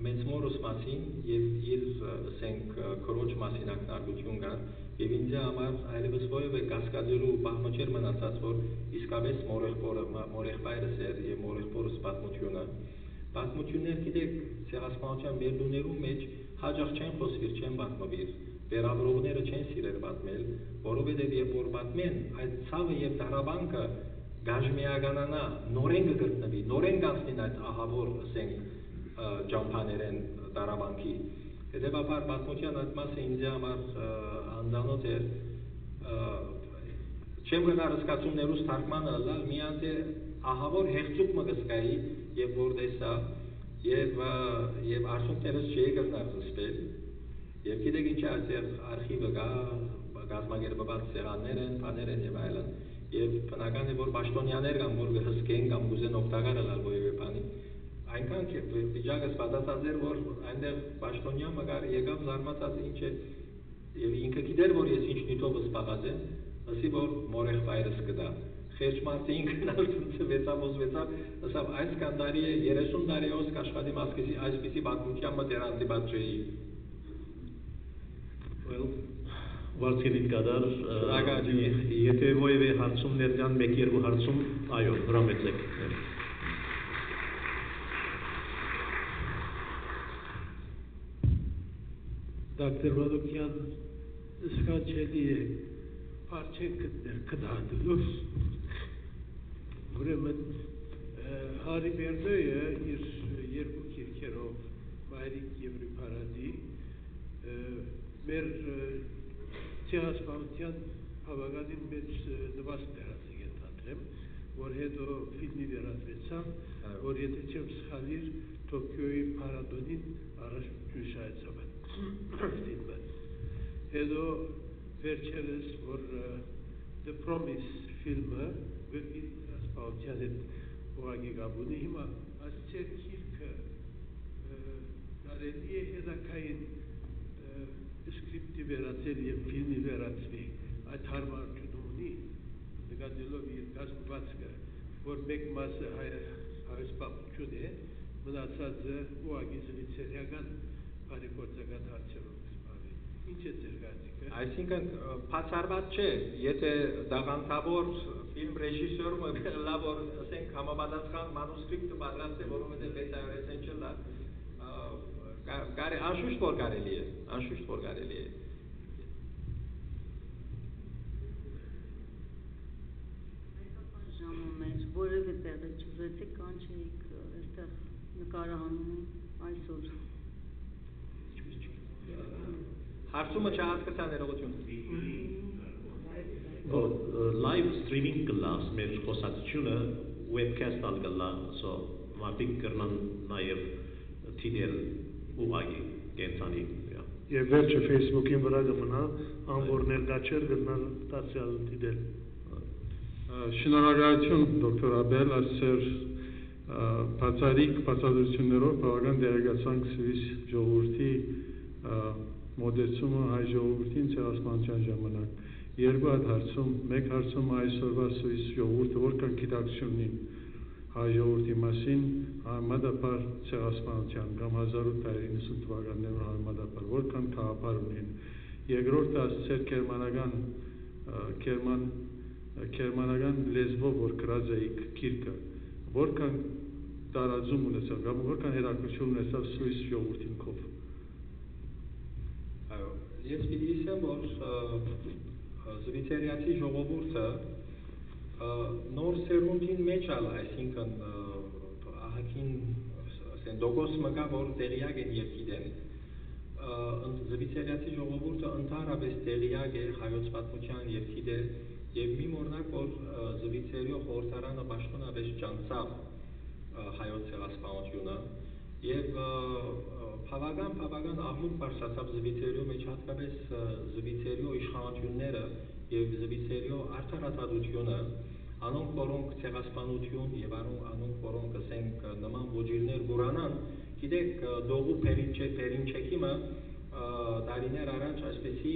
մեծ մորս մասին եւ իր ասենք քրոջ մասին ակնարկություն կար եւ ինձ համար այլևս ովևէ կասկածելու բախմը չէր մնացած որ իսկապես մորեղբայրս էր եւ մորեղբորս պատմություններ գիտեք ցեղասպանության մերդուներում մեջ հաջող չեն խոսվիր չեն պատմվիր վերաբրողները չեն սիրել պատմել որովհետեւ երբ որ պատմեն այդ ցավը եւ դարաբանկը գաժմիականանա նորեն կգտնվի նորեն կանցնին այդ ահավոր ասենք ջամփաներեն դարաբանկի հետեւաբար պատմության այդ մասը ինձ համար անձանոց էր չեմ գնար սկացումներուց թարգմանը լալ միանթե ահավոր հեղձուկ մգսկայի եւ որ դեսա եւ արժաններս չի գնար զսպել եւ գիտեք ինչ այստեղ արխիվը կա գազագերբված սեղաններ են բաներ են եւ այլն եւ բնական է որ պաշտոնյաներ կամ որ գհսկեն կամ ուզեն օգտակար լալ ովևէ բանի այնքան չէ վիճակը սպասած էր որ այնտեղ պաշտոնյա մգար եկավ զարմացած ինչ է եւ ինքը գիտեր որ ես ինչ նյութով սպասած եմ ասի որ մորեղբայրս կդա խեղճ ինքնալ ցնցվեցավ, ուզվեցավ, ասավ այս կանդարի 30 տարեոց կաշխատի այսպիսի բացմության մտերանցի բաց չէի։ Well, Վարդգենիտ կադար, եթե ովևէ հարցումներ կան, մեկ-երկու հարցում, այո, հրամեցեք։ Dr. Manoukian, սքանչելի է պարչեն կտներ կդանդլուս, ուրեմն Հարի Բերդոյը իր երկու կիրքերով մայրիկ և ռիպարադի մեր ցեղասպանության հավագանին մեջ նվաստ դերացի ենթադրեմ, որ հետո ֆիլմի վերածվեցավ, որ եթե չեմ սխալիր Տոկիոյի փառատոնին առաջություն շահեցավ ֆիլմը։ Հետո վերջերս, որ The Promise ֆիլմը գրքի ցեղասպանության հետ ուղղակի կապ ունի, հիմա այս ծեր քիրքը կարելի է հետագային սկրիպտի վերածել և ֆիլմի վերածվի, այդ հարմարությունը ունի, նկատելով իր կազմվածքը, որ մեկ մասը հայրենասպանություն է, մնացածը ուղղակի զրիցերական բարեգործական հարցերով կսպարվի։ Ինչ է ձեր կարծիքը։ Այսինքն բացառված չէ, եթե դաղանթավոր ֆիլմ ռեժիսորը լավ որ ասենք համապատասխան մանուսկրիպտը պատրաստել, որովհետև բետայորեն չլա, անշուշտ որ կարելի է, անշուշտ որ կարելի է։ Ժամում էր, որևէ տեղը չուզեցիք կանչեիք այստեղ նկարահանում այսօր։ Հարցումը չհասկացա ներողություն։ Live streaming կլաս մեր խոսակցությունը webcast-ալ կլա, so մարդիկ կրնան նաև թիդել ուղղակի կենցանի։ Եվ վերջը Facebook-ին վրա կմնա, անոր ներկա չէր գտնալ տասյալ թիդել։ Շնորհակալություն դոկտոր Աբել, այսօր բացառիկ բացատրություններով բավական դերակացանք սվիս ժողովրդի մոտեցումը հայ ժողովրդին ցեղասպանության ժամանակ։ Երկու հատ հարցում, մեկ հարցում այսօրվա սվիս ժողովուրդը որքան գիտակցություն ունի հայ ժողովրդի մասին համեմատաբար ցեղասպանության կամ 1890 թվականներում համեմատաբար որքան գաղափար ունին։ Երկրորդը ասել գերմանական լեզվով որ գրած էիք գիրքը, որքան տարածում ունեցավ, կամ որքան հերակություն ունեցավ սվիս ժողովրդին կով։ Այո, ես պիտի ասեմ, որ զվիցերիացի ժողովուրդը նոր սերունդին մեջ ալ, այսինքն ահագին դոգոս մկա, որ տեղյակ են և գիտեն։ Զվիցերիացի ժողովուրդը ընդհանրապես տեղյակ է հայոց պատմության և գիտե, և մի մոռնաք, որ զվիցերիո խորհրդարանը պաշտոնապես ջանցավ հայոց ցեղասպանությունը և բավական աղմուկ բարձրացավ զվիցերիո մեջ, հատկապես զվիցերիո իշխանությունները և զվիցերիո արդարադատությունը, անոնք որոնք ցեղասպանություն և անոնք որոնք ասենք նման ոճիրներ գուրանան, գիտեք դողու պերինչեքիմը տարիներ առաջ այսպեսի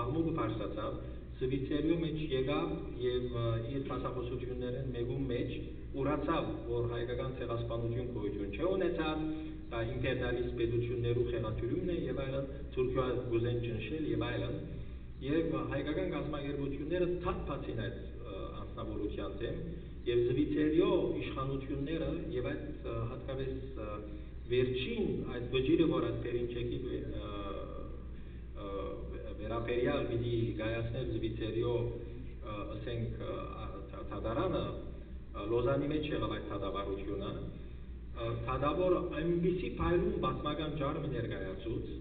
աղմուկը բարձրացավ, զվիցերիո մեջ եկավ և իր բացախոսություններն մեկում մեջ ուրացավ, որ հայկական ցեղասպանություն գոյություն չունեցավ, դա իմպերիալիստ պետություններու խեղաթյուրումն է և այլն, Թուրքիա գուզեն ճնշել և այլն, և հայկական կազմակերպությունները թափվեցին այդ անձնավորության դեմ, և զվիցերիո իշխանությունները և այդ հատկապես վերջին այդ վճիրը, որ այդ պերինչեքի վերաբերյալ պիտի կայացներ զվիցերիո ասենք թադարանը, Լոզանի մեջ եղավ այդ թադավարությունը, թադավոր այնպիսի փայլուն պատմական ջարմը ներկայացուց,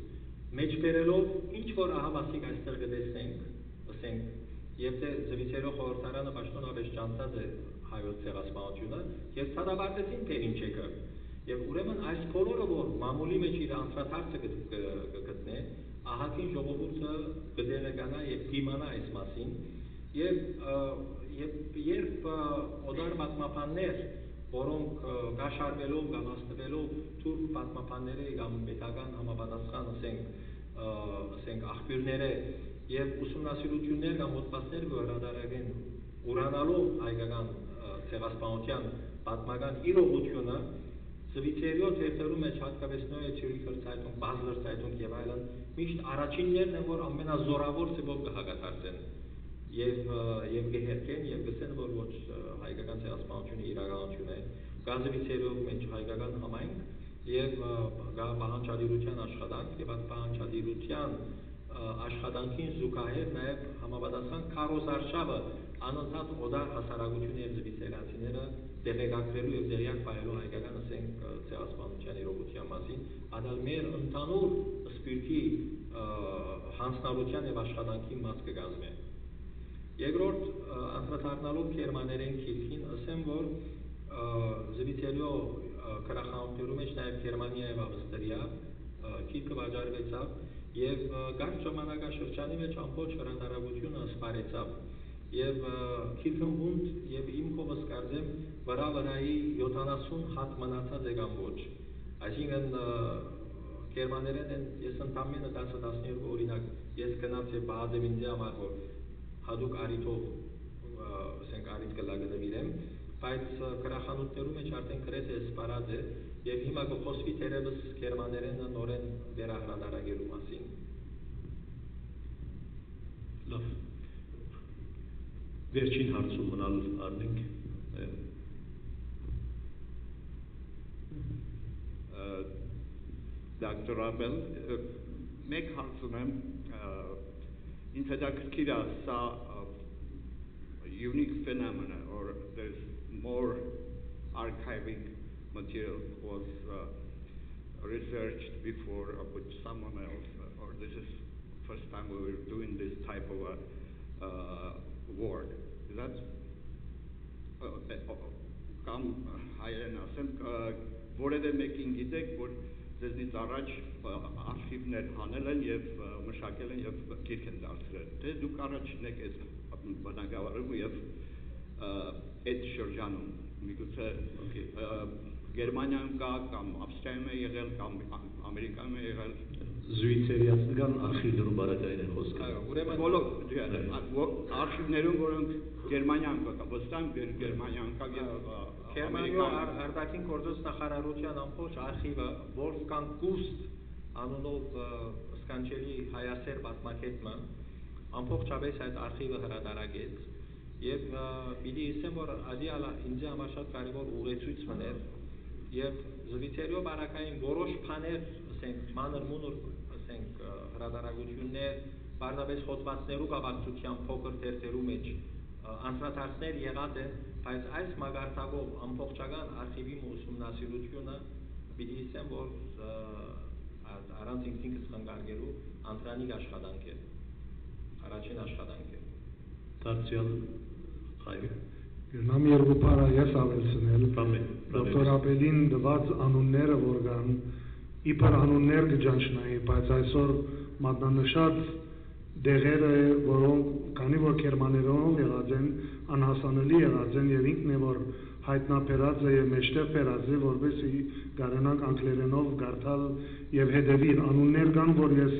մեջբերելով ինչ որ ահավասիկ այստեղ կտեսնենք, ասենք, եւ թե զվիցերիո խորհրդարանը պաշտոնապես ջանցած է հայոց ցեղասպանությունը, եւ թադավարտեցին պերինչեկը, եւ ուրեմն այս բոլորը որ մամուլի մեջ իր անդրադարձը կգտնե, ահագին ժողովուրդը կդերեկանա եւ կիմանա այս մասին, երբ օդար պատմաբաններ, որոնք կաշառվելով կամ հաստվելով թուրք պատմաբանների կամ պետական համապատասխան ասենք աղբյուրները եւ ուսումնասիրություններ կամ հոդվածներ կհրադարագեն ուրանալով հայկական ցեղասպանության պատմական իրողությունը Զվիթերիո թերթերու մեջ հատկապես Նոյե Ցյուրիխեր Zeitung, Basler Zeitung եւ այլն միշտ առաջիններն են որ ամենազորավոր ծավալ կհագաթարցեն եւ գեհերքեն եւ գսեն որ ոչ հայկական ցեղասպանությունը իրականություն է Գազվիթերիո մեջ հայկական համայնք եւ պահանջադիրության աշխատանք եւ այդ պահանջադիրության աշխատանքին զուգահեռ նաեւ համապատասխան քարոզարշավը անընդհատ օդար հասարակությունը եւ զվիթերացիները տեղեկացնելու եւ տեղյակ բերելու հայկական ասենք ցեղասպանության իրողության մասին, այլ մեր ընդհանուր սպիրտի հանձնարարության եւ աշխատանքի մաս կգազմի։ Երկրորդ, անդրադառնալով գերմաներեն քիլքին, ասեմ որ Զվիթերիո քրախանութերու մեջ նաեւ Գերմանիա եւ Ավստրիա քիլքը վաճառվեցավ եւ գարշ ժամանակաշրջանի մեջ ամբողջ հրատարակությունը սպարեցավ եւ քիլքն հունդ եւ իմ կողմս կարծեմ վրայի 70 հատ մնացած է կամ ոչ այսինքն գերմաներեն են ես ընդամենը 10-12 օրինակ ես գնաց եւ բաղաձեմ ինձ համար որ հadouk արիթով ասենք արիթ կլագնվիրեմ բայց քրախանութներում մեջ արդեն գրեթե սպարած է եւ հիմա կխոսվի թերևս գերմաներենը նորեն վերահրատարակելու մասին լավ վերջին հարցում մնալ առնենք Dr. Abel, մեկ հարց ունեմ ինձ հետաքրքիր է սա unique phenomena or there's more archiving material was researched before with someone else or this is first time we were doing this type of work. Is that կամ հայերեն ասեմ որևէ մեկին գիտեք որ ձեզնից առաջ արխիվներ հանել են եւ մշակել են եւ գիրք են դարձրել թե դուք առաջին եք այս բնակավարում եւ այդ շրջանում միգուցե Գերմանիայում կա կամ Ավստրիայում է եղել կամ Ամերիկայում է եղել Զվիթերիացիական արխիվներում բարակային են խոսքը ուրեմն բոլոր արխիվներում որոնք Գերմանիայում կա վստահ Գերմանիայում կա Գերմանիա արտաքին գործոց նախարարության ամբողջ արխիվը Wolfgang Gust անունով սկանչելի հայասեր պատմակետը ամբողջապես այդ արխիվը հրատարակեց եւ պիտի ասեմ որ ադիալա ինձ համար շատ կարեւոր ուղեցույց մներ եւ Զվիթերիո բարակային որոշ բաներ ասենք մանր մունոր ասենք հրատարակություններ բարձրապես խոցվածներու կապակցությամբ փոքր թերթերու մեջ անդրադարձներ եղած են բայց այս մագարտակով ամբողջական արխիվի ուսումնասիրությունը պիտի ասեմ որ առանց ինքնին խանգարելու անդրանիկ աշխատանք է առաջին աշխատանք է դարձյալ հայր Գնամ երկու բառ ես ավելցնել դոկտոր Աբելին դված անունները որ կան իբր անուններ կճանչնայի բայց այսօր մատնանշած դեղերը որոնք քանի որ գերմաներենով եղած են անհասանելի եղած են եւ ինքն է որ հայտնաբերած է եւ մեջտեղ բերած է որովհետեւ գարանանք անգլերենով գարտալ եւ հետեւիր անուններ կան որ ես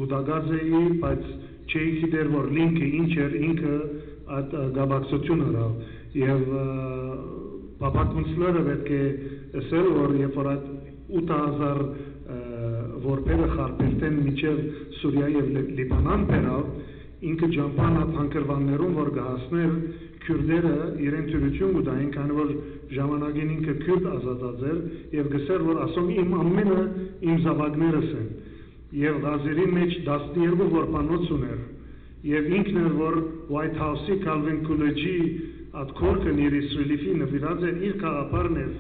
գուտագած էի բայց չէի գիտեր որ լինքը ինչ էր ինքը այդ գաբակցությունը հրավ եւ պապակունցլերը պետք է ասել որ երբ որ այդ 8000 որբերը խարբերտեն միջև Սուրիա եւ Լիբանան բերավ ինքը ջամփան հանգրվաններում որ գահասներ քյուրդերը իրեն թյուրություն ուտային քանի որ ժամանակին ինքը քյուրդ ազատած էր եւ գսեր որ ասում իմ ամենը իմ զավակներս են եւ Ղազիրի մեջ 12 որբանոց ուներ եւ ինքն էր որ White House-ի Calvin College-ի at Corken իր Իսրայելի նվիրած էր իր քաղաքարն էր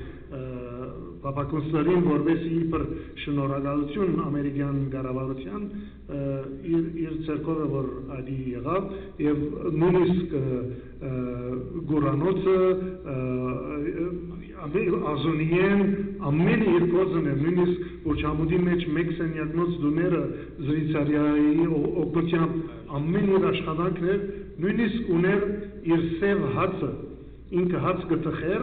Պապակոնսլերին որովհետեւ իբր շնորհակալություն ամերիկյան կառավարության իր ցերկովը որ ադի եղավ եւ նույնիսկ գորանոցը ազոնիեն ամեն իր գործն է նույնիսկ ոչամուդի մեջ մեկ սենյակնոց դուները Զվիթերիայի օգնությամբ ամեն իր աշխատանքներ նույնիսկ ուներ իր սև հացը ինքը հաց գտխեր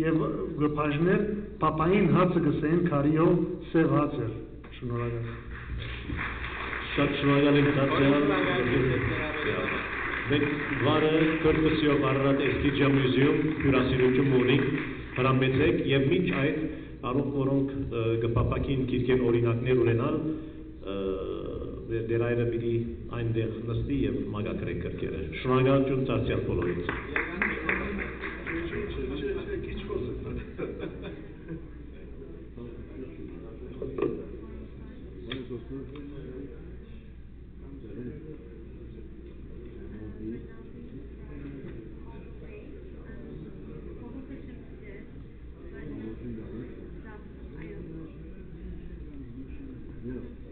եւ գփաժներ պապային հացը գսեն քարիով սև հաց էր շնորհակալ շատ շնորհակալ եմ դարձյալ Մենք վարը կրկսիով Արարատ Էսքիջա մյուզեում հյուրասիրություն ունենք, հրամեցեք եւ մինչ այդ առողջ որոնք կփապակին քիրքեն օրինակներ ունենալ դերայրը պիտի այնտեղ նստի եւ մագակրե կրկերը։ Շնորհակալություն ծառայալ բոլորից։ Yeah.